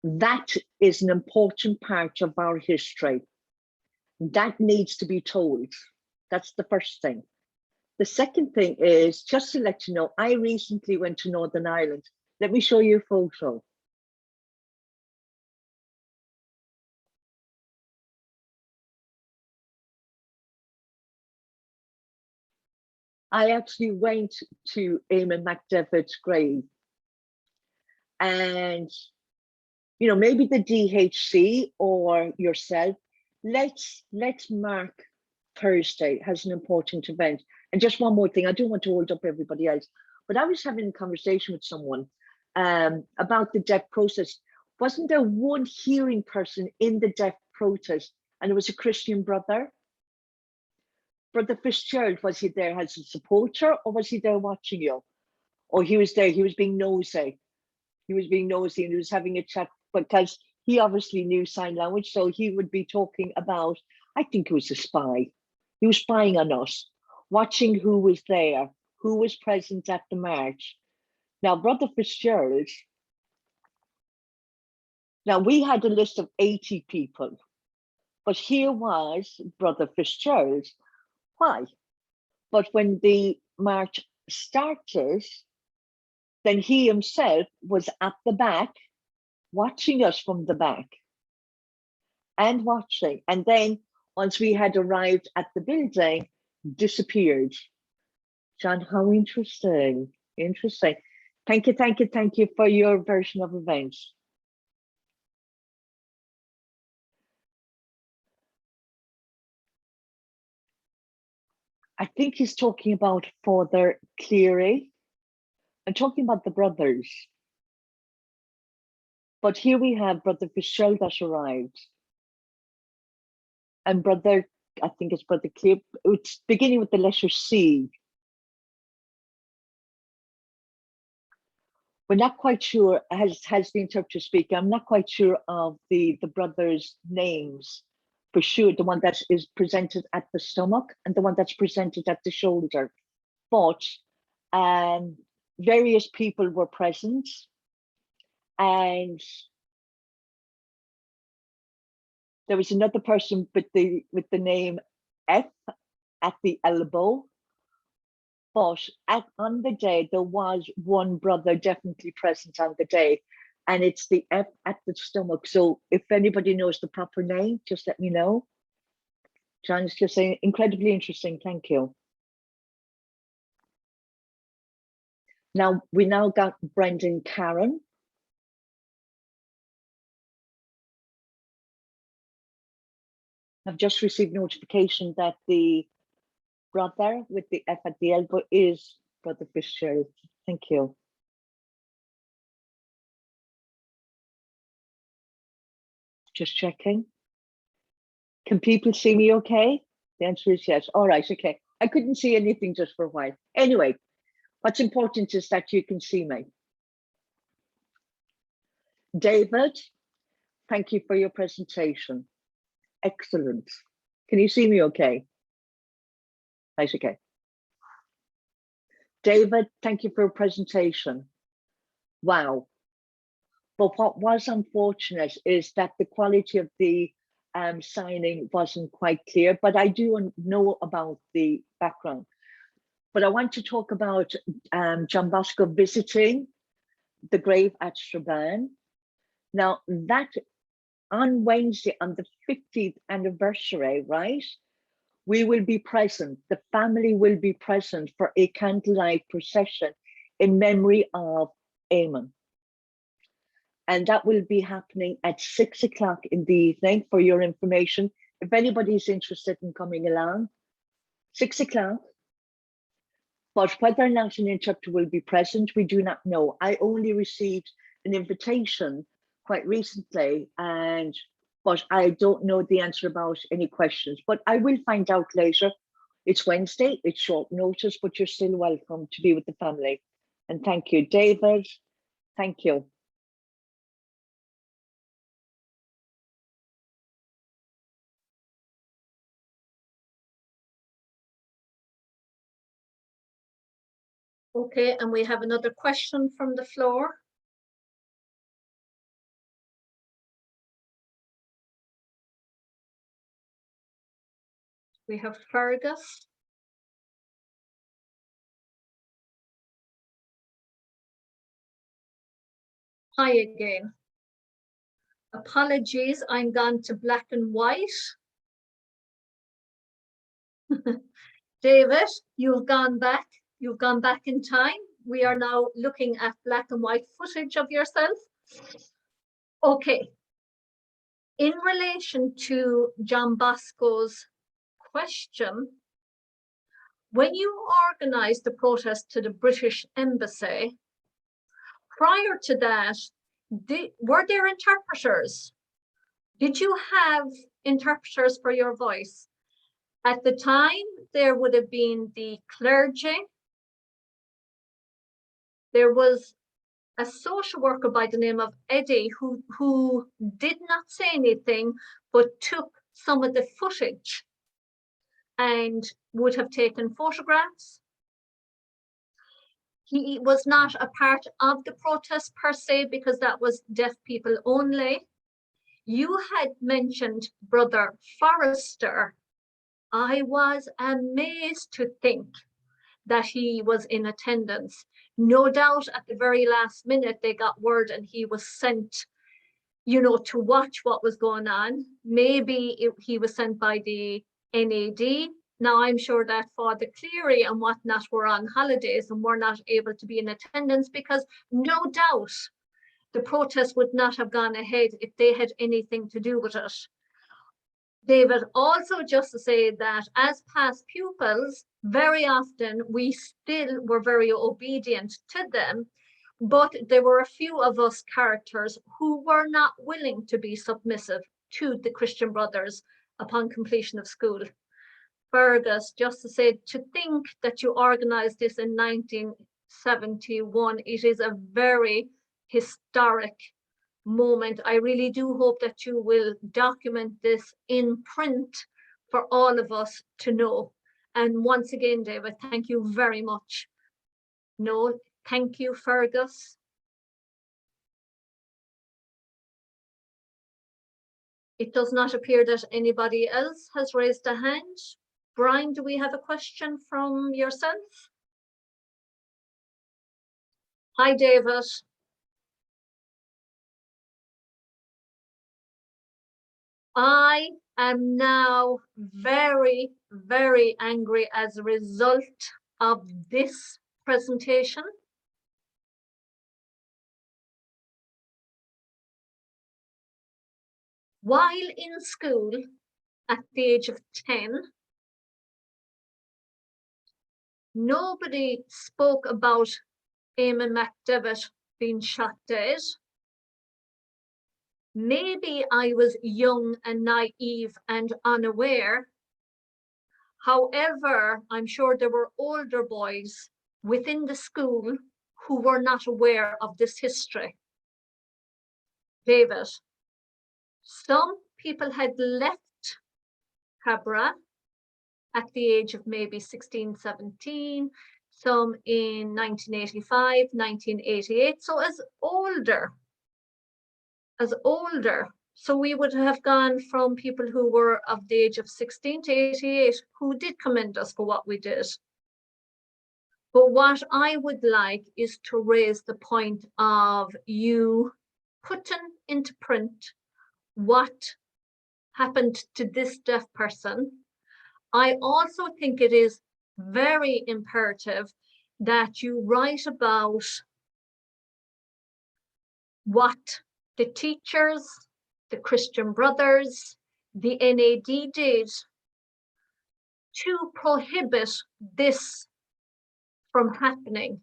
That is an important part of our history. That needs to be told. That's the first thing. The second thing is, just to let you know, I recently went to Northern Ireland. Let me show you a photo. I actually went to Eamon McDevitt's grave. And, you know, maybe the DHC or yourself, let's mark Thursday as an important event. And just one more thing, I don't want to hold up everybody else, but I was having a conversation with someone about the deaf process. Wasn't there one hearing person in the deaf protest, and it was a Christian brother? Brother Fitzgerald, was he there as a supporter, or was he there watching you? Or he was there, he was being nosy. He was being nosy and he was having a chat because he obviously knew sign language. So he would be talking about, I think it was a spy. He was spying on us, watching who was there, who was present at the march. Now, Brother Fitzgerald, now we had a list of 80 people, but here was Brother Fitzgerald. Why? But when the march started, then he himself was at the back, watching us from the back and watching. And then once we had arrived at the building, disappeared. John, how interesting. Interesting. Thank you for your version of events. I think he's talking about Father Cleary. I'm talking about the brothers. But here we have Brother Fitzgerald that arrived. And Brother, I think it's Brother Cleary, it's beginning with the letter C. We're not quite sure, has the interpreter speaking, I'm not quite sure of the brothers' names for sure, the one that is presented at the stomach and the one that's presented at the shoulder. But various people were present, and there was another person with the name F at the elbow. But on the day, there was one brother definitely present on the day, and it's the F at the stomach. So if anybody knows the proper name, just let me know. John's just saying, incredibly interesting, thank you. Now, we now got Brendan Karen. I've just received notification that the brother with the F at the elbow is Brother Fitzgerald. Thank you. Just checking. Can people see me okay? The answer is yes. All right, okay. I couldn't see anything just for a while. Anyway, what's important is that you can see me. David, thank you for your presentation. Excellent. Can you see me okay? Right, okay. David, thank you for your presentation. Wow. But what was unfortunate is that the quality of the signing wasn't quite clear, but I do know about the background. But I want to talk about John Bosco visiting the grave at Strabane. Now, that on Wednesday, on the 50th anniversary, right, we will be present, the family will be present for a candlelight procession in memory of Eamon. And that will be happening at 6 o'clock in the evening, for your information. If anybody's interested in coming along, 6 o'clock. But whether or not an interpreter will be present, we do not know. I only received an invitation quite recently, but I don't know the answer about any questions, but I will find out later. It's Wednesday, it's short notice, but you're still welcome to be with the family. And thank you, David. Thank you. Okay, and we have another question from the floor. We have Fergus. Hi again. Apologies, I'm gone to black and white. David, you've gone back in time. we are now looking at black and white footage of yourself. Okay. In relation to John Bosco's question, when you organised the protest to the British Embassy, prior to that, were there interpreters? Did you have interpreters for your voice? At the time, there would have been the clergy. There was a social worker by the name of Eddie who did not say anything, but took some of the footage and would have taken photographs. He was not a part of the protest per se, because that was deaf people only. You had mentioned Brother Forrester. I was amazed to think that he was in attendance. No doubt at the very last minute they got word and he was sent, you know, to watch what was going on. Maybe he was sent by the NAD. Now I'm sure that Father Cleary and whatnot were on holidays and were not able to be in attendance, because no doubt the protest would not have gone ahead if they had anything to do with it. David, also just to say that as past pupils, very often we still were very obedient to them, but there were a few of us characters who were not willing to be submissive to the Christian Brothers upon completion of school. Fergus, just to say, to think that you organized this in 1971, it is a very historic moment. I really do hope that you will document this in print for all of us to know. And once again, David, thank you very much. No, thank you, Fergus. It does not appear that anybody else has raised a hand. Brian, do we have a question from yourself? Hi, David. I am now very, very angry as a result of this presentation. While in school at the age of 10, nobody spoke about Eamon McDevitt being shot dead. Maybe I was young and naive and unaware. However, I'm sure there were older boys within the school who were not aware of this history. David, some people had left Cabra at the age of maybe 16, 17, some in 1985, 1988, so as older. So we would have gone from people who were of the age of 16 to 88 who did commend us for what we did. But what I would like is to raise the point of you putting into print what happened to this deaf person. I also think it is very imperative that you write about what the teachers, the Christian Brothers, the NAD did to prohibit this from happening.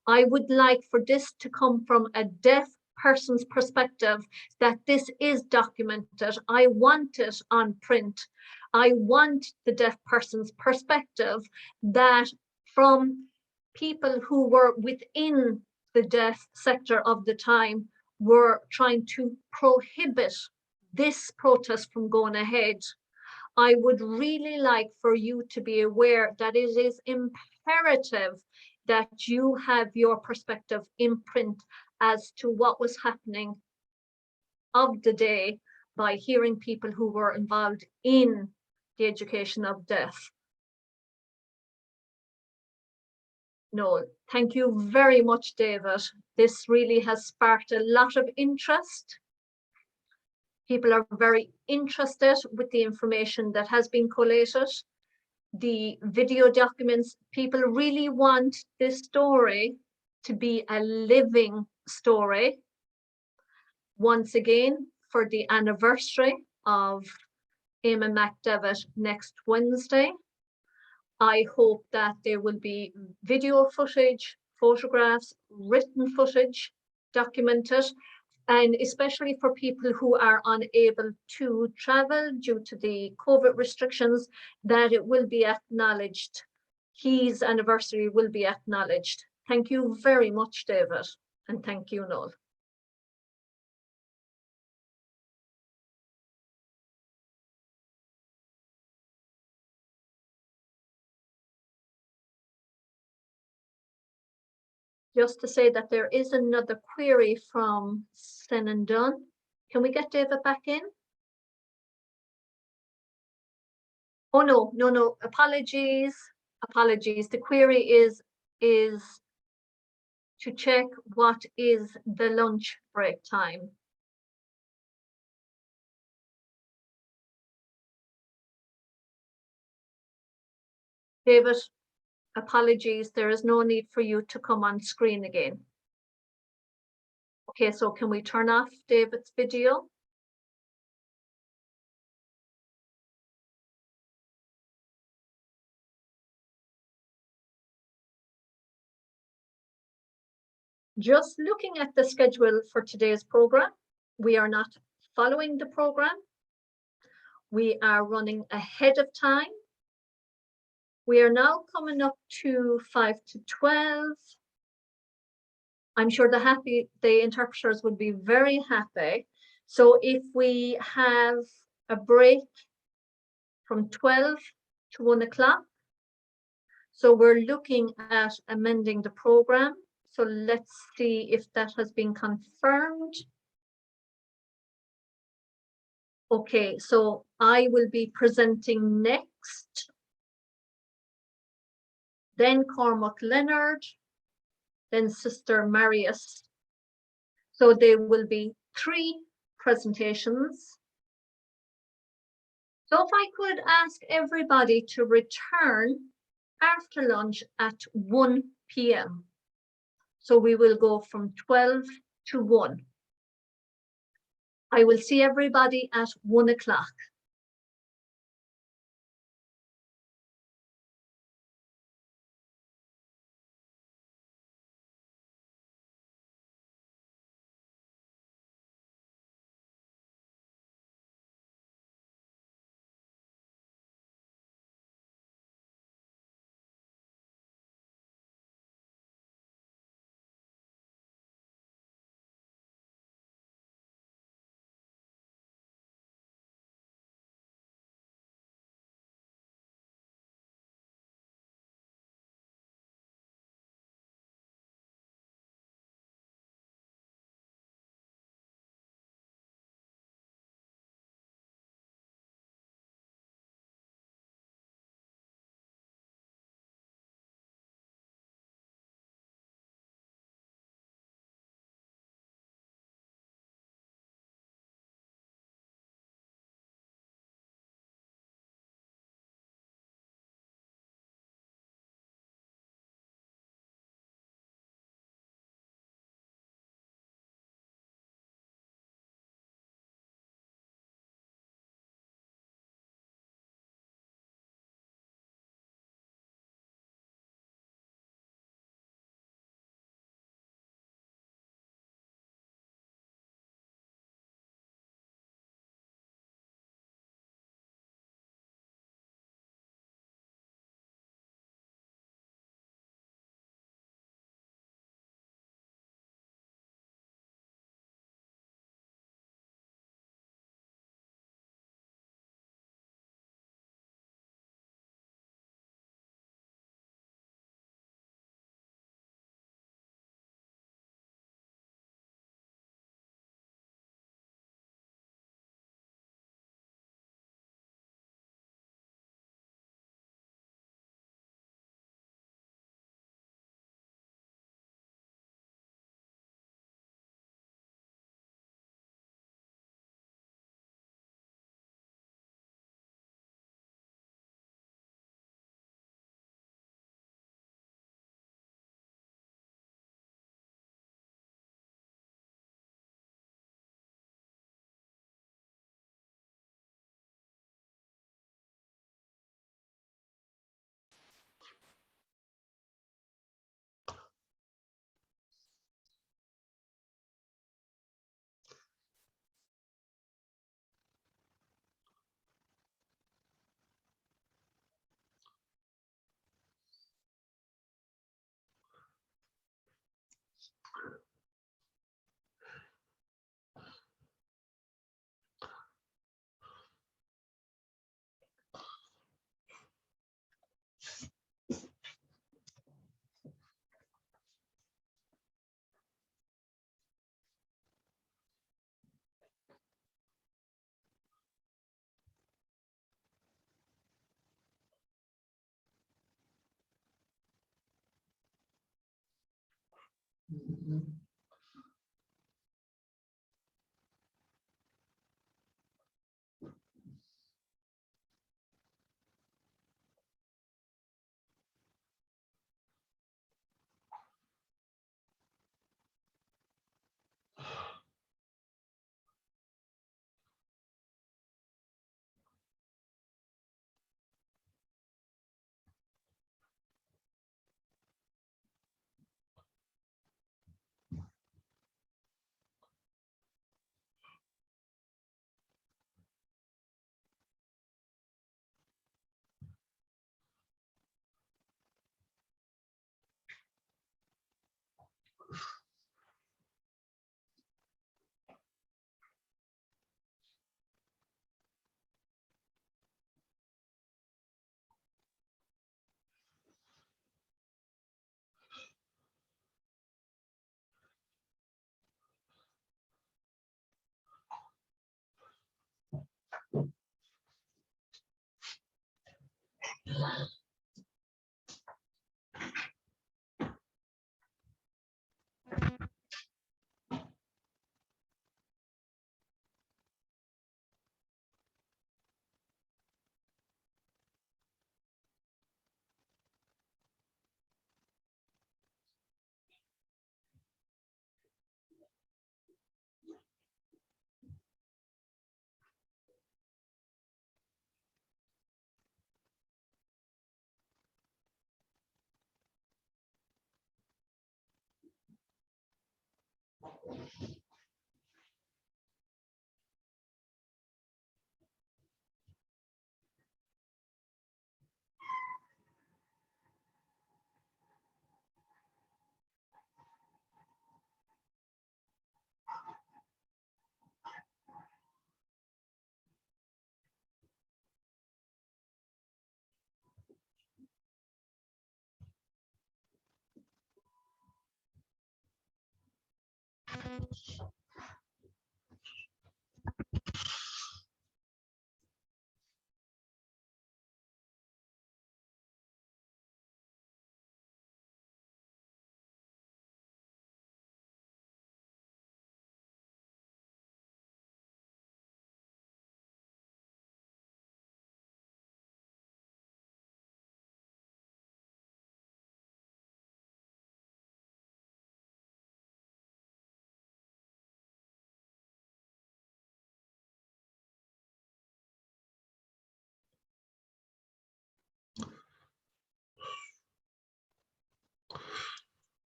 I would like for this to come from a deaf person's perspective, that this is documented. I want it on print. I want the deaf person's perspective, that from people who were within the deaf sector of the time were trying to prohibit this protest from going ahead. I would really like for you to be aware that it is imperative that you have your perspective in print as to what was happening of the day by hearing people who were involved in the education of deaf. No, thank you very much, David. This really has sparked a lot of interest. People are very interested with the information that has been collated. the video documents. People really want this story to be a living story. Once again, for the anniversary of Eamon McDevitt next Wednesday, I hope that there will be video footage, photographs, written footage documented, and especially for people who are unable to travel due to the COVID restrictions, that it will be acknowledged. His anniversary will be acknowledged. Thank you very much, David, and thank you, Noel. Just to say that there is another query from Sen Dunn. Can we get David back in? Oh, no, apologies. The query is to check what is the lunch break time. David, apologies, there is no need for you to come on screen again. Okay, so can we turn off David's video? Just looking at the schedule for today's program, we are not following the program. We are running ahead of time. We are now coming up to 5 to 12. I'm sure the interpreters would be very happy. So if we have a break from 12 to 1 o'clock, so we're looking at amending the program. So let's see if that has been confirmed. Okay, so I will be presenting next, then Cormac Leonard, then Sister Marius. So there will be 3 presentations. So if I could ask everybody to return after lunch at 1 p.m. So we will go from 12 to 1. I will see everybody at 1 o'clock.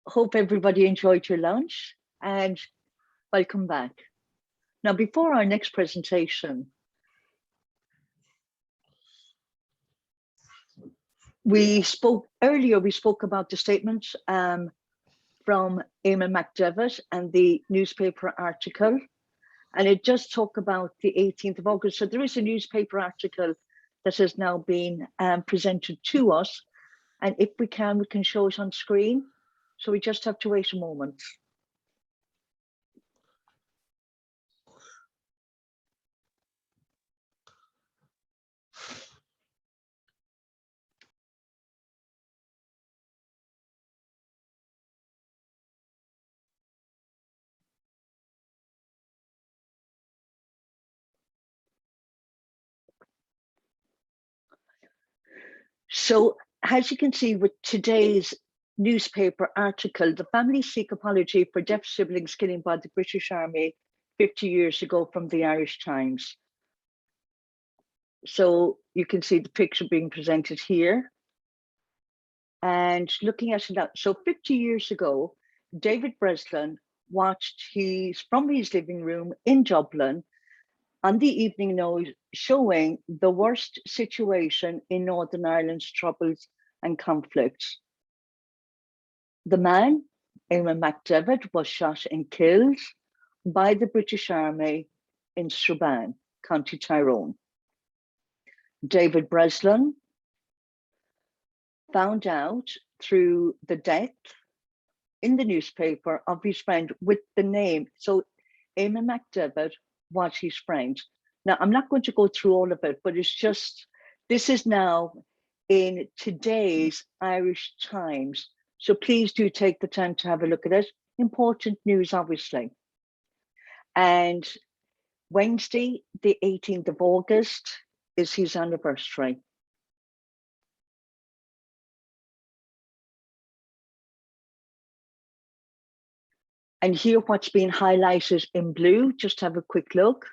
Hope everybody enjoyed your lunch and welcome back. Now, before our next presentation, we spoke about the statement from Eamon McDevitt and the newspaper article, and it does talk about the 18th of August. So there is a newspaper article that has now been presented to us, and if we can show it on screen. So we just have to wait a moment. So as you can see with today's newspaper article, the family seek apology for deaf siblings killing by the British Army 50 years ago from the Irish Times. So you can see the picture being presented here. And looking at it now, so 50 years ago, David Breslin watched from his living room in Dublin on the evening news showing the worst situation in Northern Ireland's troubles and conflicts. The man, Eamon McDevitt, was shot and killed by the British Army in Strabane, County Tyrone. David Breslin found out through the death in the newspaper of his friend with the name. So Eamon McDevitt was his friend. Now, I'm not going to go through all of it, but it's just, this is now in today's Irish Times, So please do take the time to have a look at it. Important news, obviously. And Wednesday, the 18th of August, is his anniversary. And here what's been highlighted in blue, just have a quick look.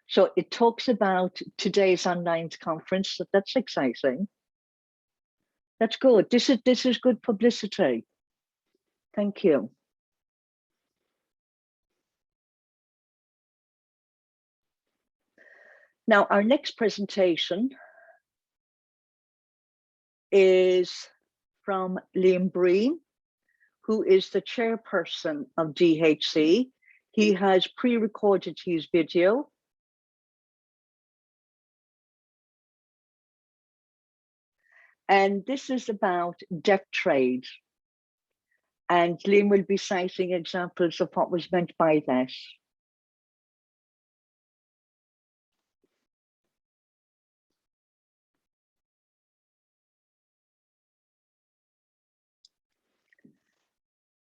So it talks about today's online conference, so that's exciting. That's good. This is good publicity. Thank you. Now, our next presentation is from Liam Breen, who is the chairperson of DHC. He has pre-recorded his video. And this is about deaf trade. And Liam will be citing examples of what was meant by that.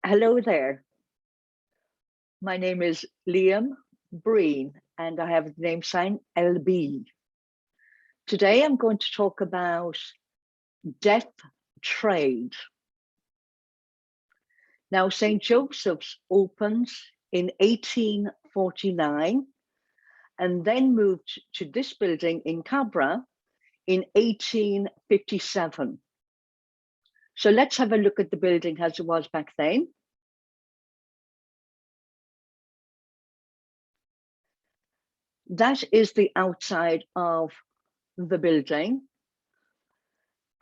Hello there. My name is Liam Breen, and I have the name sign LB. Today I'm going to talk about deaf trade. Now, St. Joseph's opened in 1849 and then moved to this building in Cabra in 1857. So let's have a look at the building as it was back then. That is the outside of the building.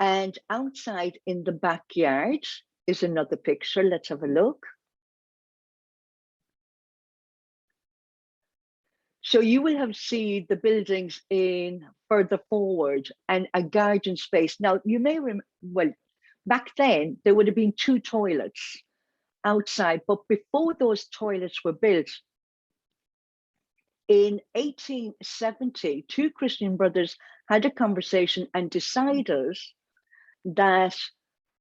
And outside in the backyard is another picture. Let's have a look. So you will have seen the buildings in further forward and a garden space. Now you may remember, well, back then there would have been 2 toilets outside, but before those toilets were built, in 1870, 2 Christian brothers had a conversation and decided that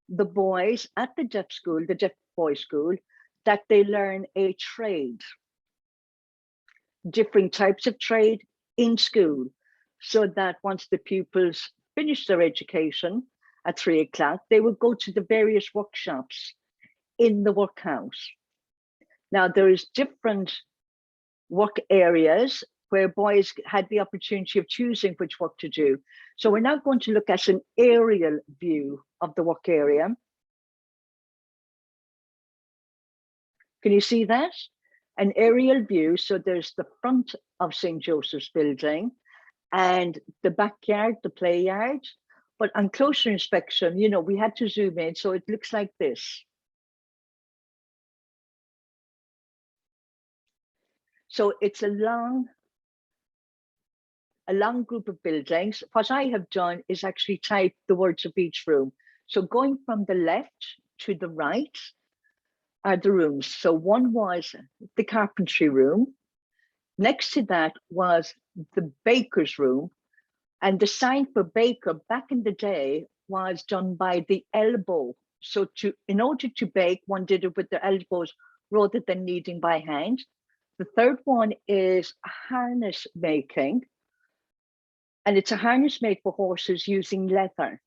the boys at the deaf school, the deaf boys school, that they learn a trade, different types of trade in school, so that once the pupils finished their education at 3 o'clock, they would go to the various workshops in the workhouse. Now, there is different work areas where boys had the opportunity of choosing which work to do. So we're now going to look at an aerial view of the work area. Can you see that? An aerial view. So there's the front of St. Joseph's building and the backyard, the play yard. But on closer inspection, you know, we had to zoom in. So it looks like this. So it's a long group of buildings. What I have done is actually type the words of each room. So going from the left to the right are the rooms. So one was the carpentry room. Next to that was the baker's room. And the sign for baker back in the day was done by the elbow. So in order to bake, one did it with their elbows rather than kneading by hand. The third one is harness making. And it's a harness made for horses using leather.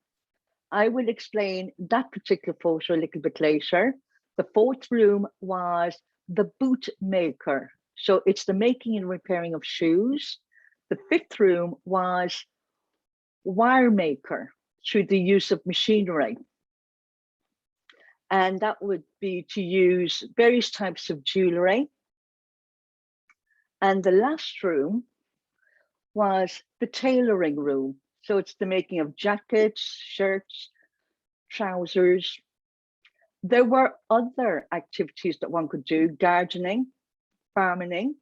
I will explain that particular photo a little bit later. The fourth room was the boot maker. So it's the making and repairing of shoes. The fifth room was wire maker through the use of machinery. And that would be to use various types of jewelry. And the last room was the tailoring room. So it's the making of jackets, shirts, trousers. There were other activities that one could do: gardening, farming,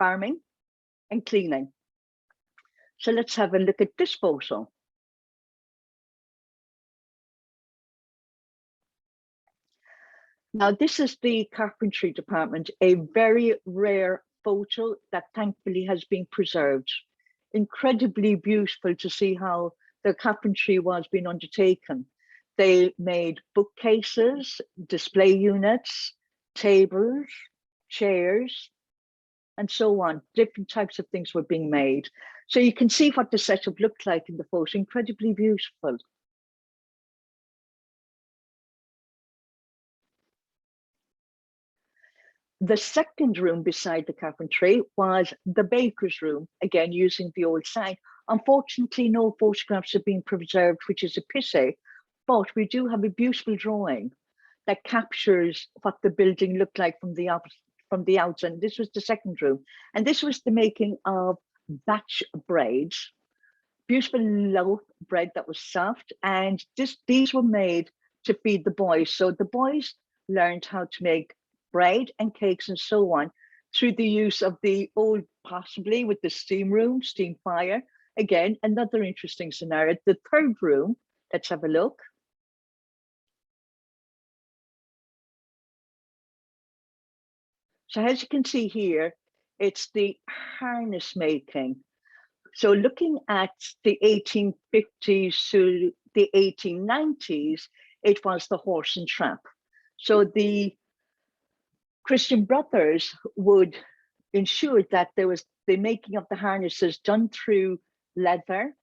and cleaning. So let's have a look at this photo. Now, this is the carpentry department, a very rare photo that thankfully has been preserved. incredibly beautiful to see how the carpentry was being undertaken. They made bookcases, display units, tables, chairs, and so on. Different types of things were being made. So you can see what the setup looked like in the photo, incredibly beautiful. The second room beside the carpentry was the baker's room, again using the old sign. Unfortunately, no photographs have been preserved, which is a pity, but we do have a beautiful drawing that captures what the building looked like from the outside. This was the second room, and this was the making of batch breads, beautiful loaf bread that was soft, and these were made to feed the boys. So the boys learned how to make bread and cakes and so on through the use of the old, possibly with the steam room, steam fire. Again, another interesting scenario. The third room, let's have a look. So as you can see here, it's the harness making. So looking at the 1850s to the 1890s, it was the horse and trap. So the Christian Brothers would ensure that there was the making of the harnesses done through leather,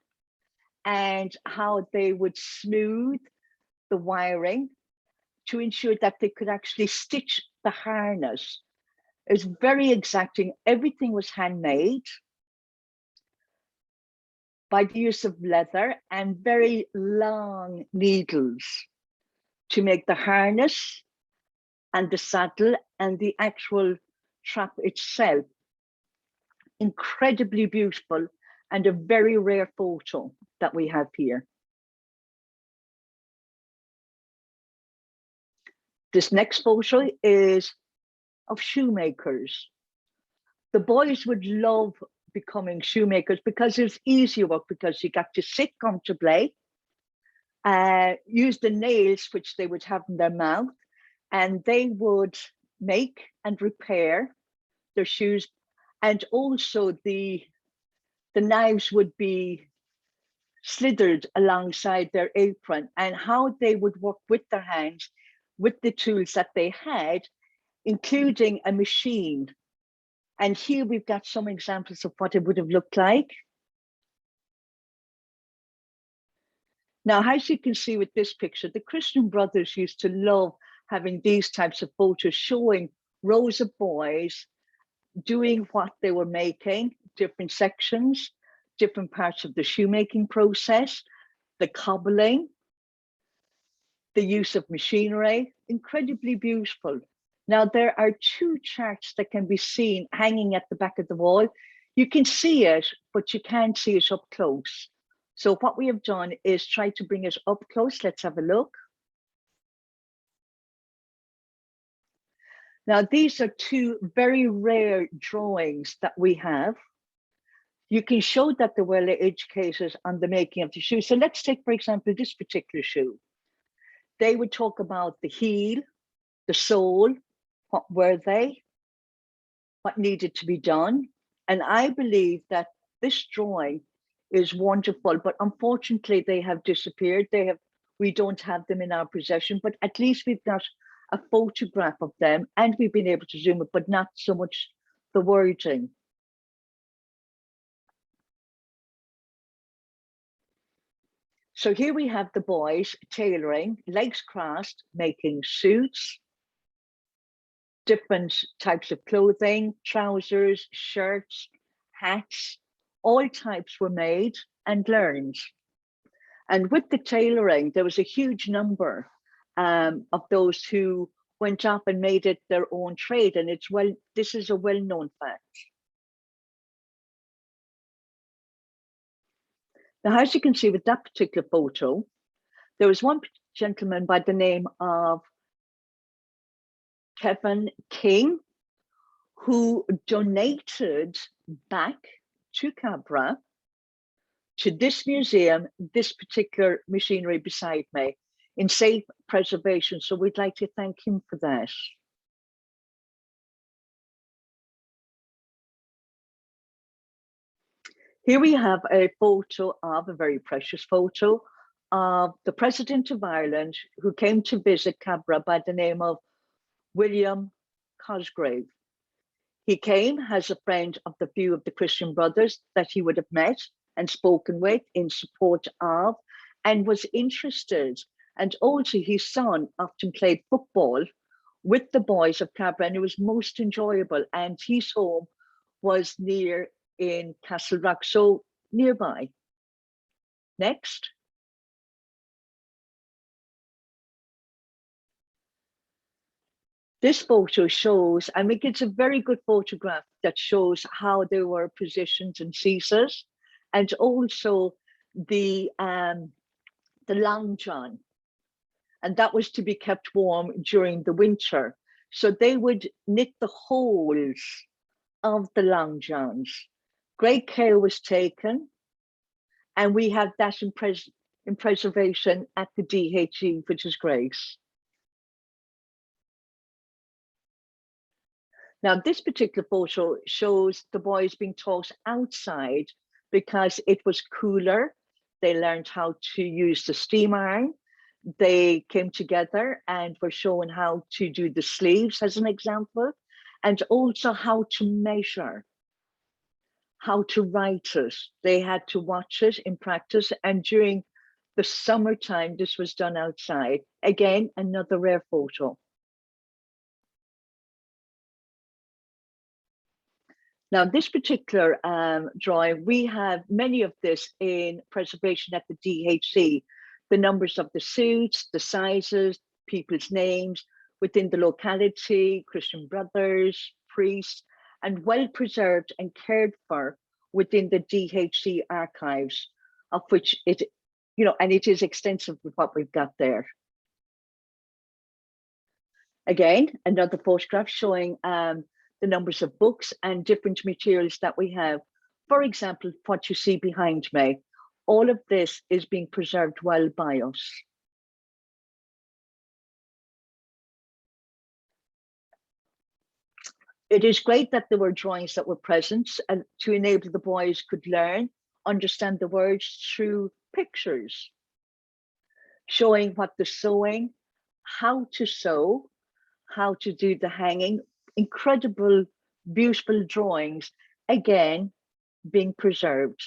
and how they would smooth the wiring to ensure that they could actually stitch the harness. It was very exacting. Everything was handmade by the use of leather and very long needles to make the harness and the saddle and the actual trap itself. Incredibly beautiful, and a very rare photo that we have here. This next photo is of shoemakers. The boys would love becoming shoemakers because it's easy work, because you got to sit comfortably, use the nails which they would have in their mouth, and they would make and repair their shoes. And also the knives would be slithered alongside their apron, and how they would work with their hands, with the tools that they had, including a machine. And here we've got some examples of what it would have looked like. Now, as you can see with this picture, the Christian Brothers used to love having these types of photos showing rows of boys doing what they were making, different sections, different parts of the shoemaking process, the cobbling, the use of machinery, incredibly beautiful. Now, there are two charts that can be seen hanging at the back of the wall. You can see it, but you can't see it up close. So what we have done is try to bring it up close. Let's have a look. Now, these are two very rare drawings that we have. You can show that they're well educated on the making of the shoe. So let's take, for example, this particular shoe. They would talk about the heel, the sole, what were they, what needed to be done. And I believe that this drawing is wonderful, but unfortunately they have disappeared. We don't have them in our possession, but at least we've got a photograph of them and we've been able to zoom it, but not so much the wording. So here we have the boys tailoring, legs crossed, making suits, different types of clothing, trousers, shirts, hats, all types were made and learned. And with the tailoring, there was a huge number of those who went off and made it their own trade. And this is a well-known fact. Now, as you can see with that particular photo, there was one gentleman by the name of Kevin King, who donated back to Cabra, to this museum, this particular machinery beside me, in safe preservation. So we'd like to thank him for that. Here we have a photo of a very precious photo of the President of Ireland who came to visit Cabra by the name of William Cosgrave. He came as a friend of the few of the Christian brothers that he would have met and spoken with in support of, and was interested. And also his son often played football with the boys of Cabra, and it was most enjoyable. And his home was near in Castle Rock, so nearby. Next. This photo shows, I think it's a very good photograph that shows how they were positioned in seasons, and also the long john, and that was to be kept warm during the winter. So they would knit the holes of the long johns. Great care was taken, and we have that in preservation at the DHC, which is great. Now, this particular photo shows the boys being taught outside because it was cooler. They learned how to use the steam iron. They came together and were shown how to do the sleeves as an example, and also how to measure, how to write it. They had to watch it in practice, and during the summertime, this was done outside. Again, another rare photo. Now, this particular drawing, we have many of this in preservation at the DHC. The numbers of the suits, the sizes, people's names within the locality, Christian brothers, priests, and well preserved and cared for within the DHC archives, of which it, and it is extensive with what we've got there. Again, another photograph showing the numbers of books and different materials that we have. For example, what you see behind me, all of this is being preserved well by us. It is great that there were drawings that were present and to enable the boys could learn, understand the words through pictures, showing what the sewing, how to sew, how to do the hanging, incredible, beautiful drawings, again, being preserved.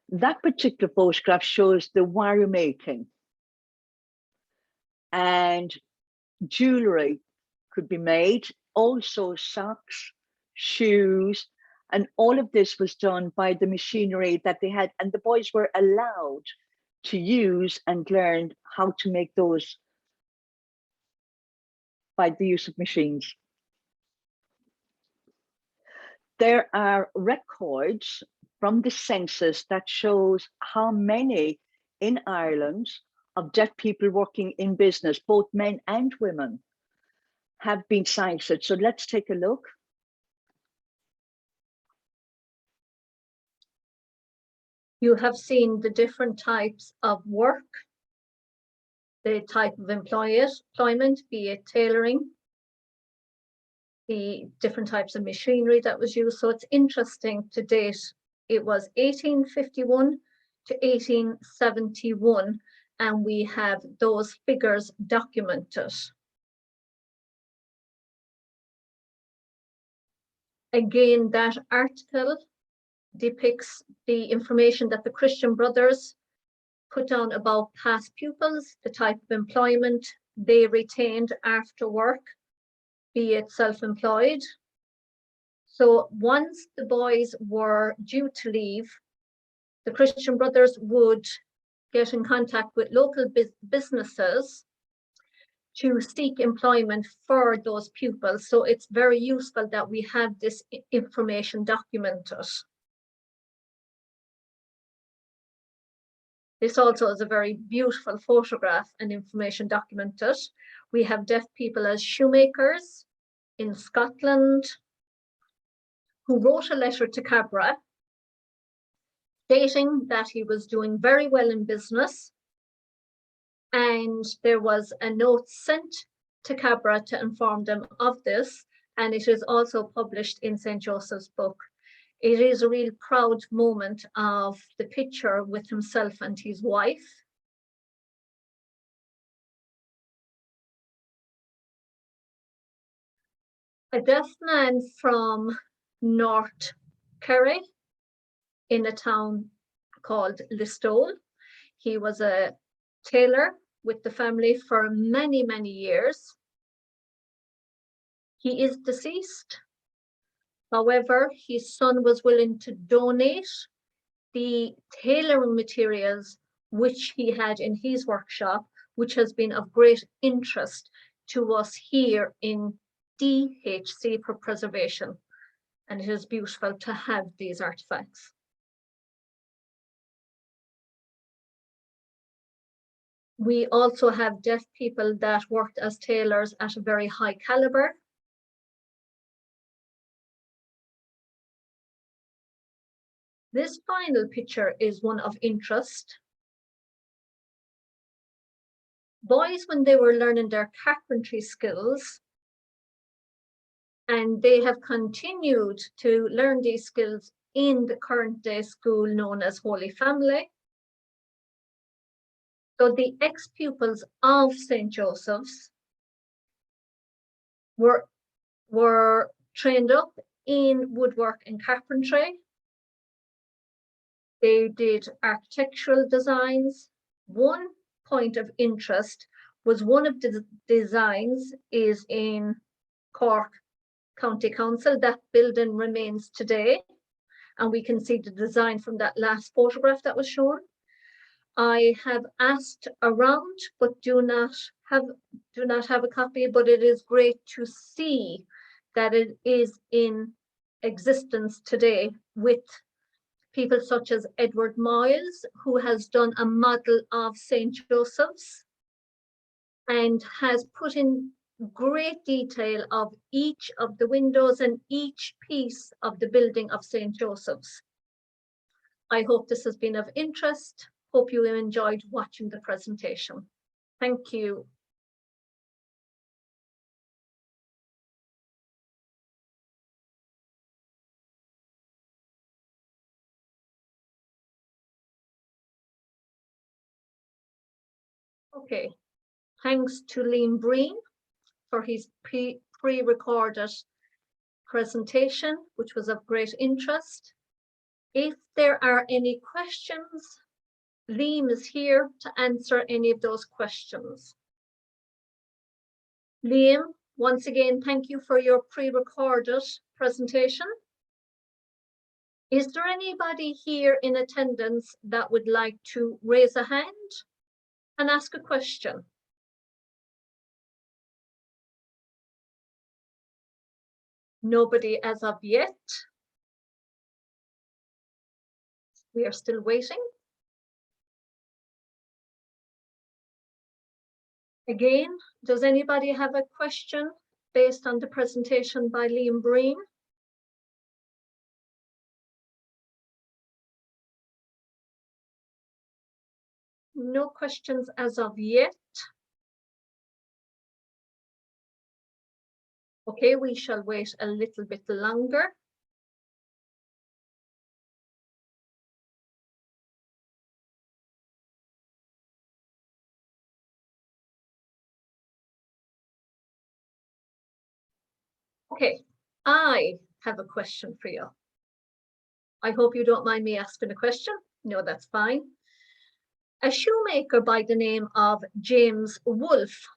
That particular photograph shows the wire making, and jewelry could be made, also socks, shoes, and all of this was done by the machinery that they had, and the boys were allowed to use and learn how to make those by the use of machines. There are records from the census that shows how many in Ireland of deaf people working in business, both men and women, have been cited. So let's take a look. You have seen the different types of work, the type of employment, be it tailoring, the different types of machinery that was used. So it's interesting to date, it was 1851 to 1871, and we have those figures documented. Again, that article depicts the information that the Christian brothers put down about past pupils, the type of employment they retained after work, be it self-employed. So once the boys were due to leave, the Christian brothers would get in contact with local businesses to seek employment for those pupils. So it's very useful that we have this information documented. This also is a very beautiful photograph and information documented. We have deaf people as shoemakers in Scotland who wrote a letter to Cabra stating that he was doing very well in business, and there was a note sent to Cabra to inform them of this, and it is also published in St. Joseph's book. It is a real proud moment of the picture with himself and his wife. A deaf man from North Kerry in a town called Listowel. He was a tailor with the family for many, many years. He is deceased. However, his son was willing to donate the tailoring materials which he had in his workshop, which has been of great interest to us here in DHC for preservation. And it is beautiful to have these artifacts. We also have deaf people that worked as tailors at a very high caliber. This final picture is one of interest. Boys, when they were learning their carpentry skills, and they have continued to learn these skills in the current day school known as Holy Family. So the ex-pupils of St. Joseph's were trained up in woodwork and carpentry. They did architectural designs. One point of interest was one of the designs is in Cork County Council. That building remains today, and we can see the design from that last photograph that was shown. I have asked around, but do not have a copy, but it is great to see that it is in existence today with people such as Edward Miles, who has done a model of St. Joseph's and has put in great detail of each of the windows and each piece of the building of St. Joseph's. I hope this has been of interest. Hope you enjoyed watching the presentation. Thank you. Okay, thanks to Liam Breen for his pre-recorded presentation, which was of great interest. If there are any questions, Liam is here to answer any of those questions. Liam, once again, thank you for your pre-recorded presentation. Is there anybody here in attendance that would like to raise a hand and ask a question? Nobody as of yet. We are still waiting. Again, does anybody have a question based on the presentation by Liam Breen? No questions as of yet. Okay, we shall wait a little bit longer. Okay, I have a question for you. I hope you don't mind me asking a question. No, that's fine. A shoemaker by the name of James Wolfe,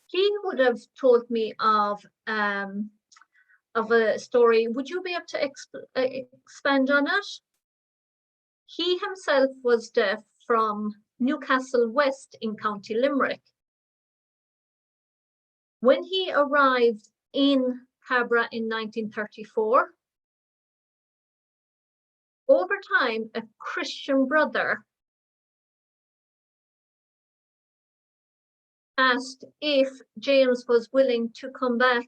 he would have told me of a story. Would you be able to expand on it? He himself was deaf from Newcastle West in County Limerick. When he arrived in Cabra in 1934, over time, a Christian brother asked if James was willing to come back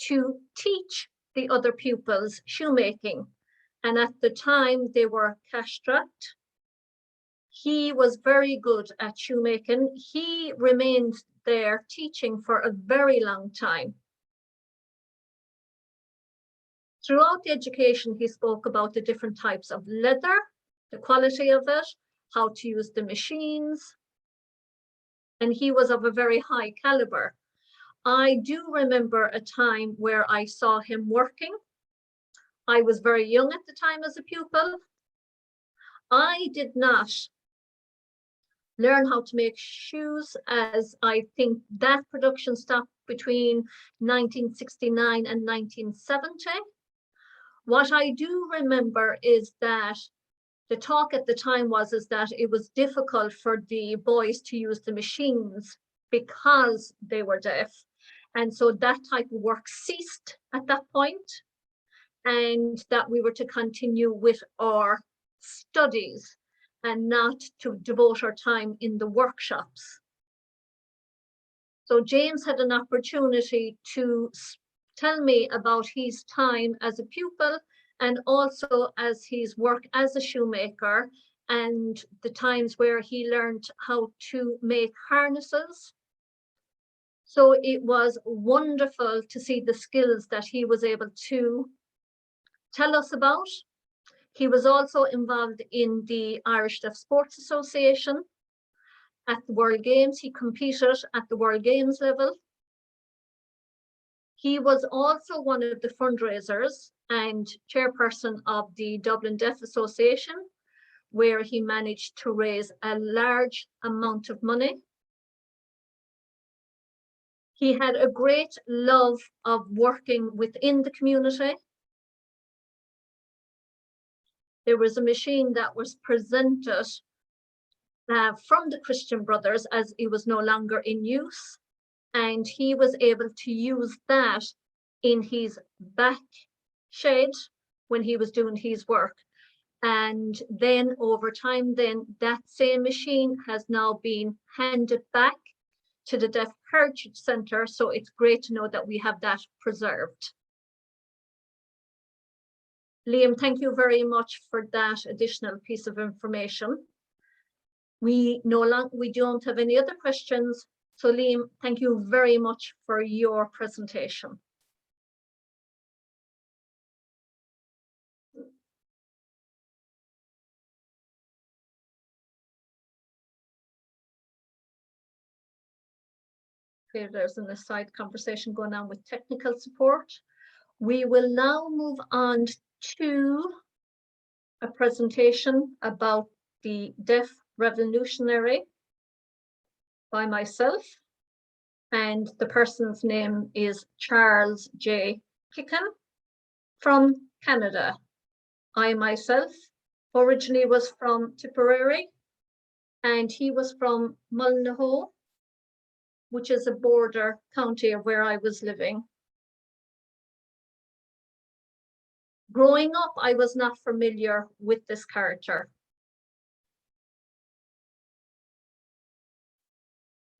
to teach the other pupils shoemaking. And at the time, they were cash-strapped. He was very good at shoemaking. He remained there teaching for a very long time. Throughout the education, he spoke about the different types of leather, the quality of it, how to use the machines, and he was of a very high caliber. I do remember a time where I saw him working. I was very young at the time as a pupil. I did not learn how to make shoes, as I think that production stopped between 1969 and 1970. What I do remember is that the talk at the time was that it was difficult for the boys to use the machines because they were deaf. And so that type of work ceased at that point, and that we were to continue with our studies and not to devote our time in the workshops. So James had an opportunity to tell me about his time as a pupil and also as his work as a shoemaker and the times where he learned how to make harnesses. So it was wonderful to see the skills that he was able to tell us about. He was also involved in the Irish Deaf Sports Association. At the World Games, he competed at the World Games level. He was also one of the fundraisers and chairperson of the Dublin Deaf Association, where he managed to raise a large amount of money. He had a great love of working within the community. There was a machine that was presented from the Christian Brothers as it was no longer in use, and he was able to use that in his back shed when he was doing his work. And then over time, then that same machine has now been handed back to the Deaf Heritage Centre, so it's great to know that we have that preserved. Liam, thank you very much for that additional piece of information. We don't have any other questions. So Liam, thank you very much for your presentation. Okay, there's an aside conversation going on with technical support. We will now move on to a presentation about the Deaf Revolutionary by myself, and the person's name is Charles J. Kicken from Canada. I myself originally was from Tipperary, and he was from Mullinahone, which is a border county of where I was living. Growing up, I was not familiar with this character.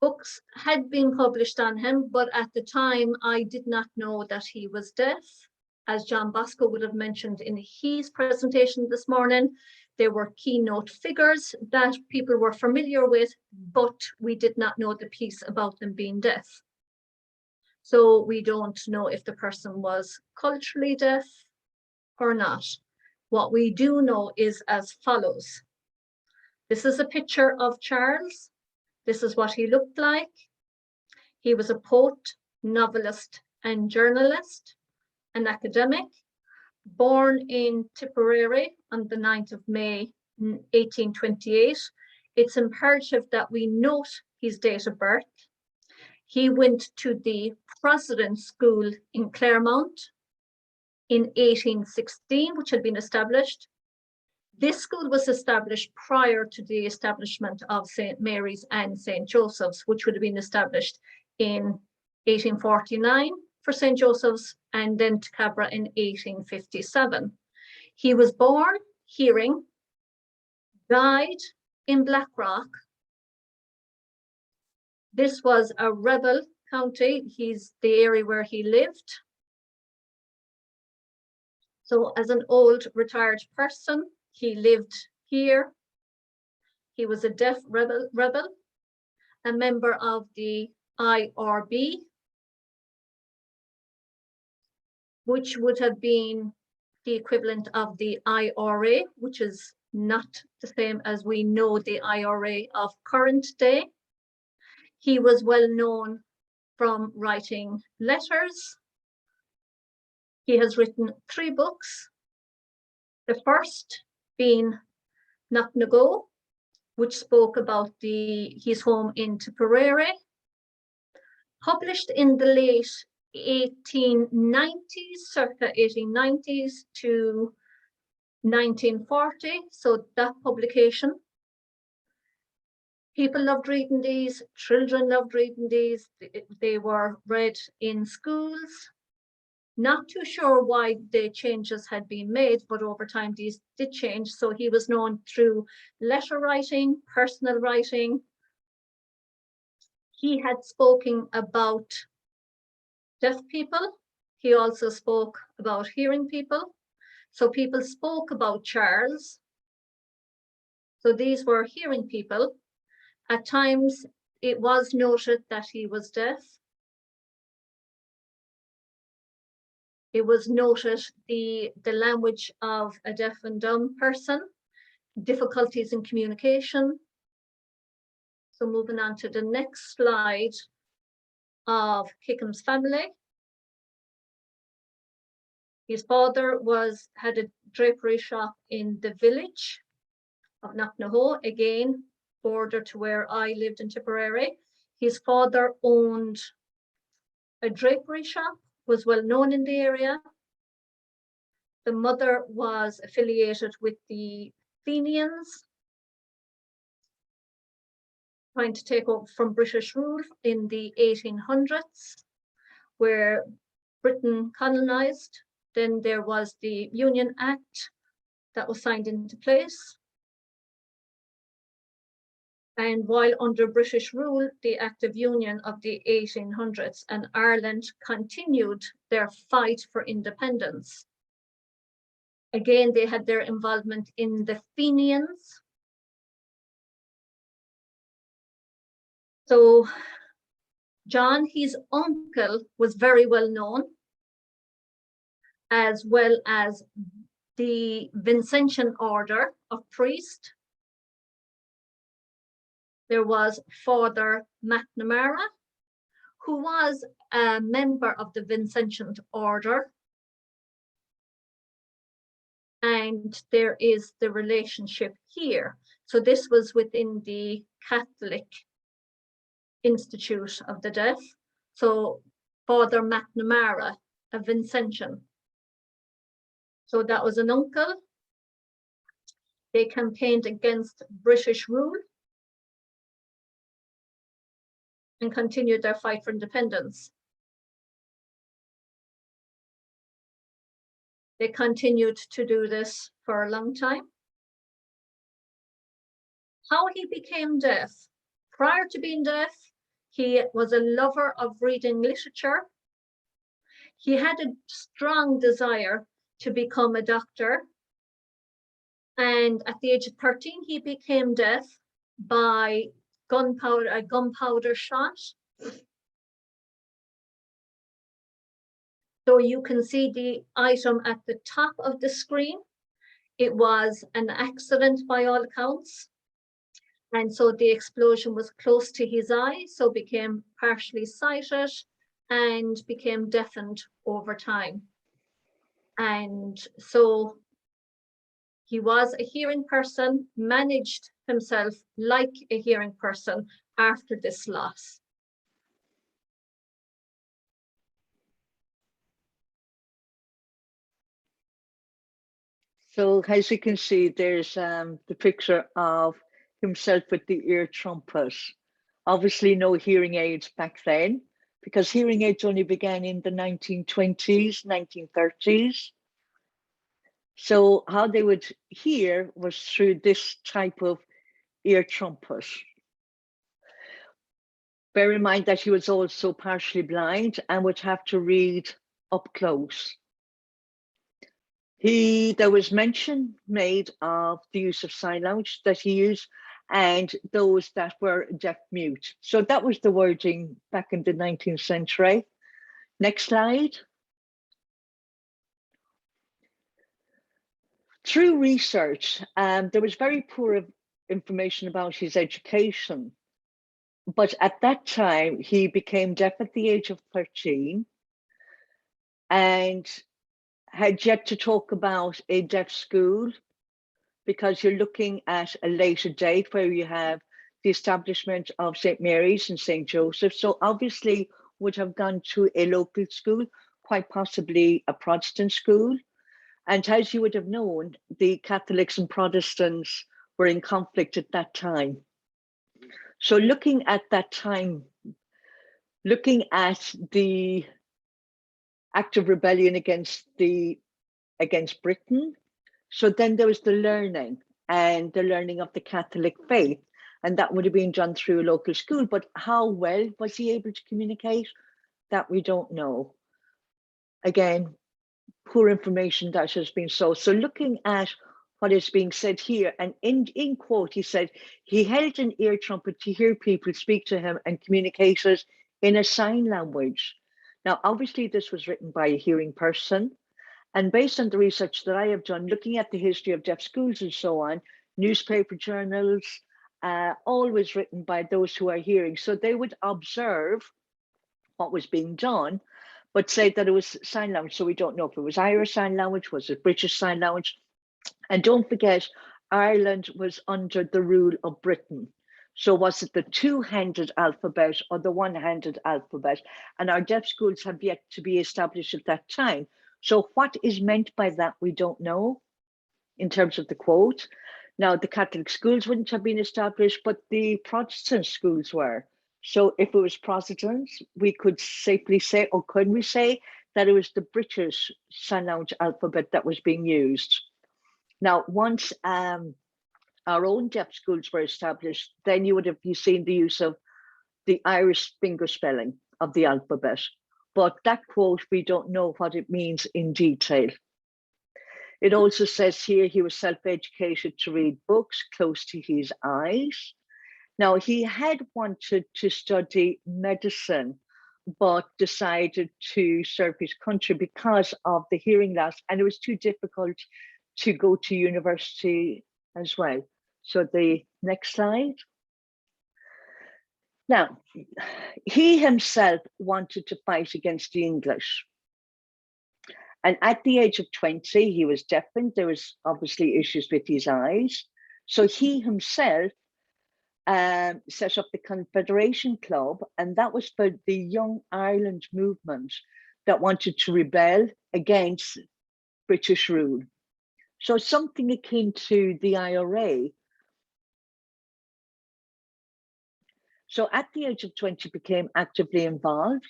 Books had been published on him, but at the time I did not know that he was deaf. As John Bosco would have mentioned in his presentation this morning, there were keynote figures that people were familiar with, but we did not know the piece about them being deaf. So we don't know if the person was culturally deaf or not. What we do know is as follows. This is a picture of Charles. This is what he looked like. He was a poet, novelist, and journalist, an academic, born in Tipperary on the 9th of May, 1828. It's imperative that we note his date of birth. He went to the President's School in Claremont in 1816, which had been established. This school was established prior to the establishment of St. Mary's and St. Joseph's, which would have been established in 1849 for St. Joseph's and then to Cabra in 1857. He was born hearing, died in Blackrock. This was a rebel county. He's the area where he lived. So as an old retired person, he lived here. He was a deaf rebel, a member of the IRB. which would have been the equivalent of the IRA, which is not the same as we know the IRA of current day. He was well known from writing letters. He has written 3 books. The first being Knocknago, which spoke about his home in Tipperary, published in the late 1890s, circa 1890s to 1940. So that publication, people loved reading these, children loved reading these, they were read in schools. Not too sure why the changes had been made, but over time these did change. So he was known through letter writing, personal writing. He had spoken about deaf people. He also spoke about hearing people. So people spoke about Charles. So these were hearing people. At times it was noted that he was deaf. It was noted the language of a deaf and dumb person, difficulties in communication. So moving on to the next slide of Kickham's family. His father had a drapery shop in the village of Knocknago, again, border to where I lived in Tipperary. His father owned a drapery shop, was well known in the area. The mother was affiliated with the Fenians, trying to take over from British rule in the 1800s, where Britain colonized. Then there was the Union Act that was signed into place. And while under British rule, the Act of Union of the 1800s, and Ireland continued their fight for independence. Again, they had their involvement in the Fenians. So John, his uncle, was very well known, as well as the Vincentian order of priest. There was Father McNamara, who was a member of the Vincentian order. And there is the relationship here. So this was within the Catholic Institute of the Deaf. So Father McNamara, a Vincentian. So that was an uncle. They campaigned against British rule and continued their fight for independence. They continued to do this for a long time. How he became deaf. Prior to being deaf, he was a lover of reading literature. He had a strong desire to become a doctor. And at the age of 13, he became deaf by a gunpowder shot. So you can see the item at the top of the screen. It was an accident by all accounts. And so the explosion was close to his eye, so became partially sighted and became deafened over time. And so he was a hearing person, managed himself like a hearing person after this loss. So as you can see, there's the picture of himself with the ear trumpet. Obviously no hearing aids back then, because hearing aids only began in the 1920s, 1930s. So how they would hear was through this type of ear trumpet. Bear in mind that he was also partially blind and would have to read up close. There was mention made of the use of sign language that he used and those that were deaf mute. So that was the wording back in the 19th century. Next slide. Through research, there was very poor information about his education. But at that time, he became deaf at the age of 13 and had yet to talk about a deaf school, because you're looking at a later date where you have the establishment of St. Mary's and St. Joseph. So obviously would have gone to a local school, quite possibly a Protestant school. And as you would have known, the Catholics and Protestants were in conflict at that time. So looking at that time, looking at the act of rebellion against Britain, so then there was the learning of the Catholic faith, and that would have been done through a local school. But how well was he able to communicate? That we don't know. Again, poor information that has been sold. So looking at what is being said here, and in quote, he said, he held an ear trumpet to hear people speak to him and communicated in a sign language. Now, obviously, this was written by a hearing person. And based on the research that I have done, looking at the history of deaf schools and so on, newspaper journals, always written by those who are hearing. So they would observe what was being done, but say that it was sign language. So we don't know if it was Irish Sign Language, was it British Sign Language? And don't forget, Ireland was under the rule of Britain. So was it the two-handed alphabet or the one-handed alphabet? And our deaf schools have yet to be established at that time. So what is meant by that, we don't know in terms of the quote. Now, the Catholic schools wouldn't have been established, but the Protestant schools were. So if it was Protestants, we could safely say, or could we say, that it was the British Sign Language alphabet that was being used. Now, once our own deaf schools were established, then you seen the use of the Irish finger spelling of the alphabet. But that quote, we don't know what it means in detail. It also says here he was self-educated to read books close to his eyes. Now, he had wanted to study medicine, but decided to serve his country because of the hearing loss, and it was too difficult to go to university as well. So the next slide. Now, he himself wanted to fight against the English. And at the age of 20, he was deafened. There was obviously issues with his eyes. So he himself set up the Confederation Club, and that was for the Young Ireland movement that wanted to rebel against British rule. So something akin to the IRA. So at the age of 20, became actively involved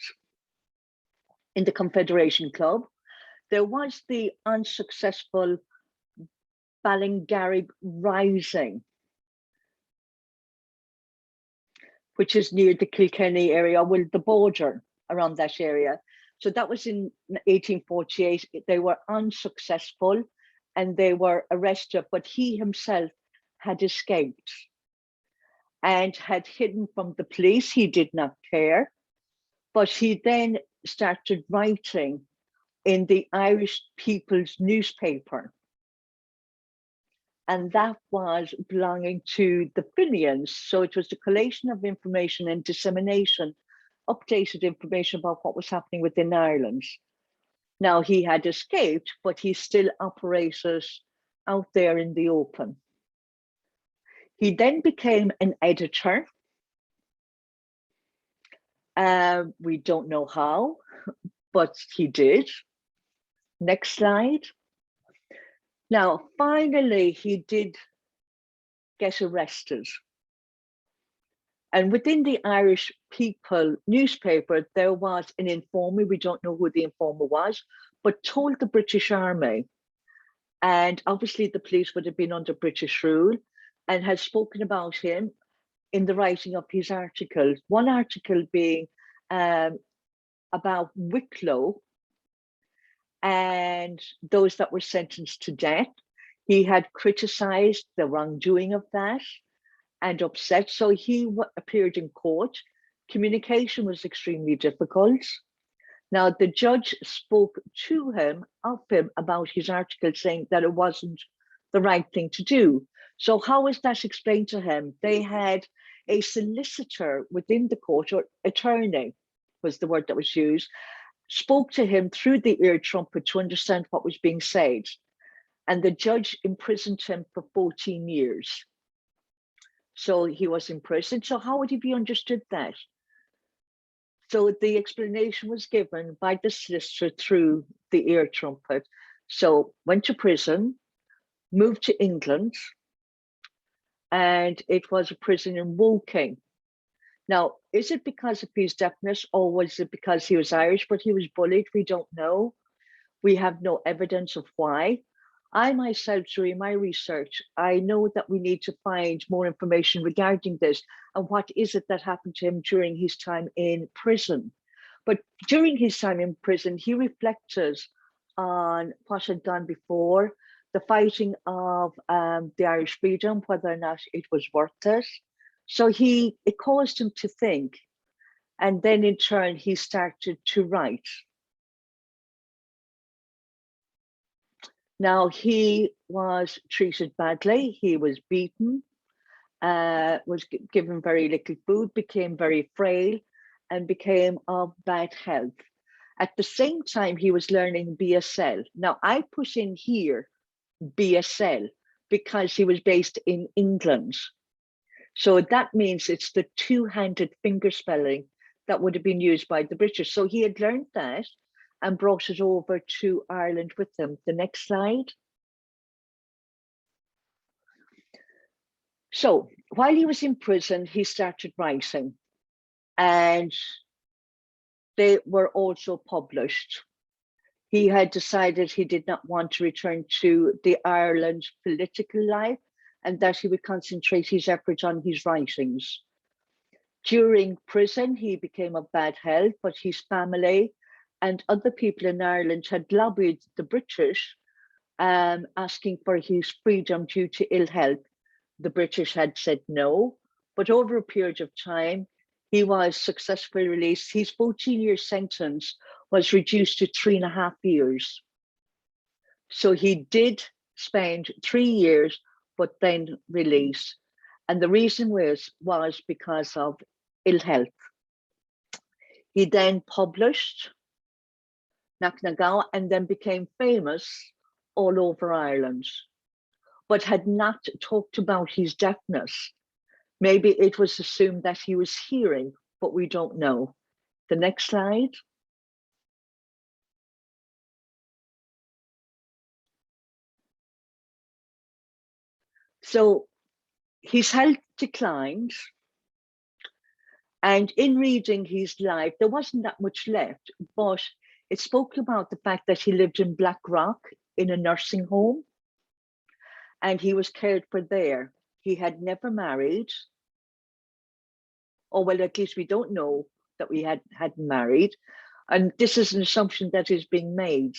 in the Confederation Club. There was the unsuccessful Ballingarry Rising, which is near the Kilkenny area, well, the border around that area. So that was in 1848. They were unsuccessful and they were arrested, but he himself had escaped and had hidden from the police. He did not care, but he then started writing in the Irish People's newspaper. And that was belonging to the Fenians. So it was the collation of information and dissemination, updated information about what was happening within Ireland. Now, he had escaped, but he still operated out there in the open. He then became an editor. We don't know how, but he did. Next slide. Now, finally, he did get arrested. And within the Irish People newspaper, there was an informer, we don't know who the informer was, but told the British Army. And obviously the police would have been under British rule, and had spoken about him in the writing of his articles. One article being about Wicklow and those that were sentenced to death. He had criticized the wrongdoing of that and upset. So he appeared in court. Communication was extremely difficult. Now, the judge spoke to him, of him, about his article, saying that it wasn't the right thing to do. So how was that explained to him? They had a solicitor within the court, or attorney was the word that was used, spoke to him through the ear trumpet to understand what was being said. And the judge imprisoned him for 14 years. So he was imprisoned. So how would he be understood that? So the explanation was given by the solicitor through the ear trumpet. So went to prison, moved to England, and it was a prison in Woking. Now, is it because of his deafness, or was it because he was Irish, but he was bullied? We don't know. We have no evidence of why. I myself, during my research, I know that we need to find more information regarding this and what is it that happened to him during his time in prison. But during his time in prison, he reflected on what had gone before, the fighting of the Irish freedom, whether or not it was worth it. So it caused him to think. And then in turn, he started to write. Now, he was treated badly. He was beaten, was given very little food, became very frail, and became of bad health. At the same time, he was learning BSL. Now, I put in here BSL because he was based in England. So that means it's the two-handed finger spelling that would have been used by the British. So he had learned that and brought it over to Ireland with him. The next slide. So while he was in prison, he started writing, and they were also published. He had decided he did not want to return to the Ireland political life, and that he would concentrate his efforts on his writings. During prison, he became of bad health, but his family and other people in Ireland had lobbied the British, asking for his freedom due to ill health. The British had said no, but over a period of time, he was successfully released. His 14-year sentence was reduced to 3.5 years. So he did spend 3 years, but then released. And the reason was because of ill health. He then published Knocknagow and then became famous all over Ireland, but had not talked about his deafness. Maybe it was assumed that he was hearing, but we don't know. The next slide. So his health declined, and in reading his life, there wasn't that much left, but it spoke about the fact that he lived in Blackrock in a nursing home, and he was cared for there. He had never married, or well, at least we don't know that we hadn't married. And this is an assumption that is being made,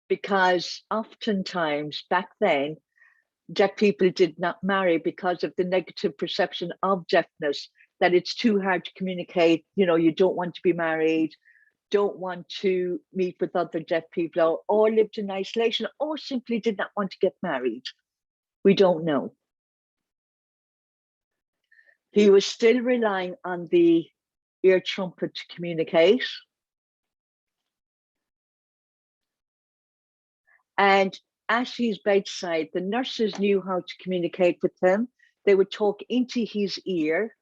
because oftentimes back then, deaf people did not marry because of the negative perception of deafness, that it's too hard to communicate. You know, you don't want to be married, don't want to meet with other deaf people, or lived in isolation, or simply did not want to get married. We don't know. He was still relying on the ear trumpet to communicate. And at his bedside, the nurses knew how to communicate with him. They would talk into his ear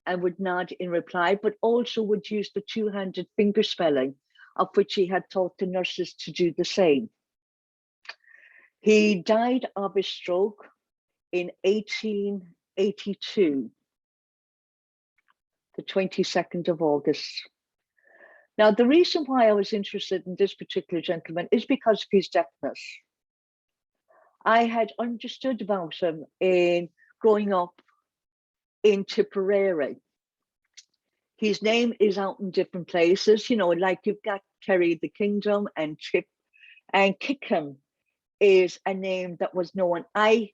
and would nod in reply, but also would use the two-handed finger spelling, of which he had taught the nurses to do the same. He died of a stroke in 1882, the 22nd of August. Now, the reason why I was interested in this particular gentleman is because of his deafness. I had understood about him in growing up in Tipperary. His name is out in different places, you know, like you've got Kerry the Kingdom and Chip, and Kickham is a name that was known. I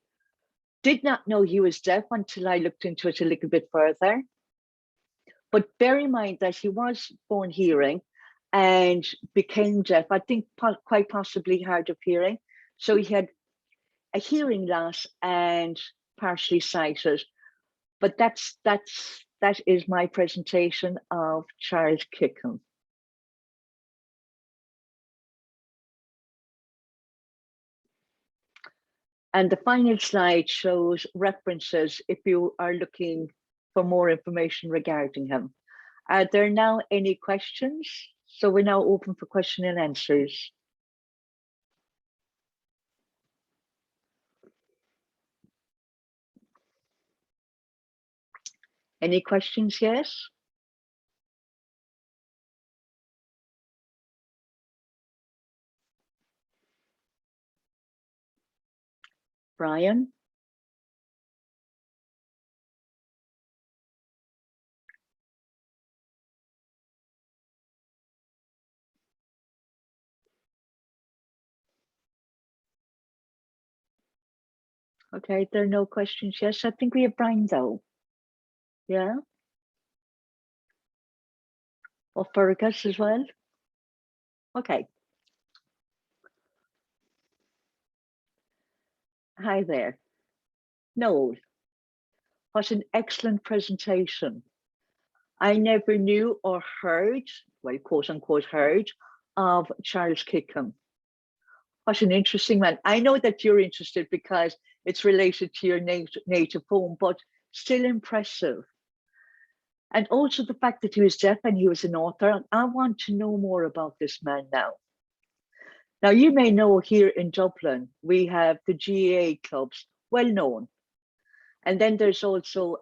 did not know he was deaf until I looked into it a little bit further. But bear in mind that he was born hearing and became deaf, I think quite possibly hard of hearing. So he had a hearing loss and partially sighted. But that is my presentation of Charles Kickham. And the final slide shows references if you are looking for more information regarding him. Are there now any questions? So we're now open for question and answers. Any questions, yes? Brian? Okay, there are no questions. Yes, I think we have Brian though. Yeah. Or Fergus as well. Okay. Hi there. Noel, what an excellent presentation. I never knew or heard, well, quote unquote, heard of Charles Kickham. What an interesting man. I know that you're interested because it's related to your native home, but still impressive. And also the fact that he was deaf and he was an author. I want to know more about this man now. Now, you may know here in Dublin, we have the GAA clubs, well known. And then there's also,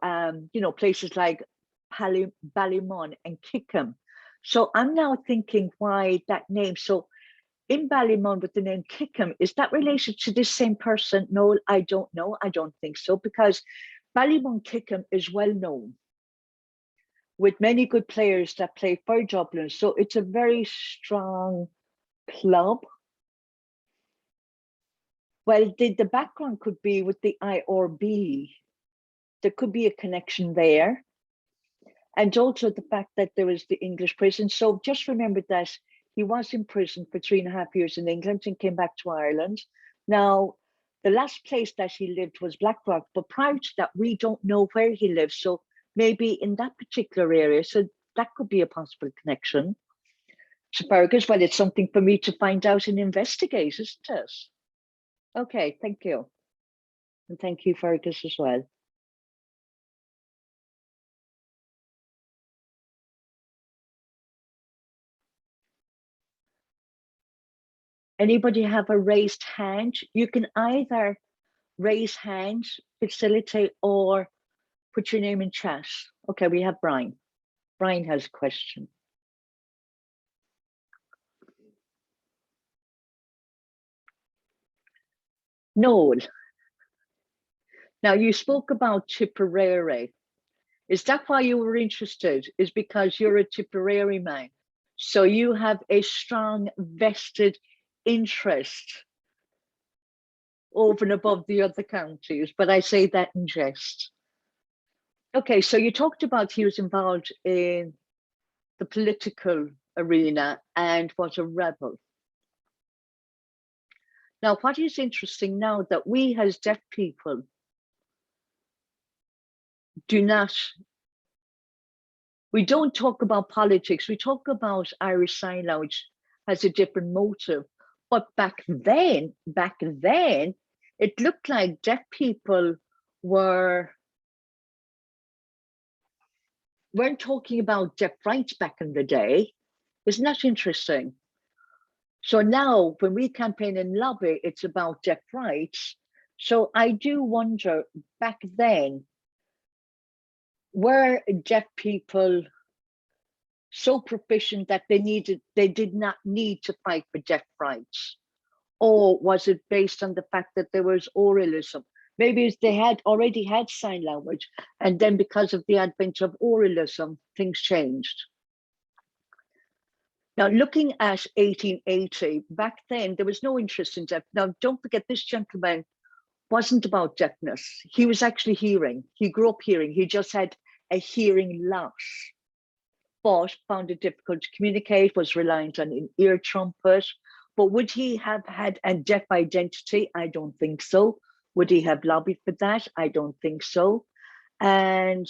you know, places like Ballymun and Kickham. So I'm now thinking why that name. So in Ballymun with the name Kickham, is that related to this same person? No, I don't know. I don't think so, because Ballymun Kickham is well known with many good players that play for Dublin. So it's a very strong club. Well, the background could be with the IRB. There could be a connection there. And also the fact that there was the English prison. So just remember that he was in prison for 3.5 years in England and came back to Ireland. Now, the last place that he lived was Blackrock, but prior to that, we don't know where he lived. So maybe in that particular area. So that could be a possible connection. So Fergus, well, it's something for me to find out and investigate, isn't it? Okay, thank you. And thank you, Fergus, as well. Anybody have a raised hand? You can either raise hand, facilitate, or put your name in chat. Okay, we have Brian. Brian has a question. Noel. Now, you spoke about Tipperary. Is that why you were interested? Is because you're a Tipperary man? So you have a strong vested interest over and above the other counties, but I say that in jest. Okay, so you talked about he was involved in the political arena and was a rebel. Now, what is interesting now that we as deaf people we don't talk about politics, we talk about Irish Sign Language has a different motive. But back then, it looked like deaf people weren't talking about deaf rights back in the day. Isn't that interesting? So now when we campaign and lobby, it's about deaf rights. So I do wonder, back then, were deaf people so proficient that they did not need to fight for deaf rights? Or was it based on the fact that there was oralism? Maybe they had already had sign language, and then because of the advent of oralism, things changed. Now, looking at 1880, back then, there was no interest in deaf. Now, don't forget, this gentleman wasn't about deafness. He was actually hearing. He grew up hearing. He just had a hearing loss, but found it difficult to communicate, was reliant on an ear trumpet. But would he have had a deaf identity? I don't think so. Would he have lobbied for that? I don't think so. And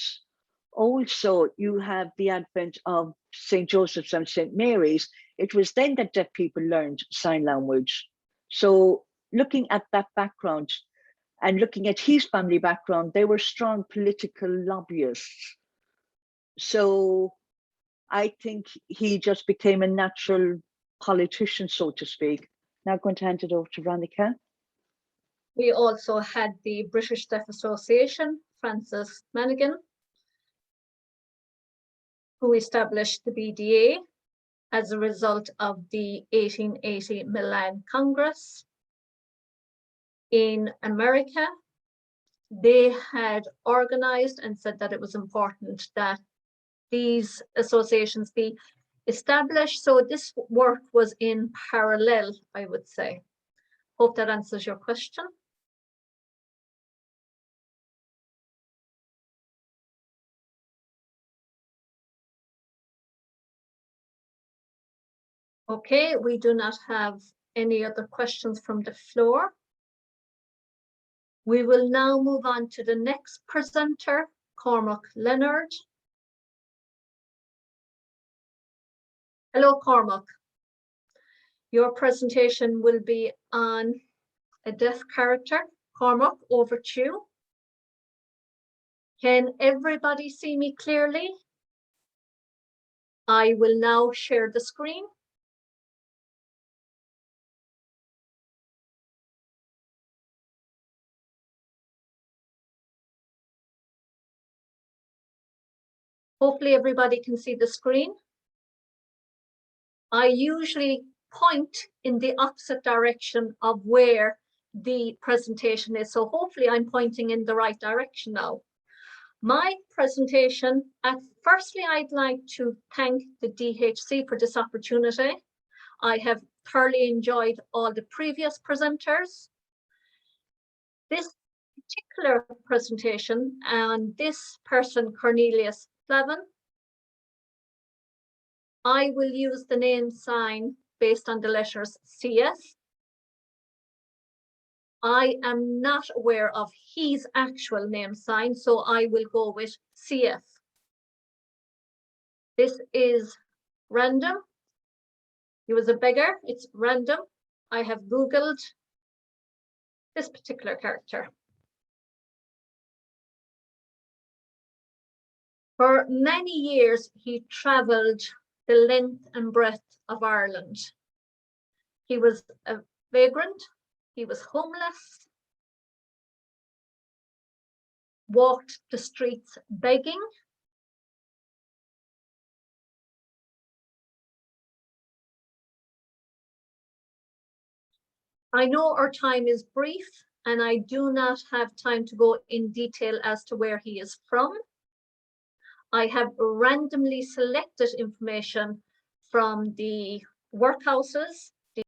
also, you have the advent of St. Joseph's and St. Mary's. It was then that deaf people learned sign language. So looking at that background and looking at his family background, they were strong political lobbyists. So I think he just became a natural politician, so to speak. Now I'm going to hand it over to Veronica. We also had the British Deaf Association, Francis Mannigan, who established the BDA as a result of the 1880 Milan Congress. In America, they had organized and said that it was important that these associations be established. So this work was in parallel, I would say. Hope that answers your question. Okay, we do not have any other questions from the floor. We will now move on to the next presenter, Cormac Leonard. Hello, Cormac. Your presentation will be on a deaf character. Cormac, over to you. Can everybody see me clearly? I will now share the screen. Hopefully everybody can see the screen. I usually point in the opposite direction of where the presentation is. So hopefully I'm pointing in the right direction now. My presentation, firstly, I'd like to thank the DHC for this opportunity. I have thoroughly enjoyed all the previous presenters. This particular presentation and this person, Cornelius Flavin, I will use the name sign based on the letters CS. I am not aware of his actual name sign, so I will go with CF. This is random. He was a beggar, it's random. I have Googled this particular character. For many years, he traveled the length and breadth of Ireland. He was a vagrant, he was homeless, walked the streets begging. I know our time is brief and I do not have time to go in detail as to where he is from. I have randomly selected information from the workhouses